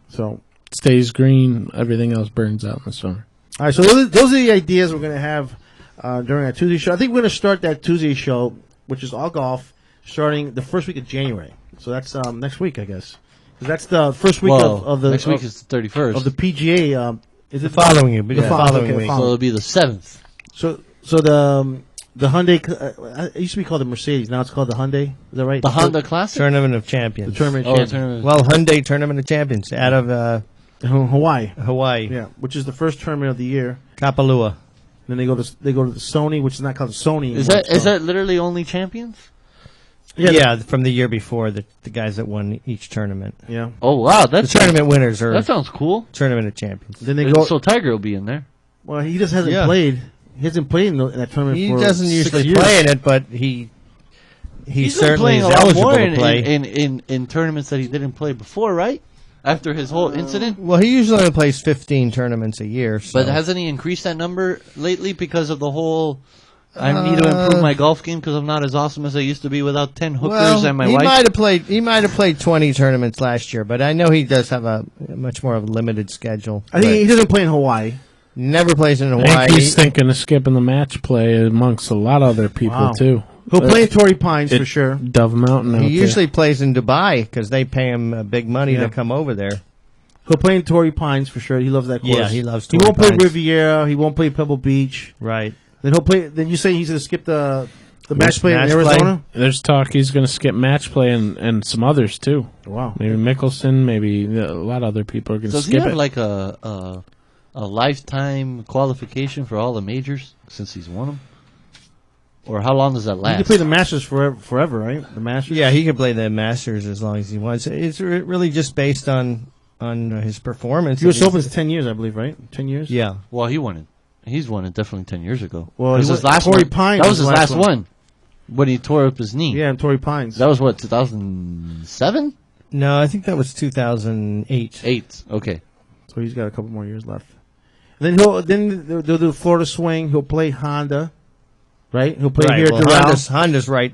So it stays green. Everything else burns out in the summer. all right. So those are the ideas we're going to have during our Tuesday show. I think we're going to start that Tuesday show, which is all golf, starting the first week of January. So that's next week, I guess. 'Cause that's the first week of the next week is the 31st of the PGA. Is it The following week. The following week. So it'll be the 7th. So the Hyundai, it used to be called the Mercedes. Now it's called the Hyundai. Is that right? The Honda Classic? Tournament of Champions. The Tournament of Champions. Well, Hyundai Tournament of Champions out of Hawaii. Hawaii. Yeah, which is the first tournament of the year. Kapalua. Then they go to the Sony, which is not called the Sony. Is anymore. that literally only champions? Yeah, from the year before, the guys that won each tournament. Yeah. Oh wow, The tournament winners are that sounds cool. Tournament of Champions. Then they go. So Tiger will be in there. Well, he just hasn't Yeah. played. He hasn't played in that tournament. He for doesn't 6 usually years. play in it, but he He's been certainly playing is a lot eligible more to play. in tournaments that he didn't play before, right? after his whole incident. Well, he usually only plays 15 tournaments a year. So. But hasn't he increased that number lately because of the whole? I need to improve my golf game because I'm not as awesome as I used to be without 10 hookers and my wife. He might have played 20 tournaments last year, but I know he does have a much more of a limited schedule. I think he doesn't play in Hawaii. Never plays in Hawaii. I think he's thinking of skipping the match play amongst a lot of other people too. He'll play in Torrey Pines for sure. Dove Mountain. He usually plays in Dubai because they pay him big money to come over there. He'll play in Torrey Pines for sure. He loves that course. Yeah, he loves He Torrey won't play Pines. Riviera. He won't play Pebble Beach. Right. Then he'll play. Then you say he's going to skip the match play in Arizona. There's talk he's going to skip match play and some others too. Wow. Maybe Mickelson. Maybe a lot of other people are going to Does skip he have it. like a lifetime qualification for all the majors since he's won them? Or how long does that last? He can play the Masters forever, right? The Masters. Yeah, he can play the Masters as long as he wants. It's really just based on his performance. U.S. Open's 10 years, I believe, right? 10 years. Yeah. Well, he won it. He's won it definitely 10 years ago. Well, That was he his won- last Torrey one. Pines That was was his the last last one. When he tore up his knee. Yeah, in Torrey Pines. That was what, 2007? No, I think that was 2008. 8. Okay. So he's got a couple more years left. And then they'll do Florida Swing. He'll play Honda, right? He'll play here at Well, Doral. Honda's right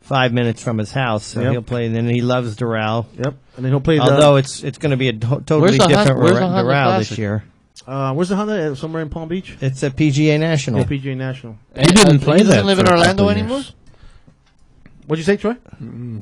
5 minutes from his house, so Yep. he'll play. And then he loves Doral. Yep. And then he'll play. Although it's going to be a totally Where's the different where's the Honda Doral this Classic? year. Where's the Honda? Somewhere in Palm Beach. It's a PGA National. Yeah, PGA National. He didn't play he that. doesn't live in for a Orlando couple anymore? years. What'd you say, Troy?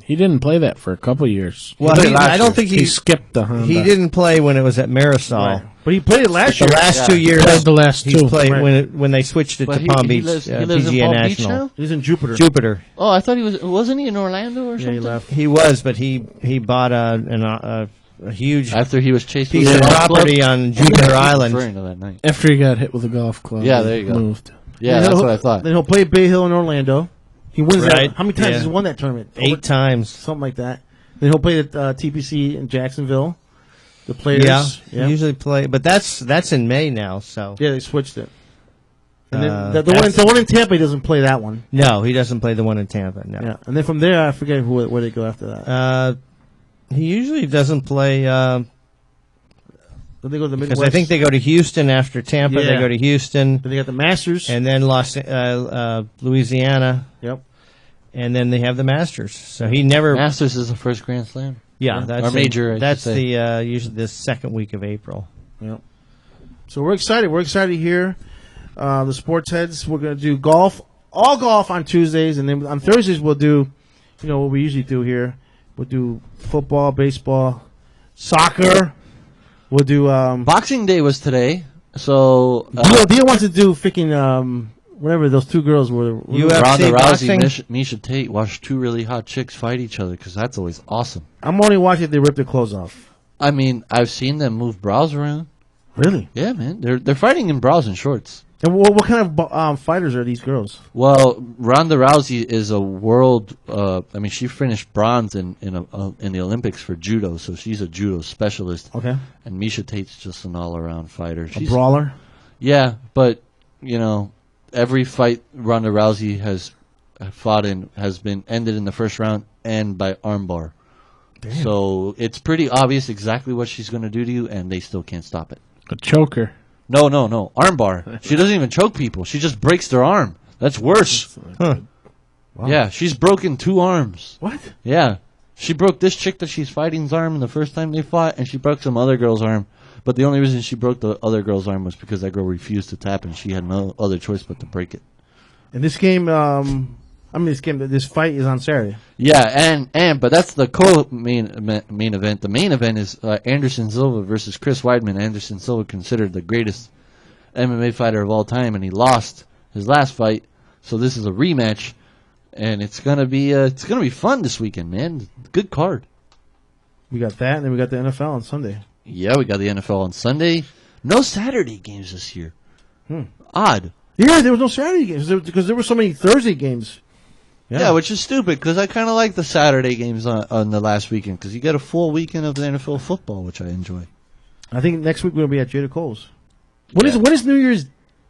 He didn't play that for a couple years. Well, I don't think he skipped the Honda. He didn't play when it was at Marisol. Right. But he played it last year. The last 2 years, He played the last he's two. played Right. when they switched it But to Palm Beach. lives in Palm PGA Beach National. now? He's in Jupiter. Jupiter. Oh, I thought wasn't he in Orlando or Yeah, something? he left. He was, but he bought a huge After he was chased piece with of a golf property club? on Jupiter Island. Referring to that night. After he got hit with a golf club. Yeah, he there you go. Moved. Yeah, Then that's he'll- what I thought. Then he'll play Bay Hill in Orlando. He wins Right. that. How many times Yeah. has he won that tournament? 8 times. Something like that. Then he'll play the TPC in Jacksonville. The players. Yeah, usually play, but that's in May now. So Yeah, they switched it. And then the that's- one in Tampa, he doesn't play that one. no, he doesn't play the one in Tampa. No, Yeah, and then from there, I forget where they go after that. he usually doesn't play. Then they go to the Because Midwest. I think they go to Houston after Tampa. They Yeah. go to Houston, Then they got the Masters. and then Louisiana, Yep. and then they have the Masters. So he never. Masters is the first Grand Slam. Yeah, that's or major. I should that's say. the usually the second week of April. Yep. So we're excited. We're excited here. The sports heads. We're going to do golf, all golf on Tuesdays, and then on Thursdays we'll do, what we usually do here. We'll do football, baseball, soccer. We'll do. Boxing Day was today, so Dia wants to do freaking whatever those two girls were. UFC Ronda boxing? Rousey, Misha Tate watch two really hot chicks fight each other because that's always awesome. I'm only watching if they rip their clothes off. I mean, I've seen them move bras around. Really? Yeah, man, they're fighting in bras and shorts. And what kind of fighters are these girls? Well, Ronda Rousey is a world. I mean, she finished bronze in the Olympics for judo, so she's a judo specialist. Okay. And Misha Tate's just an all-around fighter. A brawler? Yeah, but every fight Ronda Rousey has fought in has been ended in the first round and by armbar. Damn. So it's pretty obvious exactly what she's going to do to you, and they still can't stop it. A choker. No, armbar. She doesn't even choke people. She just breaks their arm. That's worse. Huh. Wow. Yeah, she's broken 2 arms. What? Yeah. She broke this chick that she's fighting's arm the first time they fought, and she broke some other girl's arm. But the only reason she broke the other girl's arm was because that girl refused to tap, and she had no other choice but to break it. And this game, this fight is on Saturday. Yeah, but that's the main event. The main event is Anderson Silva versus Chris Weidman. Anderson Silva considered the greatest MMA fighter of all time, and he lost his last fight. So this is a rematch, and it's gonna be fun this weekend, man. Good card. We got that, and then we got the NFL on Sunday. Yeah, we got the NFL on Sunday. No Saturday games this year. Odd. Yeah, there was no Saturday games because there were so many Thursday games. Yeah, which is stupid because I kind of like the Saturday games on the last weekend because you get a full weekend of the NFL football, which I enjoy. I think next week we're gonna be at Jada Cole's. What is New Year's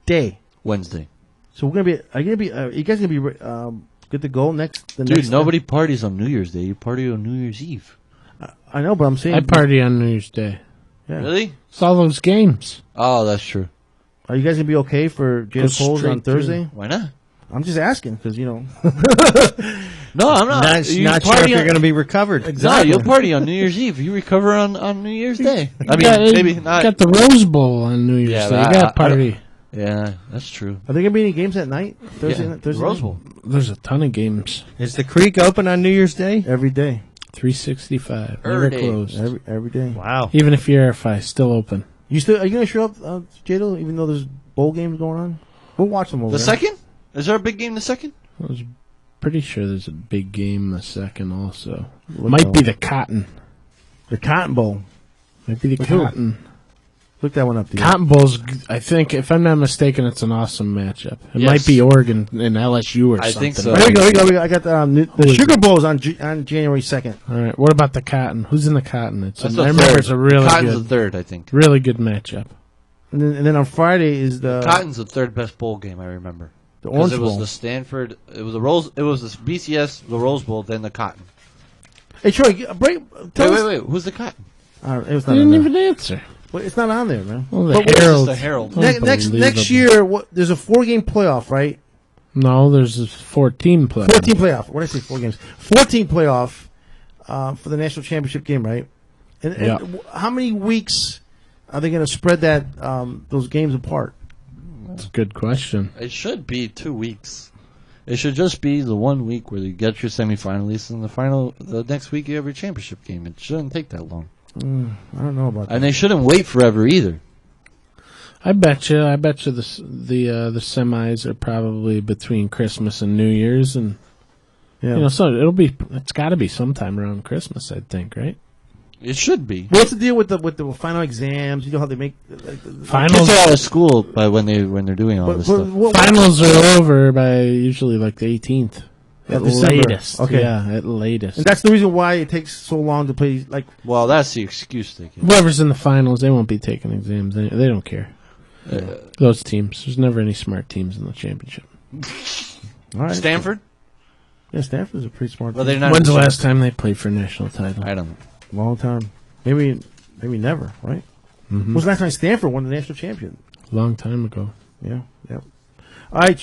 Day? Wednesday. So we're gonna be. Are you guys gonna be good to go next? Dude, nobody parties on New Year's Day. You party on New Year's Eve. I know, but I'm saying I party on New Year's Day. Yeah. Really? It's all those games. Oh, that's true. Are you guys gonna be okay for Jada Go Coles straight on Thursday? Why not? I'm just asking because No, I'm not. Not sure if you're going to be recovered. No, you'll party on New Year's Eve. You recover on New Year's Day. I mean, You maybe not. got the Rose Bowl on New Year's Day. You got to party. Yeah, that's true. Are there gonna be any games at night? Thursday, Yeah, Thursday Rose night? Bowl. There's a ton of games. Is the creek open on New Year's Day? Every day. 365. Never Every day. closed. Every day. Wow. Even if you're RFI, still open. Are you gonna show up, Jado? Even though there's bowl games going on, we'll watch them over The there. second? Is there a big game the second? I was pretty sure there's a big game the second also. What Might bowl? be the Cotton. The Cotton Bowl. Might be the With who? Cotton. Look that one up. Dude. Cotton Bowl's, I think, if I'm not mistaken, it's an awesome matchup. It Yes. might be Oregon and LSU or I something. think so. Here we go. I got the Sugar Bowl's on January 2nd. All right. What about the Cotton? Who's in the Cotton? That's I the remember third. it's a really Cotton's good, the third, I think. really good matchup. And then on Friday is the Cotton's the third best bowl game, I remember. The 'Cause Orange it was Bowl. the Stanford. It was the BCS, the Rose Bowl, then the Cotton. Hey Troy, tell us. Wait. Who's the Cotton? It was You not on didn't there. even answer. Well, it's not on there, man. Well, the But what- Herald. the Herald. Next Unbelievable. year, there's a 4-game playoff, right? No, there's a 14 play. 14 playoff. What did I say? 4 games. 14 playoff for the national championship game, right? And Yeah. how many weeks are they going to spread that those games apart? That's a good question. It should be 2 weeks. It should just be the 1 week where you get your semifinalists, and the next week you have your championship game. It shouldn't take that long. I don't know about that. And they shouldn't wait forever either. I bet you the semis are probably between Christmas and New Year's, and Yeah. so it's got to be sometime around Christmas, I'd think, right? It should be. What's the deal with the final exams? You know how they make Finals Kids are out of school by when they're doing all this stuff. Finals are over by usually like the 18th. At December. latest. Okay. Yeah, at latest. And that's the reason why it takes so long to play. Like, Well, that's the excuse they give. Whoever's in the finals, they won't be taking exams. They don't care. Those teams. There's never any smart teams in the championship. all right. Stanford? Yeah, Stanford's a pretty smart. Well, team. they're not. When's the last time they played for a national title? I don't know. Long time. Maybe never. Right. When was the last time Stanford won the national champion? Long time ago. Yeah. All right,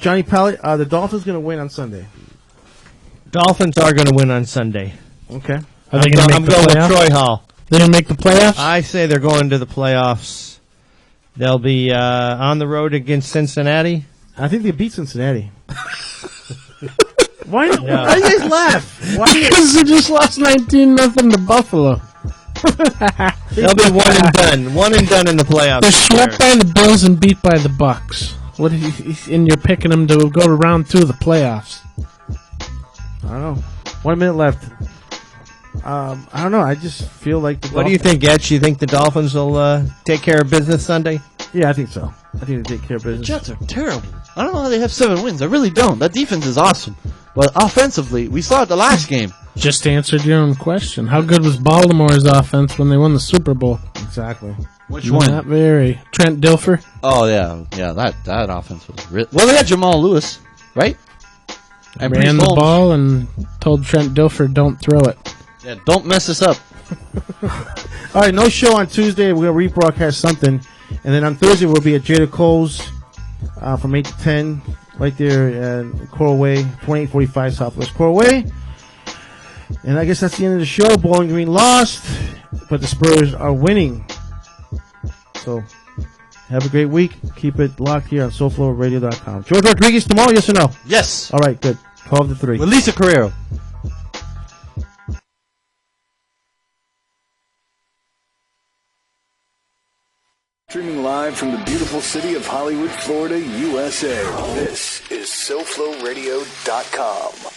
Johnny Pallett. The Dolphins going to win on Sunday. Dolphins are going to win on Sunday. Okay. Are they going to I'm make the going with playoffs? Troy Hall. They going to make the playoffs? I say they're going to the playoffs. They'll be on the road against Cincinnati. I think they beat Cincinnati. Why? Yeah. Why do you guys laugh? Why? Because they just lost 19-0 to Buffalo. They'll be one and done. One and done in the playoffs. They're swept by the Bills and beat by the Bucks. And you're picking them to go to round 2 of the playoffs. I don't know. 1 minute left. I don't know. I just feel like the What do you think, Etch? You think the Dolphins will take care of business Sunday? Yeah, I think so. I think they take care of The business. Jets are terrible. I don't know how they have 7 wins. I really don't. That defense is awesome. But offensively, we saw it the last game. Just answered your own question. How good was Baltimore's offense when they won the Super Bowl? Exactly. Which one? Not very. Trent Dilfer? Oh, yeah. That offense was well, they had Jamal Lewis, right? And Ran Brees the Holmes. ball and told Trent Dilfer, don't throw it. Yeah, don't mess this up. All right, no show on Tuesday. We're going to rebroadcast something. And then on Thursday, we'll be at Jada Cole's from 8 to 10, right there at Coral Way, 2845 Southwest Coral Way. And I guess that's the end of the show. Bowling Green lost, but the Spurs are winning. So have a great week. Keep it locked here on SoFloRadio.com. George Rodriguez tomorrow, yes or no? Yes. All right, good. 12 to 3. With Lisa Carrero. Streaming live from the beautiful city of Hollywood, Florida, USA. This is SoFloRadio.com.